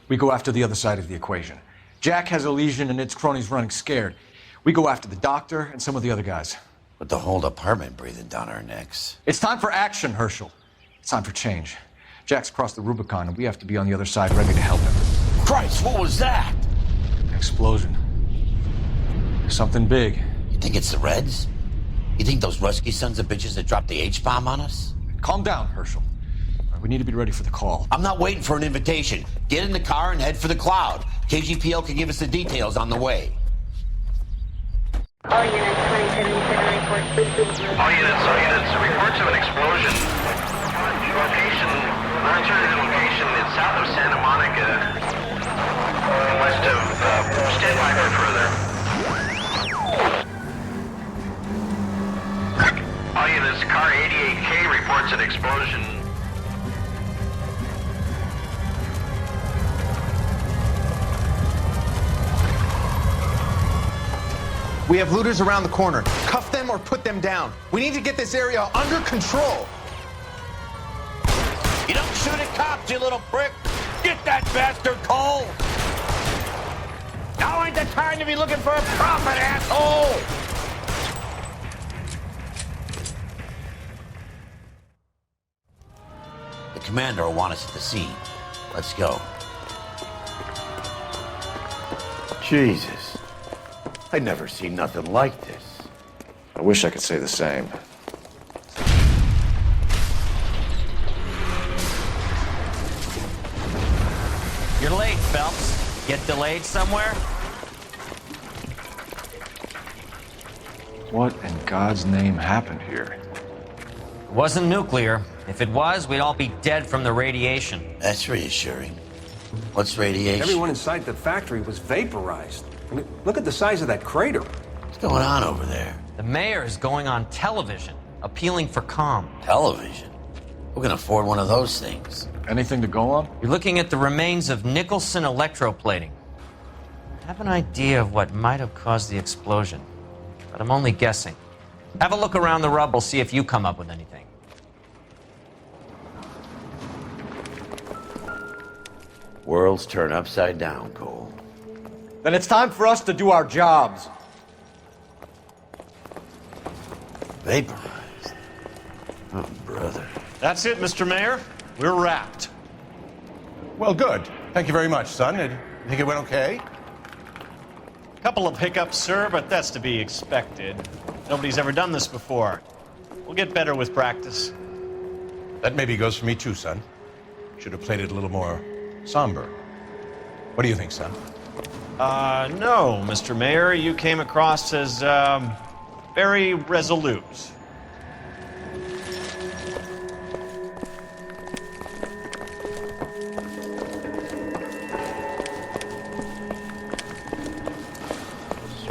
We go after the other side of the equation. Jack has Elysian and its cronies running scared. We go after the doctor and some of the other guys. With the whole department breathing down our necks. It's time for action, Herschel. It's time for change. Jack's crossed the Rubicon, and we have to be on the other side ready to help him. Christ, what was that? An explosion. Something big. You think it's the Reds? You think those Rusky sons of bitches that dropped the H-bomb on us? Calm down, Herschel. All right, we need to be ready for the call. I'm not waiting for an invitation. Get in the car and head for the cloud. KGPL can give us the details on the way. All units, 2077 report. All units, reports of an explosion. Location, alternative location is south of Santa Monica, west of, stand by for further. All units, car 88K reports an explosion. We have looters around the corner. Cuff them or put them down. We need to get this area under control. You don't shoot at cops, you little prick! Get that bastard, Cole! Now ain't the time to be looking for a profit, asshole! The commander will want us at the scene. Let's go. Jesus. I'd never seen nothing like this. I wish I could say the same. You're late, Phelps. Get delayed somewhere? What in God's name happened here? It wasn't nuclear. If it was, we'd all be dead from the radiation. That's reassuring. What's radiation? Everyone inside the factory was vaporized. I mean, look at the size of that crater. What's going on over there? The mayor is going on television, appealing for calm. Television? Who can afford one of those things? Anything to go on? You're looking at the remains of Nicholson electroplating. I have an idea of what might have caused the explosion, but I'm only guessing. Have a look around the rubble, see if you come up with anything. Worlds turn upside down, Cole. Then it's time for us to do our jobs. Vaporized. Oh, brother. That's it, Mr. Mayor. We're wrapped. Well, good. Thank you very much, son. You think it went okay? Couple of hiccups, sir, but that's to be expected. Nobody's ever done this before. We'll get better with practice. That maybe goes for me too, son. Should have played it a little more somber. What do you think, son? No, Mr. Mayor. You came across as, very resolute.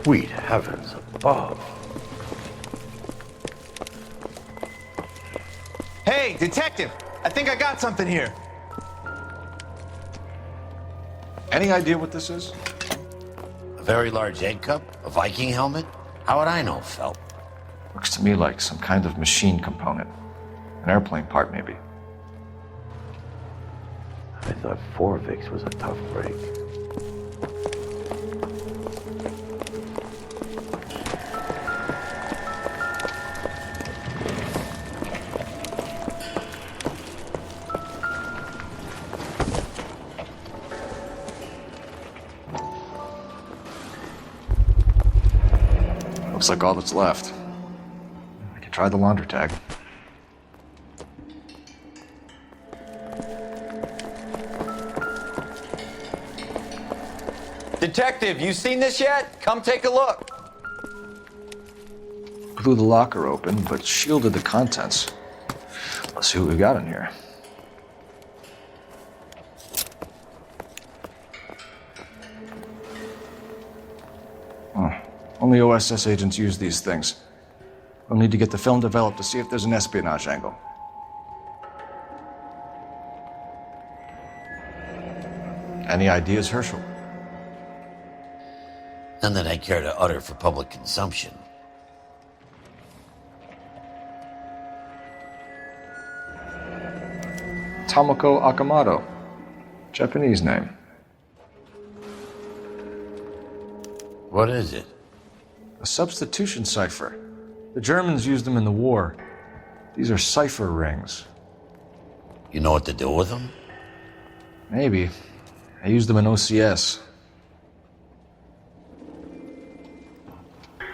Sweet heavens above. Hey, detective! I think I got something here. Any idea what this is? A very large egg cup? A Viking helmet? How would I know, Phelps? Looks to me like some kind of machine component. An airplane part, maybe. I thought Forvix was a tough break. Looks like all that's left. I can try the laundry tag. Detective, you seen this yet? Come take a look. Blew the locker open, but shielded the contents. Let's see what we got in here. Only OSS agents use these things. We'll need to get the film developed to see if there's an espionage angle. Any ideas, Herschel? None that I care to utter for public consumption. Tomoko Akamoto. Japanese name. What is it? A substitution cipher. The Germans used them in the war. These are cipher rings. You know what to do with them? Maybe. I used them in OCS.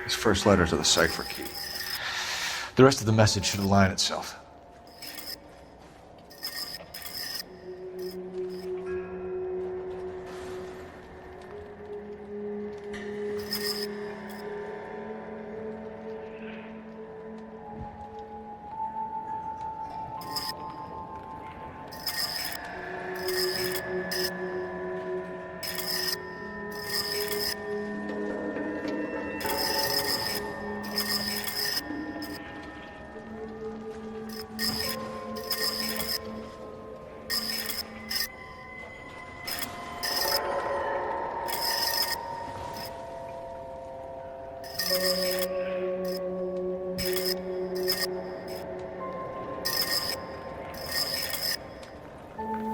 These first letters are the cipher key. The rest of the message should align itself.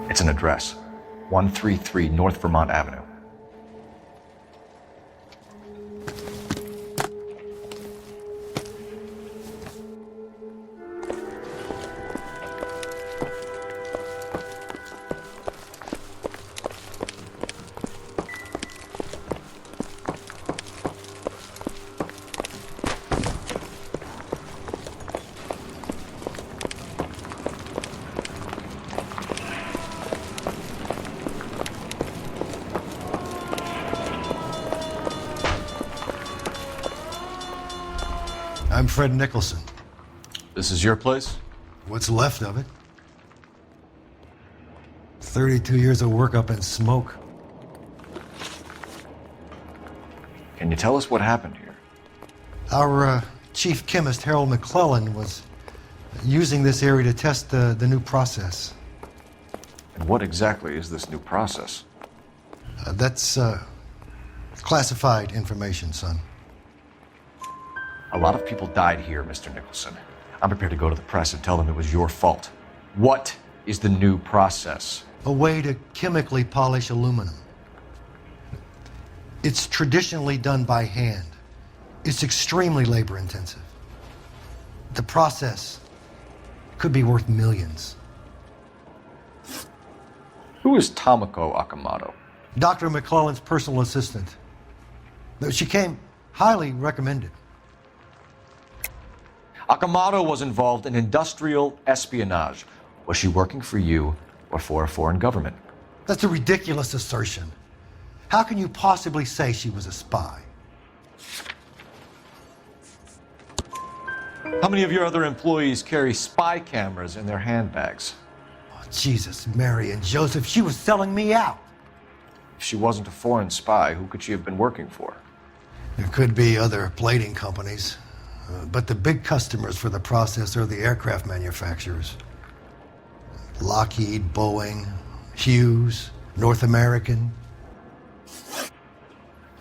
It's an address, 133 North Vermont Avenue. I'm Fred Nicholson. This is your place? What's left of it. 32 years of work up in smoke. Can you tell us what happened here? Our chief chemist, Harold McClellan, was using this area to test the new process. And what exactly is this new process? That's classified information, son. A lot of people died here, Mr. Nicholson. I'm prepared to go to the press and tell them it was your fault. What is the new process? A way to chemically polish aluminum. It's traditionally done by hand. It's extremely labor intensive. The process could be worth millions. Who is Tomoko Akamoto? Dr. McClellan's personal assistant. She came highly recommended. Akamoto was involved in industrial espionage. Was she working for you or for a foreign government? That's a ridiculous assertion. How can you possibly say she was a spy? How many of your other employees carry spy cameras in their handbags? Oh, Jesus, Mary and Joseph, she was selling me out. If she wasn't a foreign spy, who could she have been working for? There could be other plating companies. But the big customers for the process are the aircraft manufacturers. Lockheed, Boeing, Hughes, North American.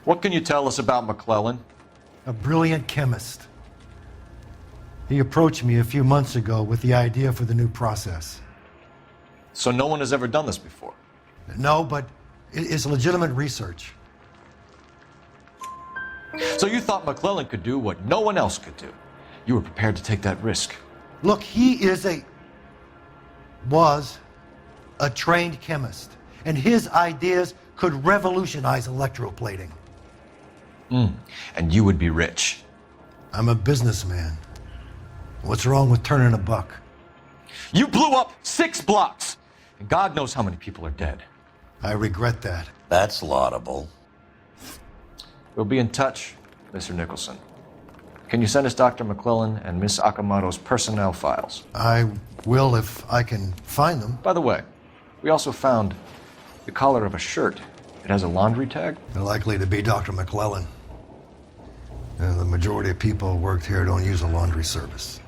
What can you tell us about McClellan? A brilliant chemist. He approached me a few months ago with the idea for the new process. So no one has ever done this before? No, but it's legitimate research. So you thought McClellan could do what no one else could do. You were prepared to take that risk. Look, he was a trained chemist, and his ideas could revolutionize electroplating. And you would be rich. I'm a businessman. What's wrong with turning a buck? You blew up 6 blocks, and God knows how many people are dead. I regret that. That's laudable. We'll be in touch, Mr. Nicholson. Can you send us Dr. McClellan and Miss Akamoto's personnel files? I will if I can find them. By the way, we also found the collar of a shirt. It has a laundry tag. They're likely to be Dr. McClellan. The majority of people who worked here don't use a laundry service.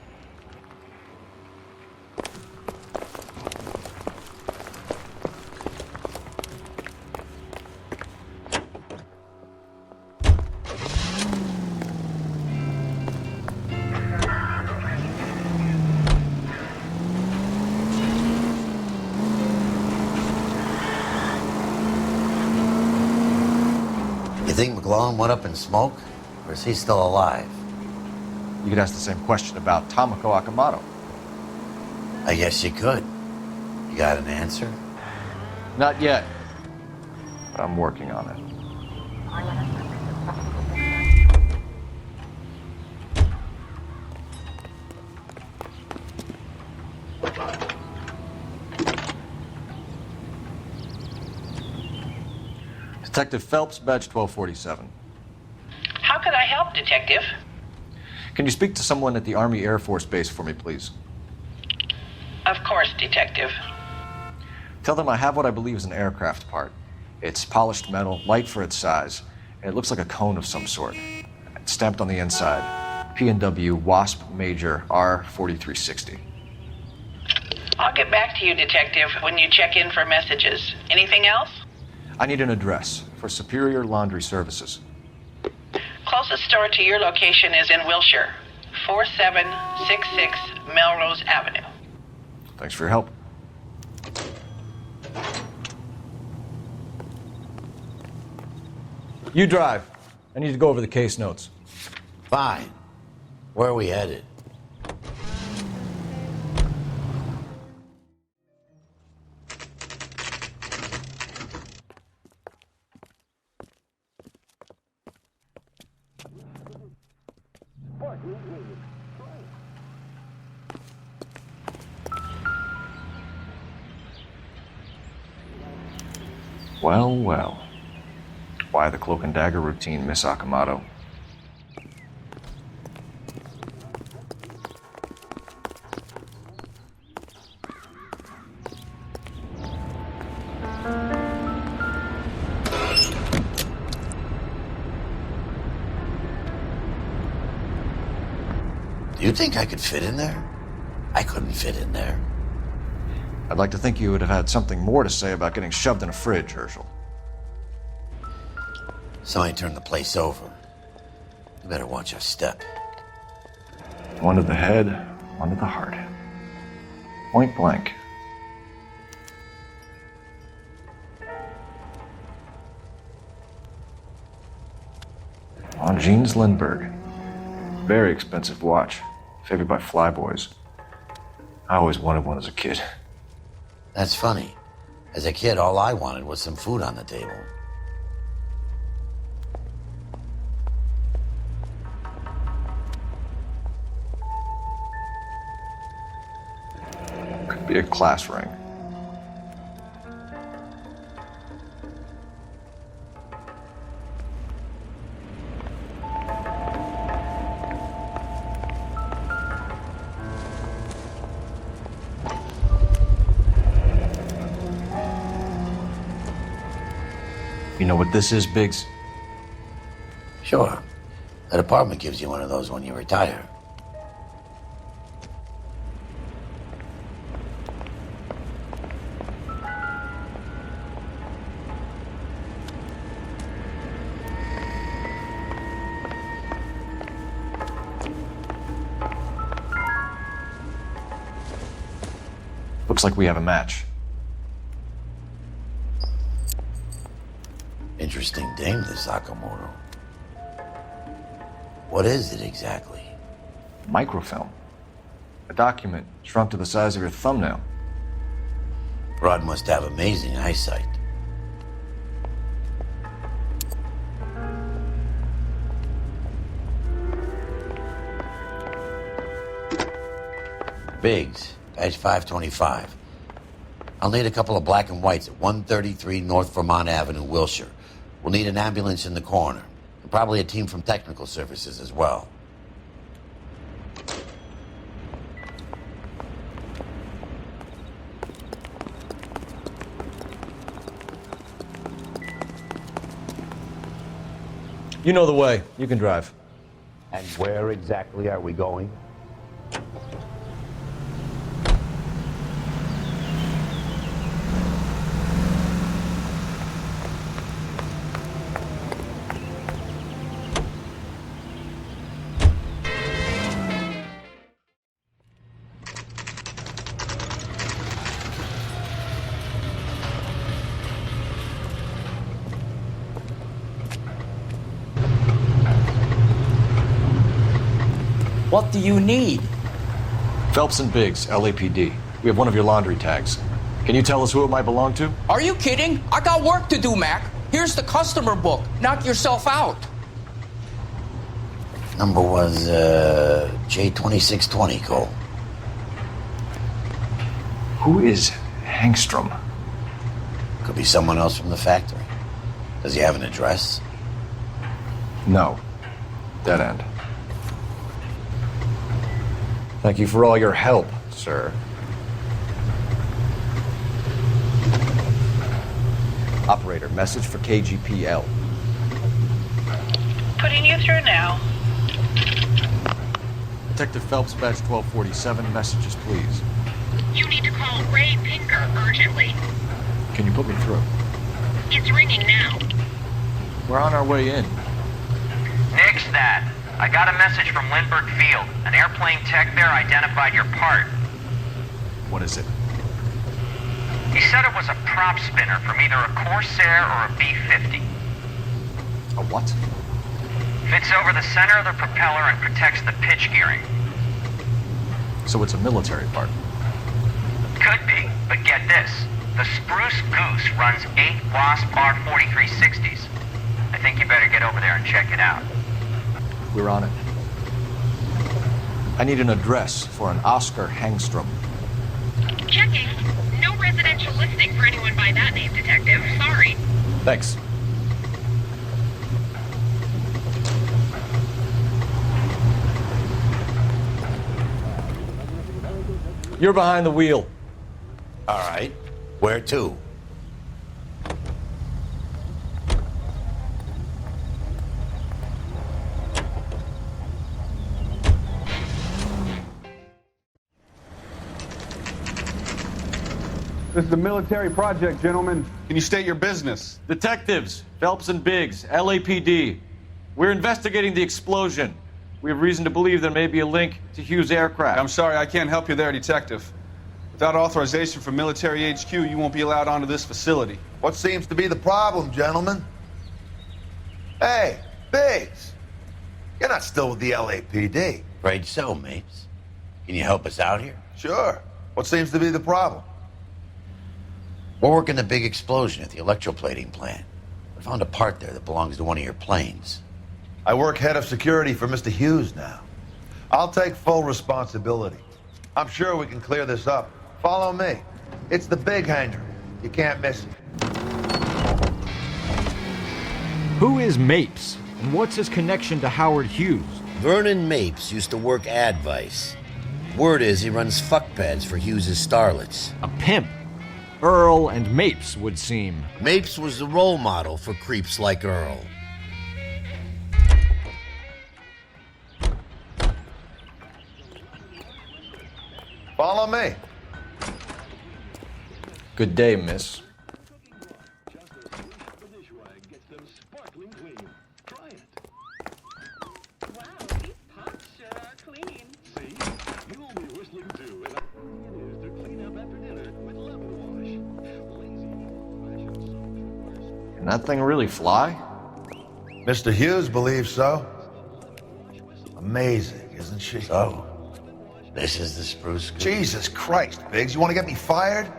You think McClellan went up in smoke? Or is he still alive? You could ask the same question about Tomoko Akamoto. I guess you could. You got an answer? Not yet, but I'm working on it. Detective Phelps, badge 1247. How could I help, Detective? Can you speak to someone at the Army Air Force Base for me, please? Of course, Detective. Tell them I have what I believe is an aircraft part. It's polished metal, light for its size, and it looks like a cone of some sort. It's stamped on the inside. P&W Wasp Major R4360. I'll get back to you, Detective, when you check in for messages. Anything else? I need an address for Superior Laundry Services. Closest store to your location is in Wilshire, 4766 Melrose Avenue. Thanks for your help. You drive. I need to go over the case notes. Fine. Where are we headed? Well, well. Why the cloak and dagger routine, Miss Akamoto? Do you think I could fit in there? I couldn't fit in there. I'd like to think you would have had something more to say about getting shoved in a fridge, Herschel. Somebody turned the place over. You better watch your step. One to the head, one to the heart. Point blank. On Jeans Lindbergh. Very expensive watch. Favored by flyboys. I always wanted one as a kid. That's funny. As a kid, all I wanted was some food on the table. Could be a class ring. You know what this is, Biggs? Sure. The department gives you one of those when you retire. Looks like we have a match. Interesting dame, this Akamoto. What is it exactly? Microfilm. A document shrunk to the size of your thumbnail. Rod must have amazing eyesight. Biggs, badge 525. I'll need a couple of black and whites at 133 North Vermont Avenue, Wilshire. We'll need an ambulance in the corner. And probably a team from technical services as well. You know the way. You can drive. And where exactly are we going? What do you need? Phelps and Biggs, LAPD. We have one of your laundry tags. Can you tell us who it might belong to? Are you kidding? I got work to do, Mac. Here's the customer book. Knock yourself out. Number was J2620, Cole. Who is Hangstrom? Could be someone else from the factory. Does he have an address? No. Dead end. Thank you for all your help, sir. Operator, message for KGPL. Putting you through now. Detective Phelps, badge 1247, messages, please. You need to call Ray Pinker urgently. Can you put me through? It's ringing now. We're on our way in. Nix that. I got a message from Lindbergh Field. An airplane tech there identified your part. What is it? He said it was a prop spinner from either a Corsair or a B-50. A what? Fits over the center of the propeller and protects the pitch gearing. So it's a military part. Could be, but get this. The Spruce Goose runs 8 Wasp R-4360s. I think you better get over there and check it out. We're on it. I need an address for an Oscar Hangstrom. Checking. No residential listing for anyone by that name, Detective. Sorry. Thanks. You're behind the wheel. All right. Where to? This is a military project, gentlemen. Can you state your business? Detectives, Phelps and Biggs, LAPD. We're investigating the explosion. We have reason to believe there may be a link to Hughes' aircraft. I'm sorry, I can't help you there, Detective. Without authorization from military HQ, you won't be allowed onto this facility. What seems to be the problem, gentlemen? Hey, Biggs. You're not still with the LAPD. Afraid so, Mapes. Can you help us out here? Sure. What seems to be the problem? We're working the big explosion at the electroplating plant. We found a part there that belongs to one of your planes. I work head of security for Mr. Hughes now. I'll take full responsibility. I'm sure we can clear this up. Follow me. It's the big hangar. You can't miss it. Who is Mapes, and what's his connection to Howard Hughes? Vernon Mapes used to work Advice. Word is he runs fuck pads for Hughes' starlets. A pimp. Earl and Mapes would seem. Mapes was the role model for creeps like Earl. Follow me. Good day, miss. Can that thing really fly? Mr. Hughes believes so. Amazing, isn't she? So, this is the Spruce Goose. Jesus Christ, Biggs, you want to get me fired?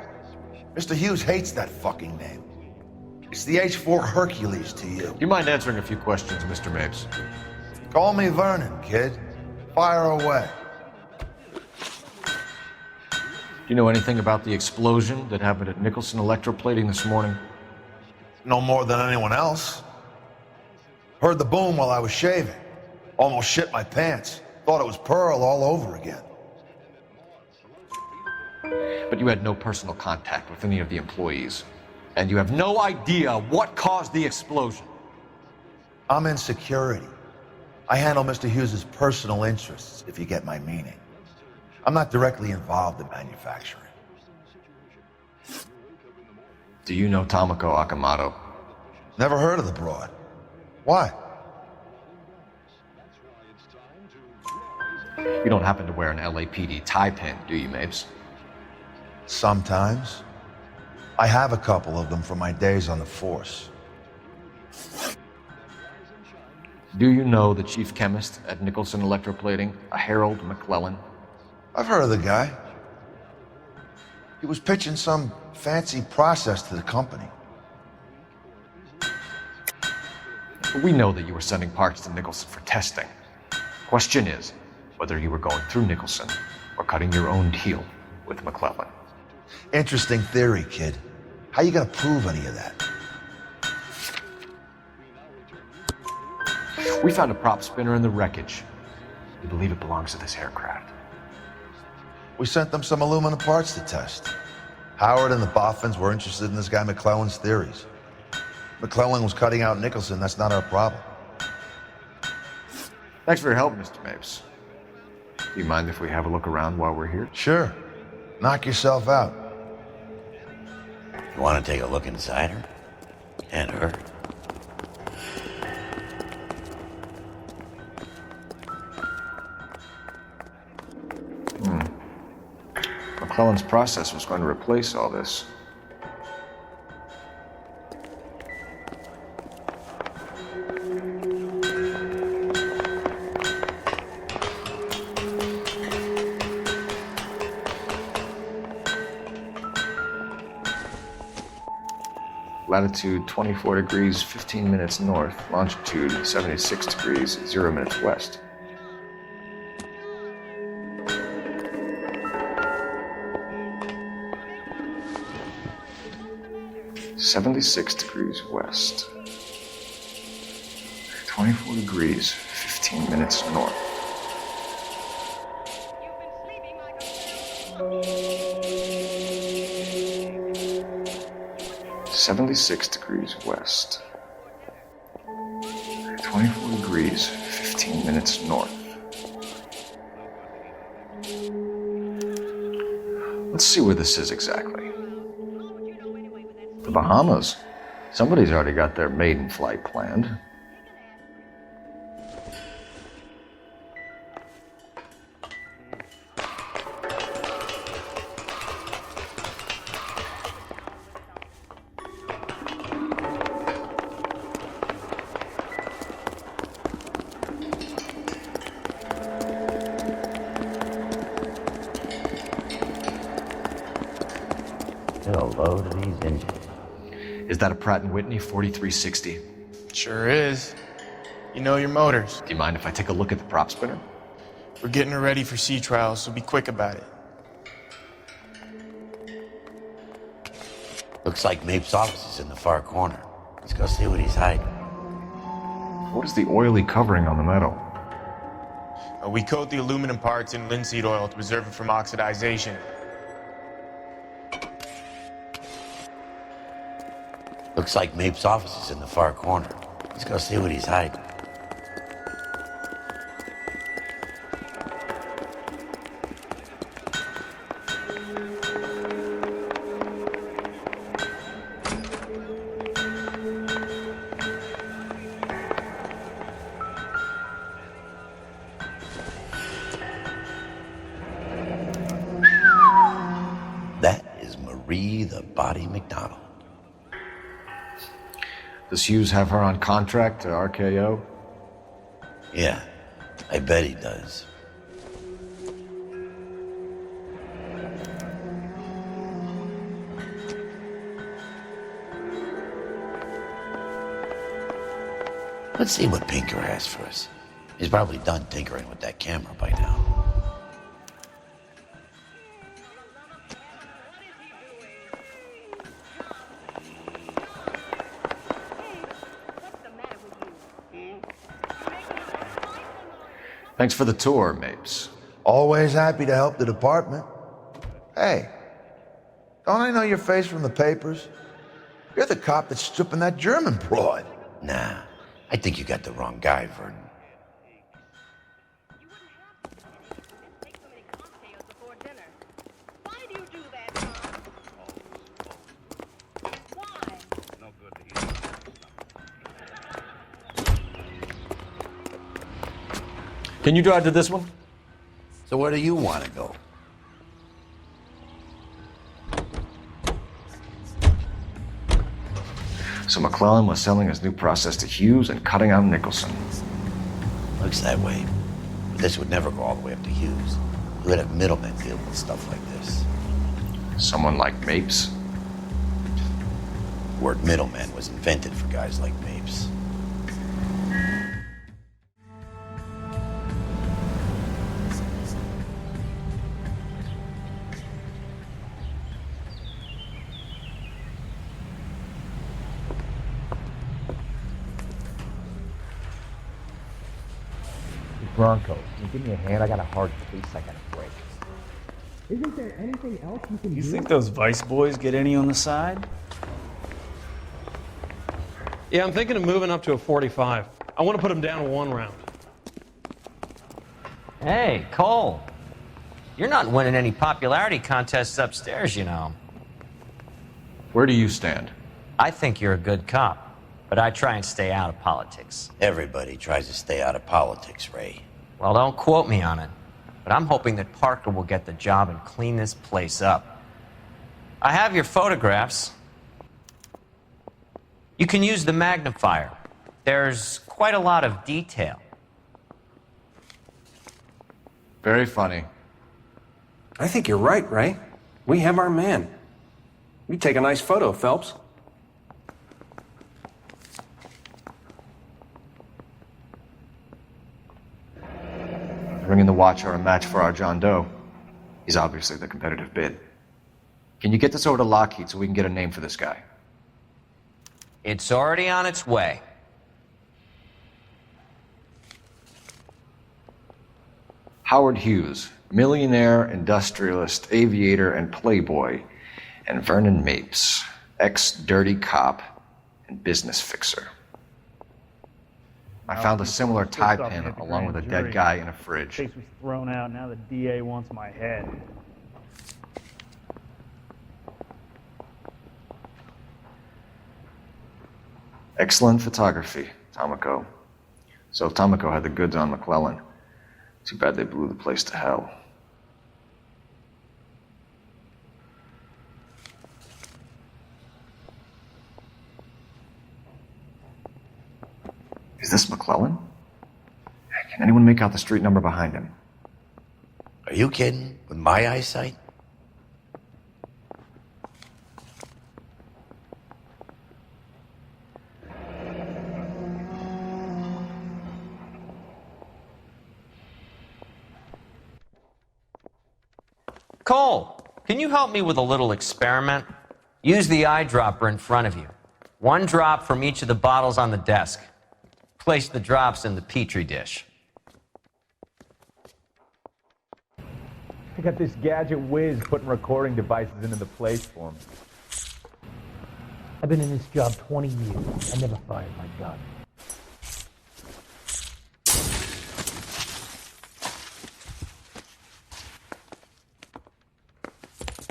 Mr. Hughes hates that fucking name. It's the H-4 Hercules to you. You mind answering a few questions, Mr. Mapes? Call me Vernon, kid. Fire away. You know anything about the explosion that happened at Nicholson Electroplating this morning? No more than anyone else. Heard the boom while I was shaving. Almost shit my pants. Thought it was Pearl all over again. But you had no personal contact with any of the employees. And you have no idea what caused the explosion. I'm in security. I handle Mr. Hughes's personal interests, if you get my meaning. I'm not directly involved in manufacturing. Do you know Tomoko Akamoto? Never heard of the broad. Why? You don't happen to wear an LAPD tie pin, do you, Mapes? Sometimes. I have a couple of them from my days on the force. Do you know the chief chemist at Nicholson Electroplating, a Harold McClellan? I've heard of the guy. He was pitching some fancy process to the company. We know that you were sending parts to Nicholson for testing. Question is whether you were going through Nicholson or cutting your own deal with McClellan. Interesting theory, kid. How you gonna prove any of that? We found a prop spinner in the wreckage. We believe it belongs to this aircraft. We sent them some aluminum parts to test. Howard and the Boffins were interested in this guy McClellan's theories. McClellan was cutting out Nicholson. That's not our problem. Thanks for your help, Mr. Mapes. Do you mind if we have a look around while we're here? Sure. Knock yourself out. You want to take a look inside her? And her? McClellan's process was going to replace all this. Latitude 24 degrees, 15 minutes north. Longitude 76 degrees, 0 minutes west. (76 degrees west). 24 degrees, 15 minutes north. (76 degrees west). 24 degrees, 15 minutes north. Let's see where this is exactly. The Bahamas. Somebody's already got their maiden flight planned. Get a load of these engines. Is that a Pratt & Whitney 4360? Sure is. You know your motors. Do you mind if I take a look at the prop spinner? We're getting her ready for sea trials, so be quick about it. Looks like Mapes' office is in the far corner. Let's go see what he's hiding. What is the oily covering on the metal? We coat the aluminum parts in linseed oil to preserve it from oxidization. Looks like Mapes' office is in the far corner. Let's go see what he's hiding. That is Marie the Body McDonald. Does Hughes have her on contract to RKO? Yeah, I bet he does. Let's see what Pinker has for us. He's probably done tinkering with that camera by now. Thanks for the tour, Mapes. Always happy to help the department. Hey, don't I know your face from the papers? You're the cop that's stripping that German broad. Nah, I think you got the wrong guy, Vernon. Can you drive to this one? So where do you want to go? So McClellan was selling his new process to Hughes and cutting out Nicholson. Looks that way. But this would never go all the way up to Hughes. You would have middlemen dealing with stuff like this. Someone like Mapes? The word middleman was invented for guys like Mapes. Bronco, can you give me a hand? I got a hard case I gotta break. Isn't there anything else you can do? You think those Vice boys get any on the side? Yeah, I'm thinking of moving up to a 45. I want to put them down in 1 round. Hey, Cole. You're not winning any popularity contests upstairs, you know. Where do you stand? I think you're a good cop, but I try and stay out of politics. Everybody tries to stay out of politics, Ray. Well, don't quote me on it, but I'm hoping that Parker will get the job and clean this place up. I have your photographs. You can use the magnifier. There's quite a lot of detail. Very funny. I think you're right, Ray. We have our man. You take a nice photo, Phelps. Ring and the Watch are a match for our John Doe. He's obviously the competitive bid. Can you get this over to Lockheed so we can get a name for this guy? It's already on its way. Howard Hughes, millionaire, industrialist, aviator, and playboy, and Vernon Mapes, ex-dirty cop and business fixer. I found a similar tie pin along with a dead guy in a fridge. Case was thrown out. Now the DA wants my head. Excellent photography, Tomoko. So Tomoko had the goods on McClellan. Too bad they blew the place to hell. Is this McClellan? Can anyone make out the street number behind him? Are you kidding? With my eyesight? Cole, can you help me with a little experiment? Use the eyedropper in front of you. 1 drop from each of the bottles on the desk. Place the drops in the petri dish. I got this gadget whiz putting recording devices into the place for me. I've been in this job 20 years. I never fired my gun.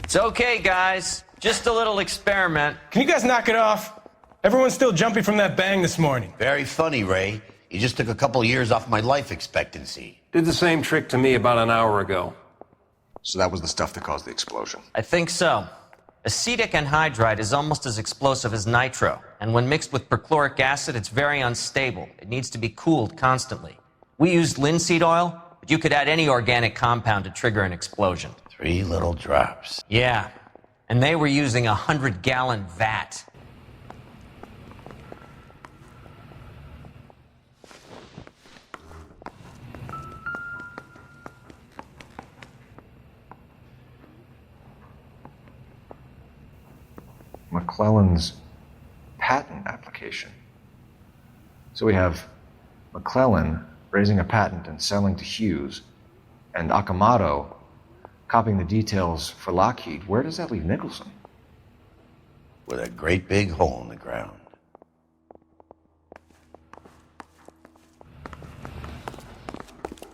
It's okay, guys. Just a little experiment. Can you guys knock it off? Everyone's still jumping from that bang this morning. Very funny, Ray. You just took a couple years off my life expectancy. Did the same trick to me about an hour ago. So that was the stuff that caused the explosion? I think so. Acetic anhydride is almost as explosive as nitro, and when mixed with perchloric acid, it's very unstable. It needs to be cooled constantly. We used linseed oil, but you could add any organic compound to trigger an explosion. 3 little drops. Yeah, and they were using a 100-gallon vat. McClellan's patent application. So we have McClellan raising a patent and selling to Hughes, and Akamoto copying the details for Lockheed, where does that leave Nicholson? With a great big hole in the ground.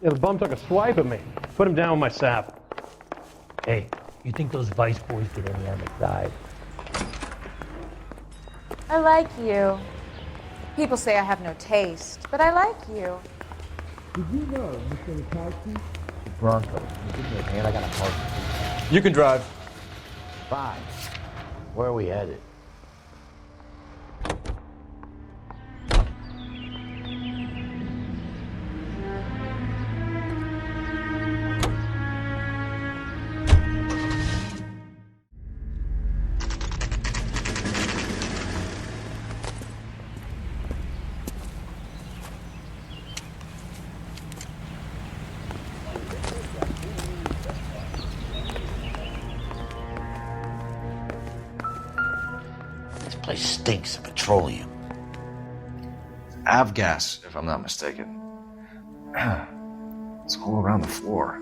Yeah, the bum took a swipe at me. Put him down with my sap. Hey, you think those Vice boys get any on the side? I like you. People say I have no taste, but I like you. Did you know, Mr. Nicholson? The Broncos. Give me a hand, I got a park. You can drive. Fine. Where are we headed? Place stinks of petroleum. Avgas, if I'm not mistaken. It's all around the floor.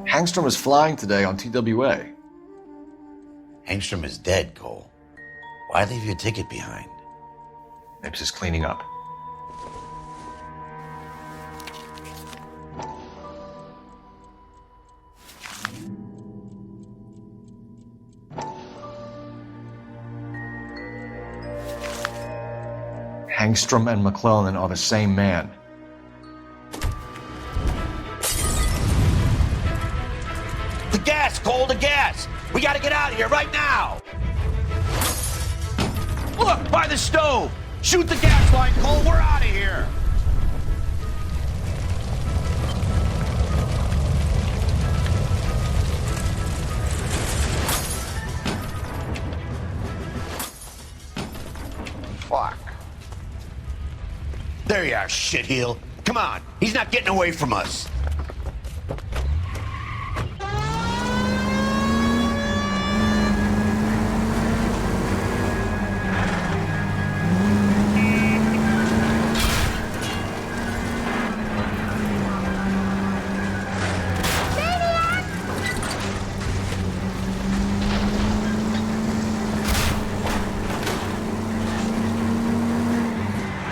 Hangstrom is flying today on TWA. Hangstrom is dead, Cole. Why leave your ticket behind? Maybe just cleaning up. Hangstrom and McClellan are the same man. The gas, Cole, the gas! We gotta get out of here right now! Look, by the stove! Shoot the gas line, Cole, we're out of here! Fuck. There you are, shitheel. Come on, he's not getting away from us.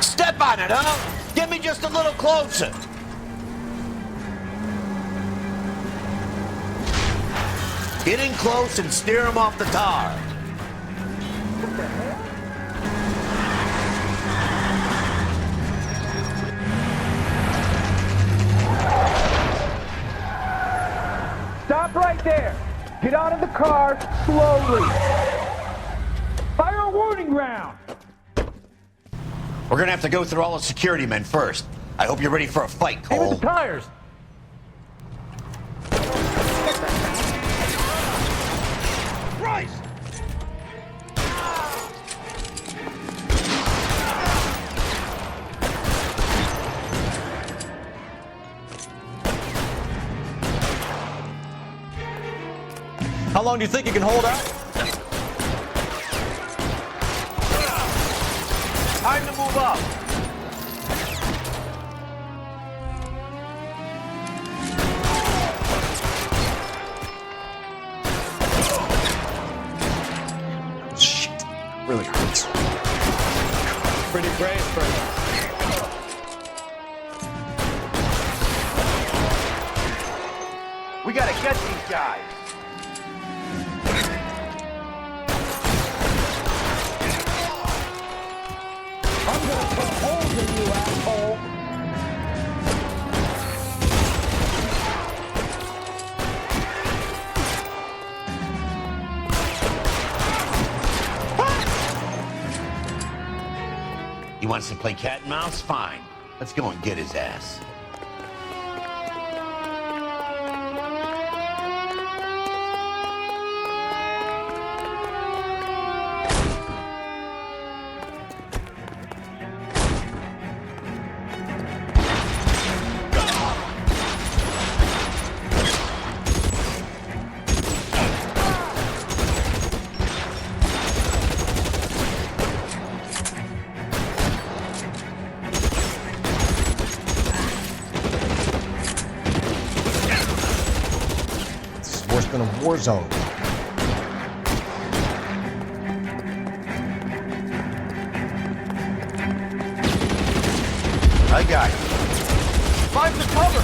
Step on it, huh? Get me just a little closer. Get in close and steer him off the tar. What the hell? Stop right there. Get out of the car slowly. Fire a warning round. We're gonna have to go through all the security men first. I hope you're ready for a fight, Cole. Aim at the tires. Christ! How long do you think you can hold out? Time to move up. Shit, really hurts. Pretty brave for We gotta get these guys. I'm gonna put holes in you, asshole. He wants to play cat and mouse? Fine. Let's go and get his ass. war zone. I got you. Find the cover!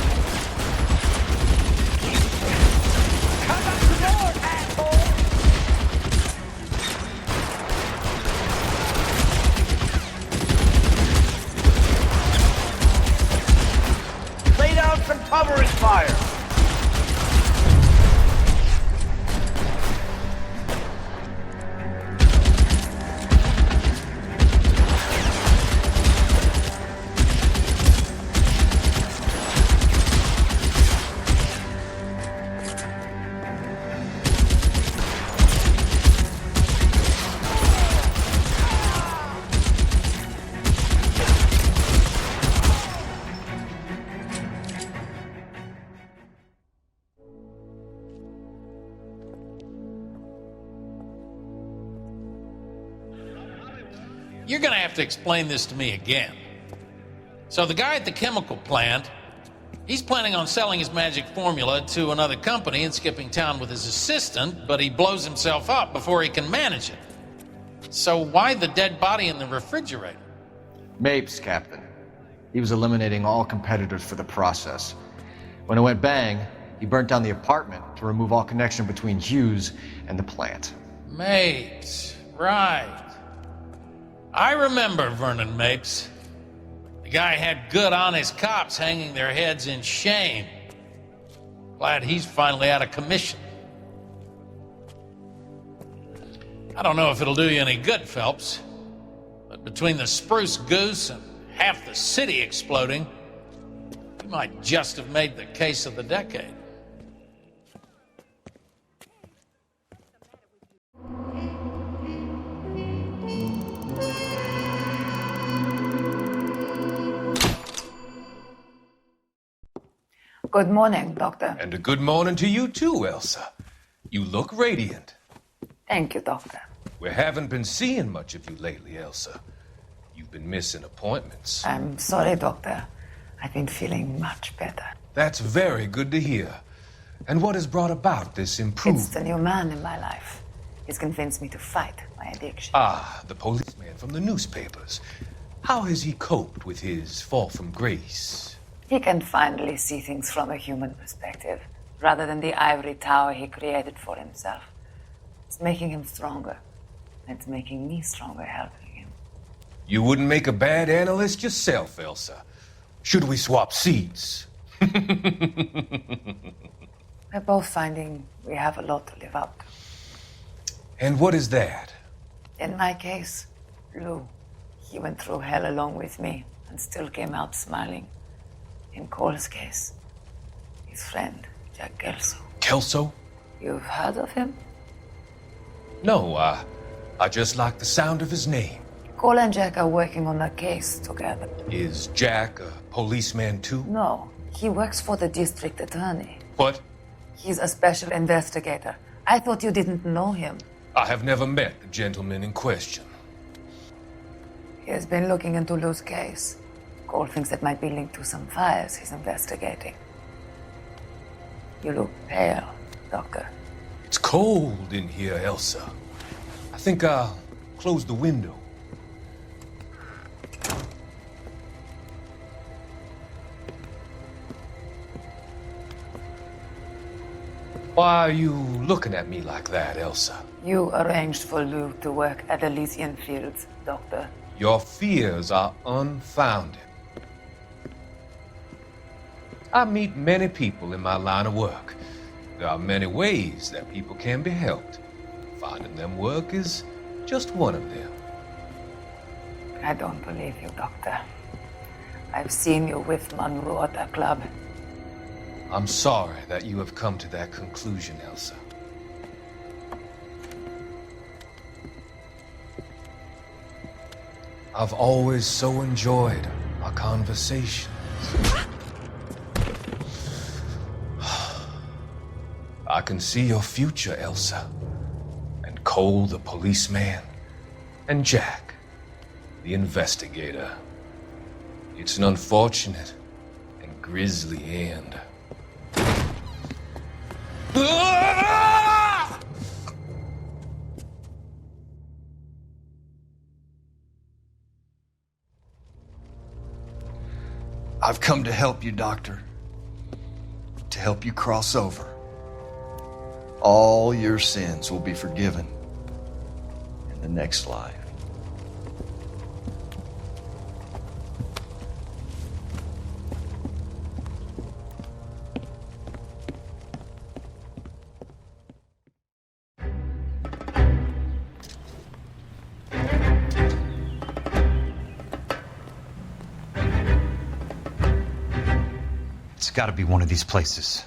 Come back to more, asshole! Lay down some covering fire! You're gonna have to explain this to me again. So the guy at the chemical plant, he's planning on selling his magic formula to another company and skipping town with his assistant, but he blows himself up before he can manage it. So why the dead body in the refrigerator? Mapes, Captain. He was eliminating all competitors for the process. When it went bang, he burnt down the apartment to remove all connection between Hughes and the plant. Mapes, right. I remember Vernon Mapes. The guy had good, honest cops hanging their heads in shame. Glad he's finally out of commission. I don't know if it'll do you any good, Phelps, but between the spruce goose and half the city exploding, you might just have made the case of the decade. Good morning, Doctor. And a good morning to you too, Elsa. You look radiant. Thank you, Doctor. We haven't been seeing much of you lately, Elsa. You've been missing appointments. I'm sorry, Doctor. I've been feeling much better. That's very good to hear. And what has brought about this improvement? It's the new man in my life. He's convinced me to fight my addiction. Ah, the policeman from the newspapers. How has he coped with his fall from grace? He can finally see things from a human perspective, rather than the ivory tower he created for himself. It's making him stronger. It's making me stronger helping him. You wouldn't make a bad analyst yourself, Elsa. Should we swap seats? We're both finding we have a lot to live up to. And what is that? In my case, Lou. He went through hell along with me and still came out smiling. In Cole's case, his friend, Jack Kelso. Kelso? You've heard of him? No, I just like the sound of his name. Cole and Jack are working on a case together. Is Jack a policeman too? No, he works for the district attorney. What? He's a special investigator. I thought you didn't know him. I have never met the gentleman in question. He has been looking into Lou's case. Cole thinks it might be linked to some fires he's investigating. You look pale, Doctor. It's cold in here, Elsa. I think I'll close the window. Why are you looking at me like that, Elsa? You arranged for Lou to work at Elysian Fields, Doctor. Your fears are unfounded. I meet many people in my line of work. There are many ways that people can be helped. Finding them work is just one of them. I don't believe you, Doctor. I've seen you with Monroe at a club. I'm sorry that you have come to that conclusion, Elsa. I've always so enjoyed our conversations. I can see your future, Elsa. And Cole, the policeman. And Jack, the investigator. It's an unfortunate and grisly end. I've come to help you, Doctor. To help you cross over. All your sins will be forgiven in the next life. It's got to be one of these places.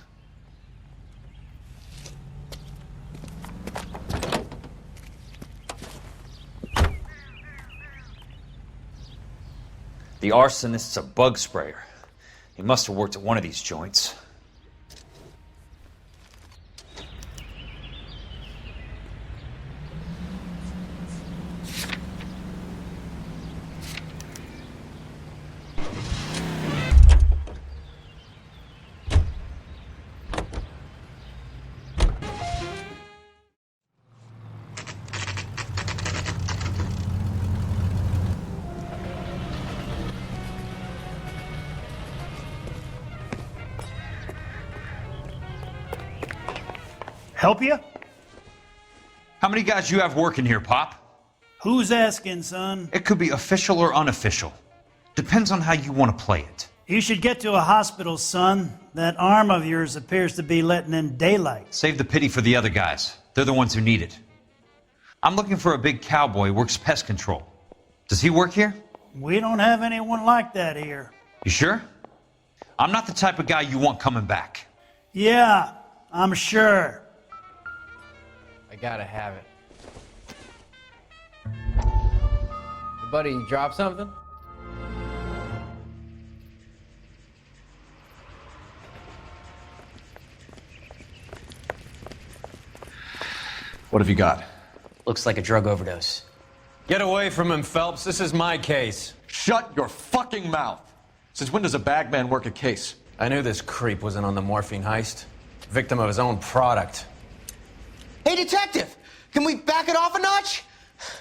The arsonist's a bug sprayer. He must have worked at one of these joints. Help you? How many guys you have working here, Pop? Who's asking, son? It could be official or unofficial. Depends on how you want to play it. You should get to a hospital, son. That arm of yours appears to be letting in daylight. Save the pity for the other guys. They're the ones who need it. I'm looking for a big cowboy who works pest control. Does he work here? We don't have anyone like that here. You sure? I'm not the type of guy you want coming back. Yeah, I'm sure. I gotta have it. Hey, buddy, you drop something? What have you got? Looks like a drug overdose. Get away from him, Phelps. This is my case. Shut your fucking mouth! Since when does a bagman work a case? I knew this creep wasn't on the morphine heist. Victim of his own product. Hey, detective! Can we back it off a notch?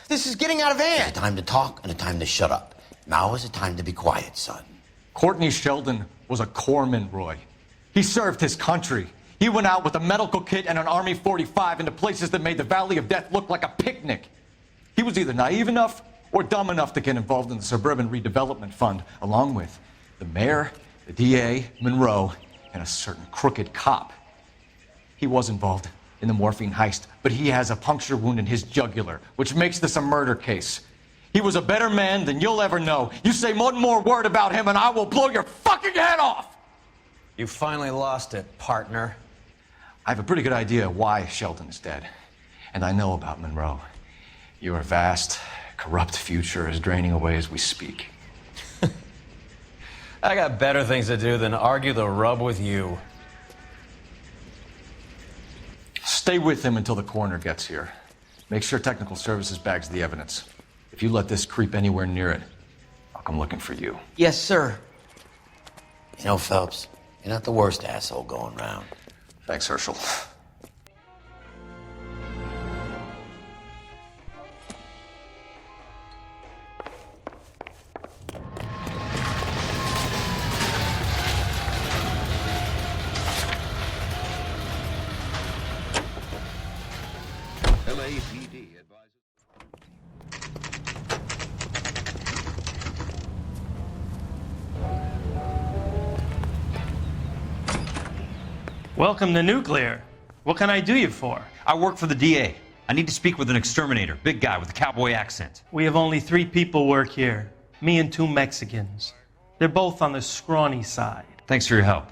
This is getting out of hand. There's a time to talk and a time to shut up. Now is the time to be quiet, son. Courtney Sheldon was a corpsman, Roy. He served his country. He went out with a medical kit and an Army 45 into places that made the Valley of Death look like a picnic. He was either naive enough or dumb enough to get involved in the Suburban Redevelopment Fund, along with the mayor, the DA, Monroe, and a certain crooked cop. He was involved in the morphine heist, but he has a puncture wound in his jugular, which makes this a murder case. He was a better man than you'll ever know. You say one more word about him and I will blow your fucking head off! You finally lost it, partner. I have a pretty good idea why Sheldon is dead. And I know about Monroe. Your vast, corrupt future is draining away as we speak. I got better things to do than argue the rub with you. Stay with him until the coroner gets here. Make sure technical services bags the evidence. If you let this creep anywhere near it, I'll come looking for you. Yes, sir. You know, Phelps, you're not the worst asshole going round. Thanks, Herschel. LAPD advises. Welcome to Nuclear. What can I do you for? I work for the DA. I need to speak with an exterminator, big guy with a cowboy accent. We have only 3 people work here. Me and 2 Mexicans. They're both on the scrawny side. Thanks for your help.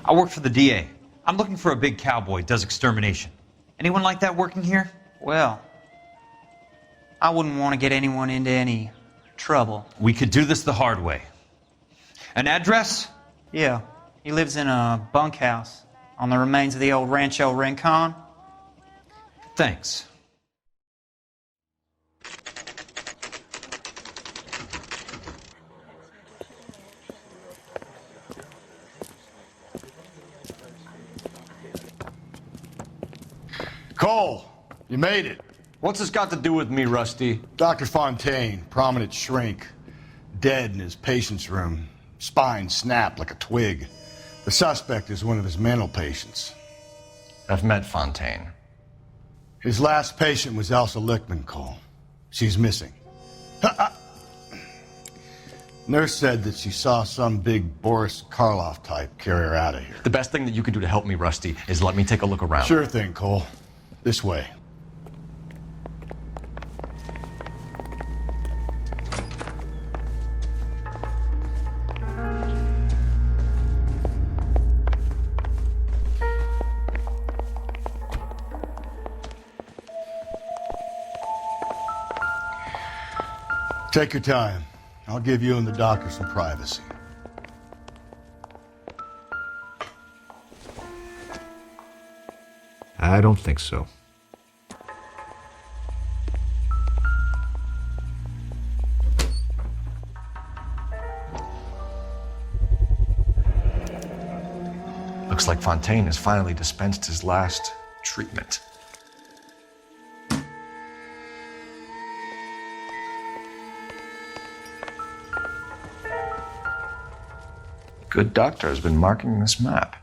I work for the DA. I'm looking for a big cowboy, does extermination. Anyone like that working here? Well, I wouldn't want to get anyone into any trouble. We could do this the hard way. An address? Yeah. He lives in a bunkhouse on the remains of the old Rancho Rincon. Thanks. Cole, you made it. What's this got to do with me, Rusty? Dr. Fontaine, prominent shrink, dead in his patient's room, spine snapped like a twig. The suspect is one of his mental patients. I've met Fontaine. His last patient was Elsa Lichtman, Cole. She's missing. Nurse said that she saw some big Boris Karloff type carry her out of here. The best thing that you can do to help me, Rusty, is let me take a look around. Sure thing, Cole. This way. Take your time. I'll give you and the doctor some privacy. I don't think so. Looks like Fontaine has finally dispensed his last treatment. Good doctor has been marking this map.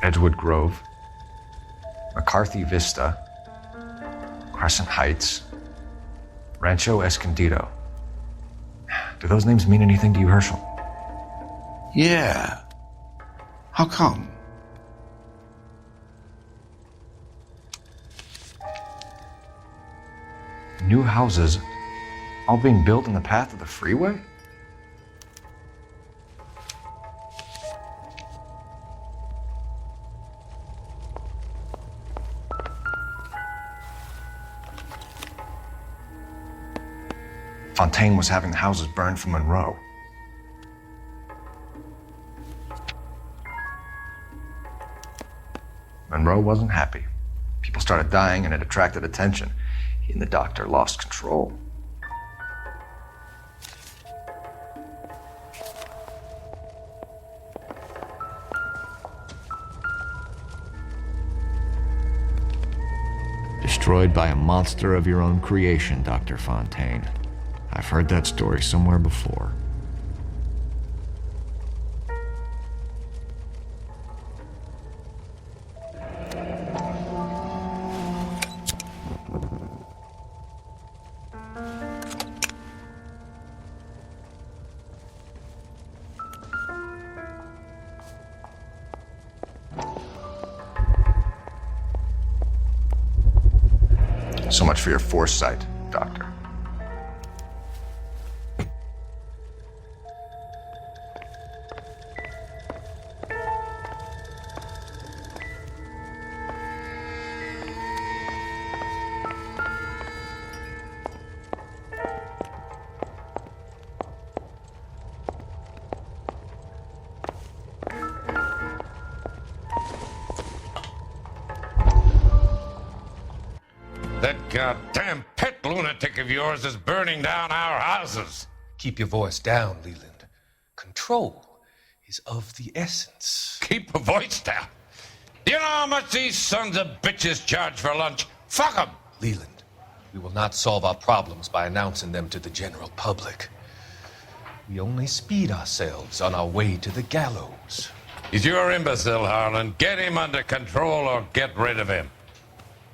Edgewood Grove, McCarthy Vista, Crescent Heights, Rancho Escondido. Do those names mean anything to you, Herschel? Yeah. How come? New houses, all being built in the path of the freeway? Fontaine was having the houses burned from Monroe. Monroe wasn't happy. People started dying and it attracted attention. He and the doctor lost control. Destroyed by a monster of your own creation, Dr. Fontaine. I've heard that story somewhere before. So much for your foresight, Doctor. That goddamn pet lunatic of yours is burning down our houses. Keep your voice down, Leland. Control is of the essence. Keep your voice down? Do you know how much these sons of bitches charge for lunch? Fuck them! Leland, we will not solve our problems by announcing them to the general public. We only speed ourselves on our way to the gallows. He's your imbecile, Harlan. Get him under control or get rid of him.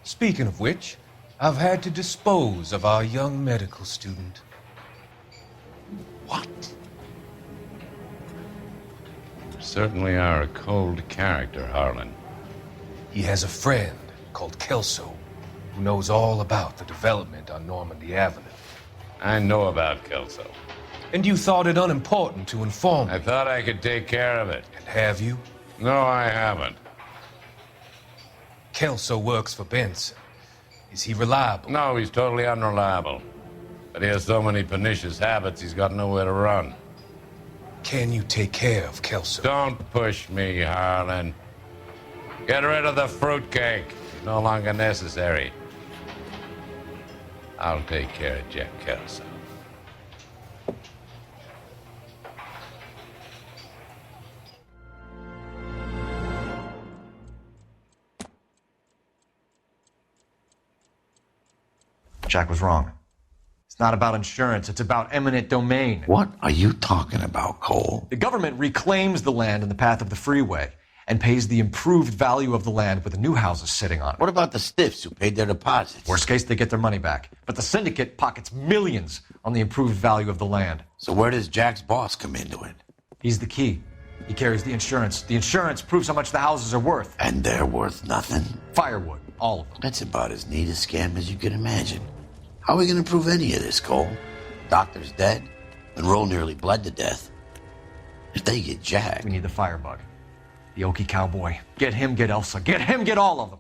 Speaking of which, I've had to dispose of our young medical student. What? You certainly are a cold character, Harlan. He has a friend called Kelso, who knows all about the development on Normandy Avenue. I know about Kelso. And you thought it unimportant to inform me. I thought I could take care of it. And have you? No, I haven't. Kelso works for Benson. Is he reliable? No, he's totally unreliable. But he has so many pernicious habits, he's got nowhere to run. Can you take care of Kelso? Don't push me, Harlan. Get rid of the fruitcake. It's no longer necessary. I'll take care of Jack Kelso. Jack was wrong. It's not about insurance, it's about eminent domain. What are you talking about, Cole? The government reclaims the land in the path of the freeway and pays the improved value of the land with the new houses sitting on it. What about the stiffs who paid their deposits? Worst case, they get their money back. But the syndicate pockets millions on the improved value of the land. So where does Jack's boss come into it? He's the key. He carries the insurance. The insurance proves how much the houses are worth. And they're worth nothing? Firewood, all of them. That's about as neat a scam as you can imagine. How are we going to prove any of this, Cole? Doctor's dead. Monroe nearly bled to death. If they get Jack... We need the firebug. The Okie cowboy. Get him, get Elsa. Get him, get all of them.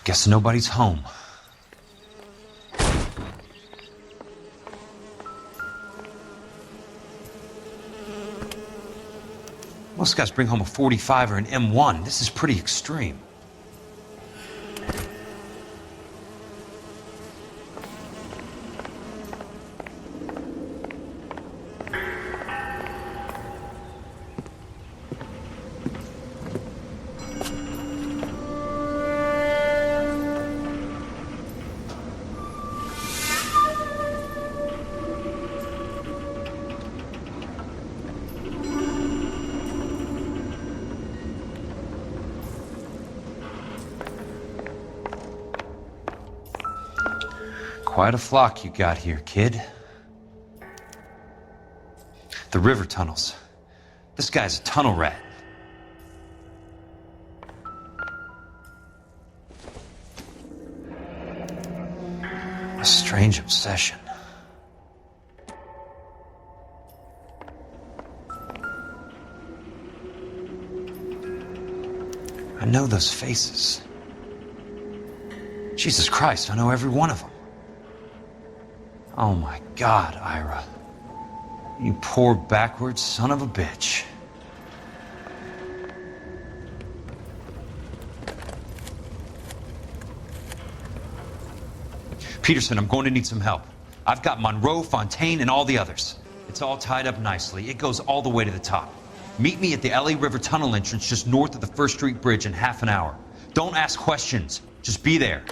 Guess nobody's home. Most guys bring home a 45 or an M1. This is pretty extreme. Quite a flock you got here, kid. The river tunnels. This guy's a tunnel rat. A strange obsession. I know those faces. Jesus Christ, I know every one of them. Oh my God, Ira. You poor backwards son of a bitch. Peterson, I'm going to need some help. I've got Monroe, Fontaine, and all the others. It's all tied up nicely. It goes all the way to the top. Meet me at the LA River Tunnel entrance just north of the First Street Bridge in half an hour. Don't ask questions. Just be there.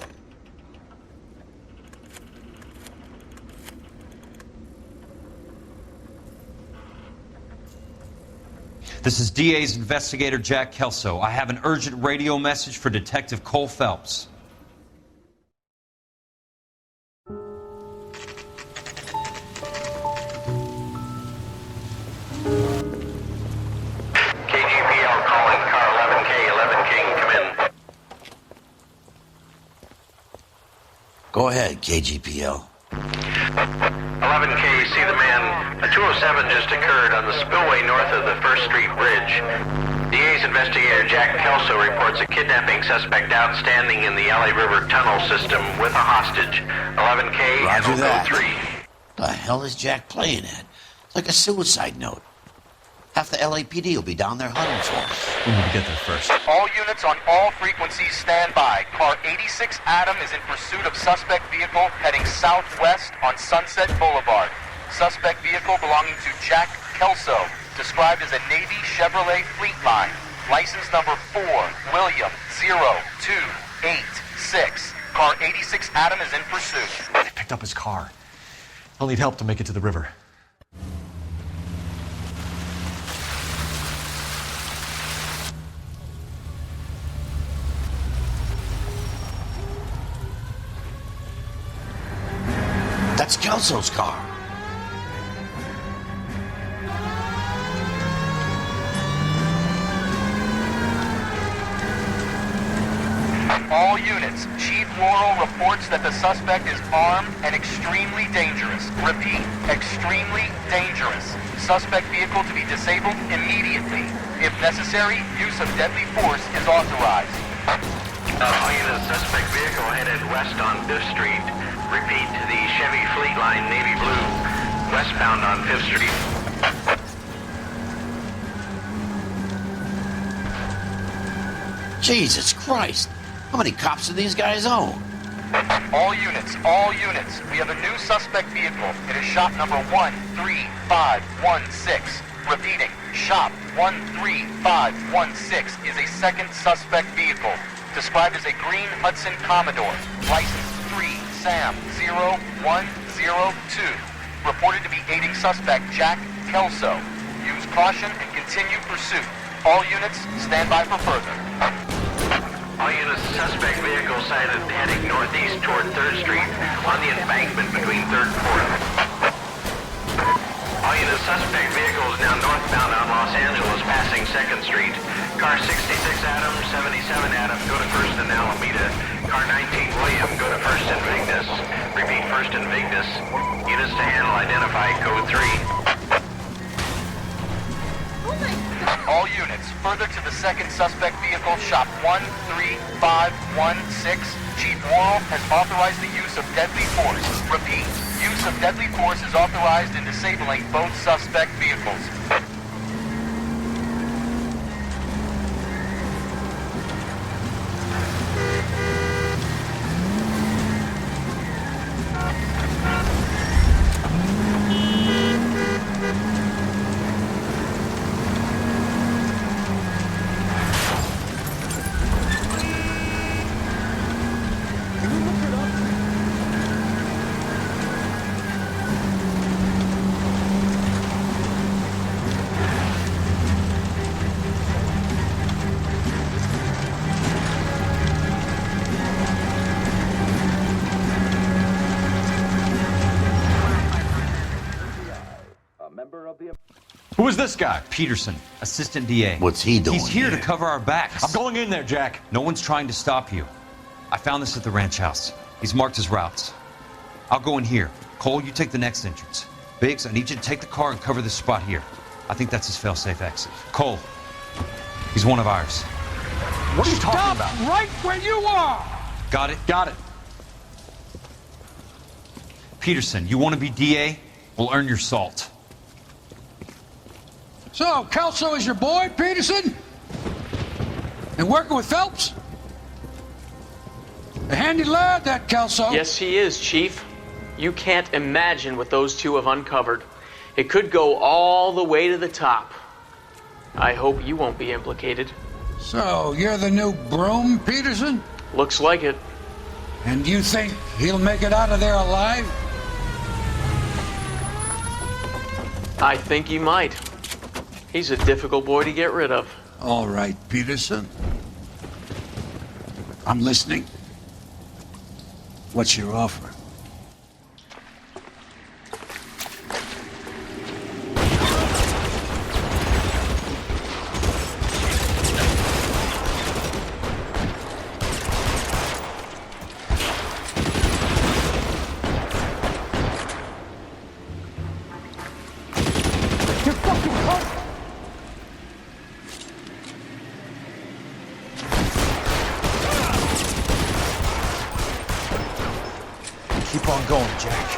This is DA's investigator Jack Kelso. I have an urgent radio message for Detective Cole Phelps. KGPL calling car 11K, 11 King, come in. Go ahead, KGPL. 11K, see the man. A 207 just occurred on the spillway north of the First Street Bridge. DA's investigator Jack Kelso reports a kidnapping suspect outstanding in the LA River tunnel system with a hostage. 11K, Roger that. 03. The hell is Jack playing at? It's like a suicide note. Half the LAPD will be down there hunting for him. We need to get there first. All units on all frequencies stand by. Car 86 Adam is in pursuit of suspect vehicle heading southwest on Sunset Boulevard. Suspect vehicle belonging to Jack Kelso, described as a Navy Chevrolet Fleetline. License number 4, William 0286. Car 86 Adam is in pursuit. They picked up his car. He'll need help to make it to the river. That's Kelso's car. All units, Chief Laurel reports that the suspect is armed and extremely dangerous. Repeat, extremely dangerous. Suspect vehicle to be disabled immediately. If necessary, use of deadly force is authorized. All units, suspect vehicle headed west on 5th Street. Repeat, the Chevy Fleetline Navy Blue, westbound on 5th Street. Jesus Christ. How many cops do these guys own? All units, we have a new suspect vehicle. It is shop number 13516. Repeating, shop 13516 is a second suspect vehicle, described as a green Hudson Commodore, license 3 Sam 0102, reported to be aiding suspect Jack Kelso. Use caution and continue pursuit. All units, stand by for further. All units, suspect vehicle sighted heading northeast toward 3rd Street on the embankment between 3rd and 4th. All units, suspect vehicle is now northbound on Los Angeles, passing 2nd Street. Car 66 Adam, 77 Adam, go to 1st and Alameda. Car 19 William, go to 1st and Vignes. Repeat, 1st and Vignes. Units to handle, identify code 3. All units, further to the second suspect vehicle, shop 13516. Chief Laurel has authorized the use of deadly force. Repeat, use of deadly force is authorized in disabling both suspect vehicles. Who is this guy? Peterson, assistant DA. What's he doing He's here to here? cover our backs. I'm going in there, Jack. No one's trying to stop you. I found this at the ranch house. He's marked his routes. I'll go in here. Cole, you take the next entrance. Biggs, I need you to take the car and cover this spot here. I think that's his fail-safe exit. Cole, he's one of ours. What are you talking about? Stop right where you are! Got it? Got it. Peterson, you want to be DA? We'll earn your salt. So, Kelso is your boy, Peterson? And working with Phelps? A handy lad, that Kelso. Yes, he is, Chief. You can't imagine what those two have uncovered. It could go all the way to the top. I hope you won't be implicated. So, you're the new broom, Peterson? Looks like it. And you think he'll make it out of there alive? I think he might. He's a difficult boy to get rid of. All right, Peterson. I'm listening. What's your offer? Keep on going, Jack.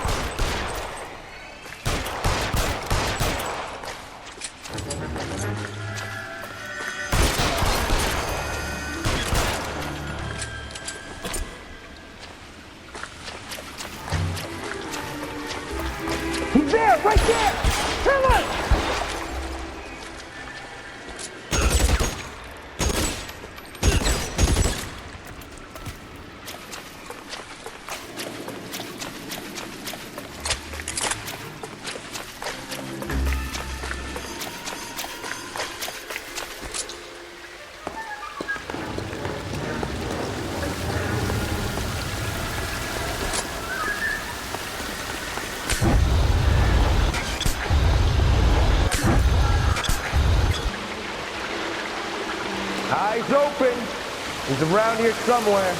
He's there! there! Right there! Come on! Eyes open. He's around here somewhere.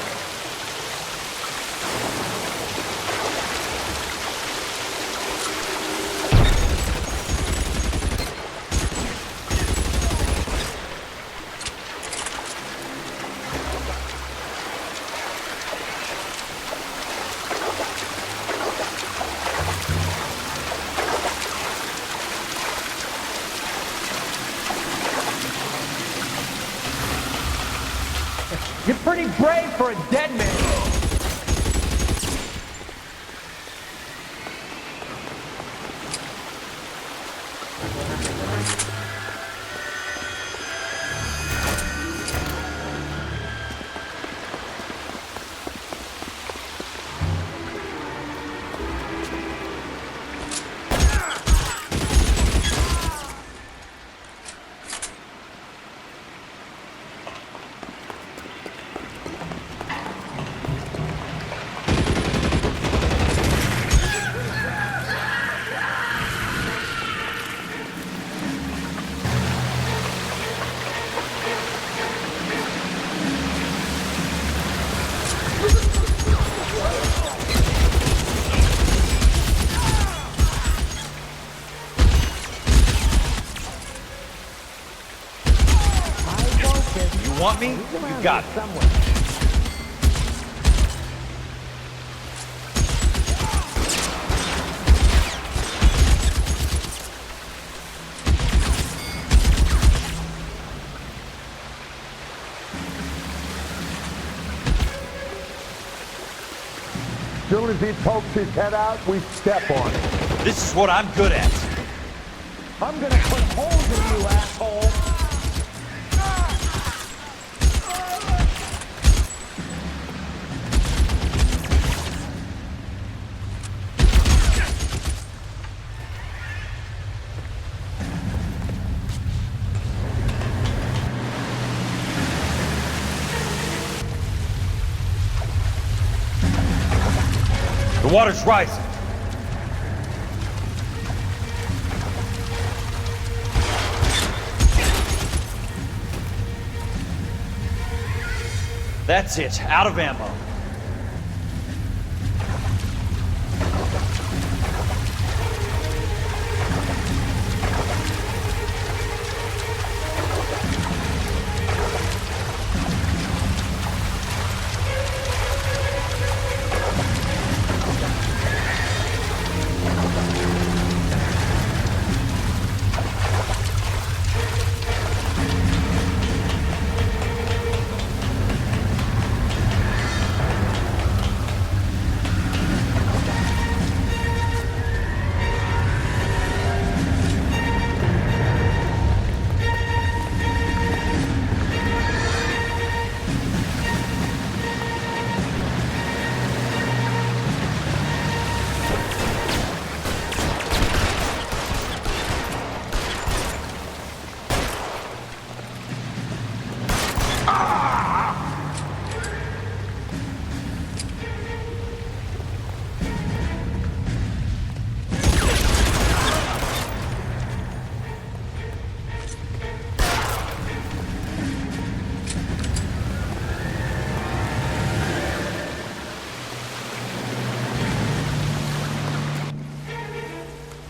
You're pretty brave for a dead man. You want me? You got it. As soon as he pokes his head out, we step on it. This is what I'm good at. I'm gonna put holes in you, asshole! The water's rising. That's it. Out of ammo.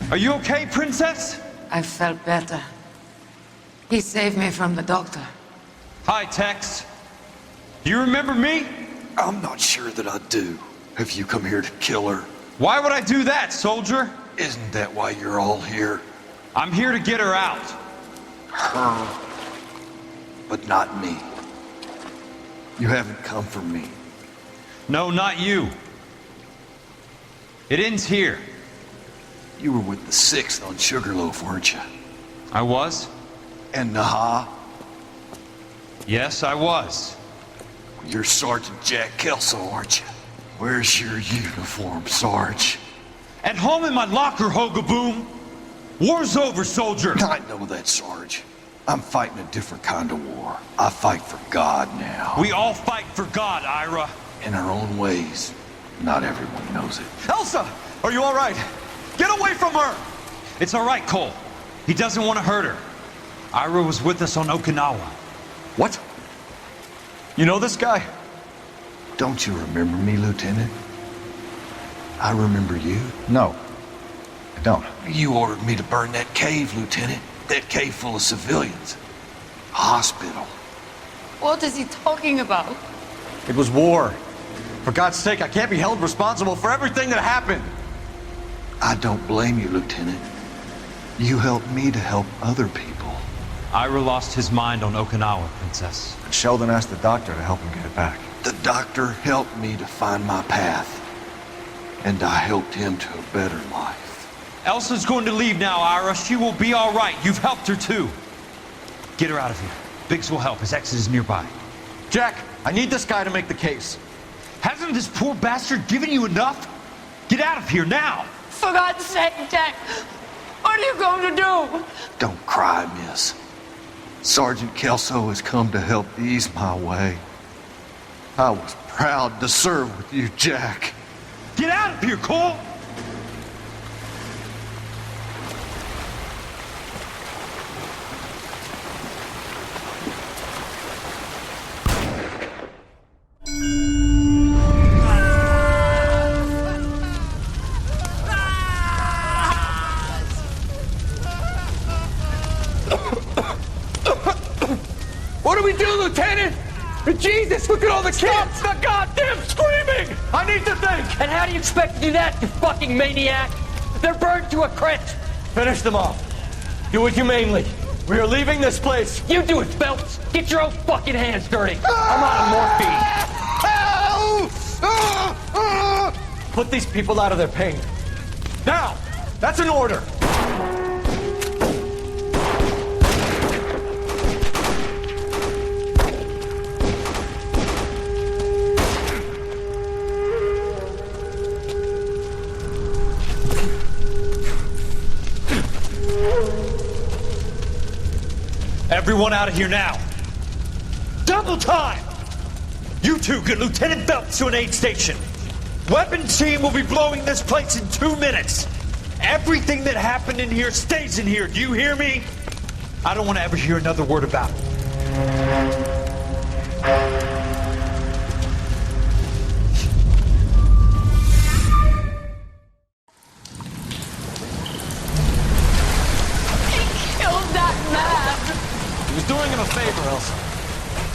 Are you okay, Princess? I felt better. He saved me from the doctor. Hi, Tex. Do you remember me? I'm not sure that I do. Have you come here to kill her? Why would I do that, soldier? Isn't that why you're all here? I'm here to get her out. Her. But not me. You haven't come for me. No, not you. It ends here. You were with the 6th on Sugarloaf, weren't you? I was? And Naha? Yes, I was. You're Sergeant Jack Kelso, aren't you? Where's your uniform, Sarge? At home in my locker, Hogaboom. War's over, soldier. I know that, Sarge. I'm fighting a different kind of war. I fight for God now. We all fight for God, Ira. In our own ways. Not everyone knows it. Elsa! Are you all right? Get away from her! It's all right, Cole. He doesn't want to hurt her. Ira was with us on Okinawa. What? You know this guy? Don't you remember me, Lieutenant? I remember you. No, I don't. You ordered me to burn that cave, Lieutenant. That cave full of civilians. A hospital. What is he talking about? It was war. For God's sake, I can't be held responsible for everything that happened. I don't blame you, Lieutenant. You helped me to help other people. Ira lost his mind on Okinawa, Princess. And Sheldon asked the doctor to help him get it back. The doctor helped me to find my path. And I helped him to a better life. Elsa's going to leave now, Ira. She will be all right. You've helped her, too. Get her out of here. Biggs will help. His exit is nearby. Jack, I need this guy to make the case. Hasn't this poor bastard given you enough? Get out of here now! For God's sake, Jack! What are you going to do? Don't cry, miss. Sergeant Kelso has come to help ease my way. I was proud to serve with you, Jack. Get out of here, Cole! What do we do, Lieutenant? Jesus, look at all the kids! Stop the goddamn screaming! I need to think! And how do you expect to do that, you fucking maniac? They're burned to a crisp! Finish them off. Do it humanely. We are leaving this place. You do it, Phelps! Get your own fucking hands dirty! I'm out of morphine! Put these people out of their pain. Now! That's an order! Everyone out of here now. Double time! You two get Lieutenant Phelps to an aid station. Weapon team will be blowing this place in 2 minutes. Everything that happened in here stays in here. Do you hear me? I don't want to ever hear another word about it. Doing him a favor, Elsa.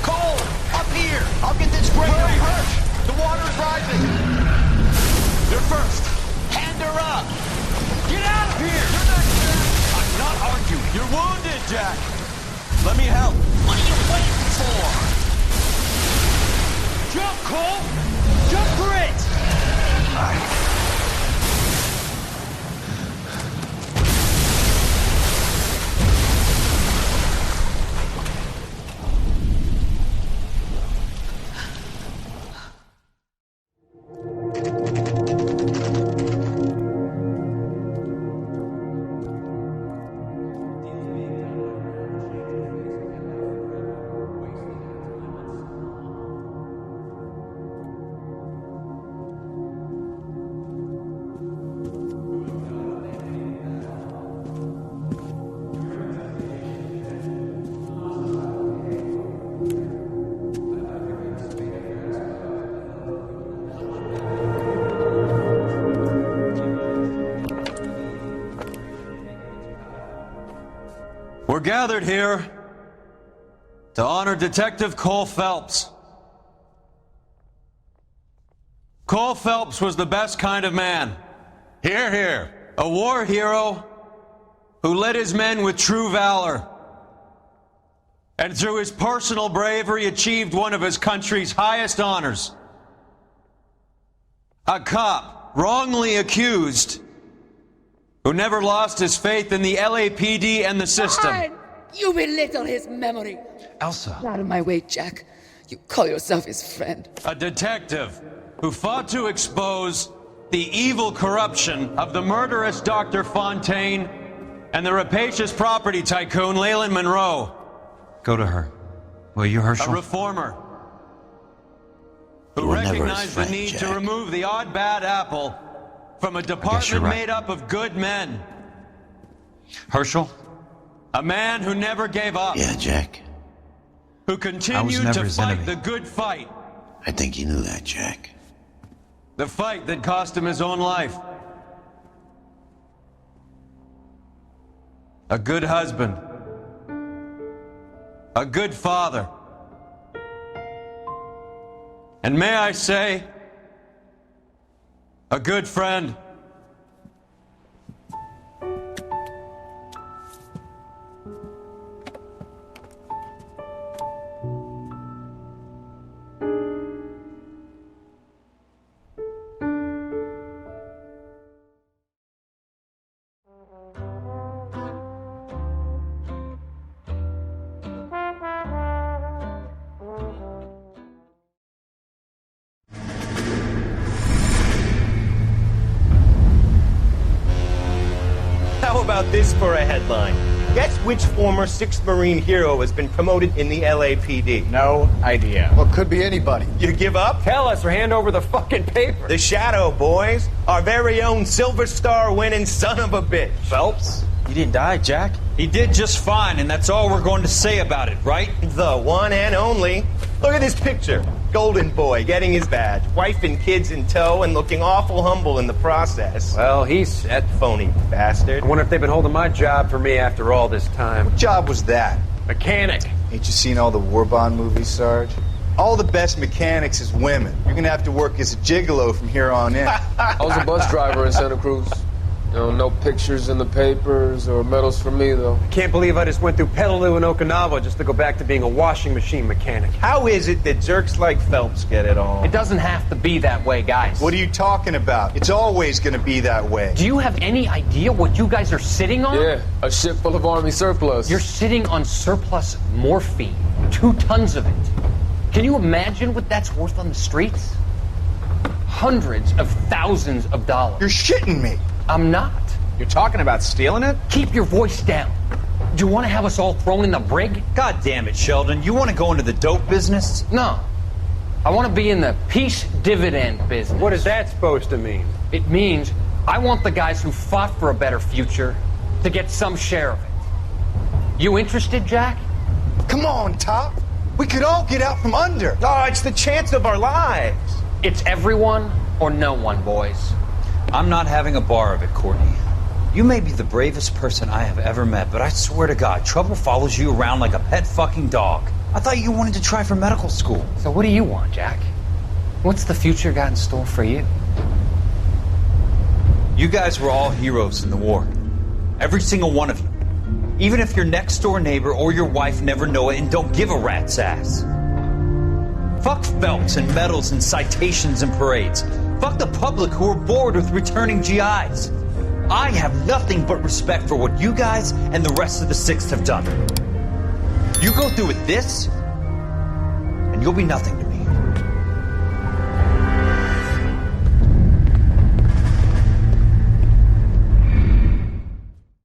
Cole, up here! I'll get this crate of Hersh! The water is rising! You're first! Hand her up! Get out of here! You're not Jack! I'm not arguing. You're wounded, Jack! Let me help. What are you waiting for? Jump, Cole! Jump for it! We're gathered here to honor Detective Cole Phelps. Cole Phelps was the best kind of man. Hear, hear. A war hero who led his men with true valor. And through his personal bravery achieved one of his country's highest honors. A cop wrongly accused who never lost his faith in the LAPD and the system. Fine. You belittle his memory. Elsa. Out of my way, Jack. You call yourself his friend. A detective who fought to expose the evil corruption of the murderous Dr. Fontaine and the rapacious property tycoon Leyland Monroe. Go to her. Will you, Herschel? A reformer who You were never his recognized friend, the need Jack. to remove the odd bad apple from a department right. made up of good men. Herschel? A man who never gave up. Yeah, Jack. Who continued never to his fight enemy. the good fight. I think you knew that, Jack. The fight that cost him his own life. A good husband. A good father. And may I say, a good friend. How about this for a headline? Guess which former 6th Marine hero has been promoted in the LAPD? No idea. Well, could be anybody. You give up? Tell us or hand over the fucking paper. The Shadow, boys. Our very own Silver Star winning son of a bitch. Phelps? You didn't die, Jack. He did just fine, and that's all we're going to say about it, right? The one and only. Look at this picture. Golden boy getting his badge, wife and kids in tow, and looking awful humble in the process. Well, he's That phony bastard. I wonder if they've been holding my job for me after all this time. What job was that? Mechanic. Ain't you seen all the war bond movies, Sarge? All the best mechanics is women. You're gonna have to work as a gigolo from here on in. I was a bus driver in Santa Cruz. You know, no pictures in the papers or medals for me, though. I can't believe I just went through Petaloo and Okinawa just to go back to being a washing machine mechanic. How is it that jerks like Phelps get it all? It doesn't have to be that way, guys. What are you talking about? It's always gonna be that way. Do you have any idea what you guys are sitting on? Yeah, a ship full of Army surplus. You're sitting on surplus morphine. 2 tons of it. Can you imagine what that's worth on the streets? Hundreds of thousands of dollars. You're shitting me. I'm not. You're talking about stealing it? Keep your voice down. Do you want to have us all thrown in the brig? God damn it, Sheldon. You want to go into the dope business? No. I want to be in the peace dividend business. What is that supposed to mean? It means I want the guys who fought for a better future to get some share of it. You interested, Jack? Come on, Top. We could all get out from under. Oh, it's the chance of our lives. It's everyone or no one, boys. I'm not having a bar of it, Courtney. You may be the bravest person I have ever met, but I swear to God, trouble follows you around like a pet fucking dog. I thought you wanted to try for medical school. So what do you want, Jack? What's the future got in store for you? You guys were all heroes in the war. Every single one of you. Even if your next door neighbor or your wife never know it and don't give a rat's ass. Fuck Phelps and medals and citations and parades. Fuck the public who are bored with returning GIs. I have nothing but respect for what you guys and the rest of the 6th have done. You go through with this, and you'll be nothing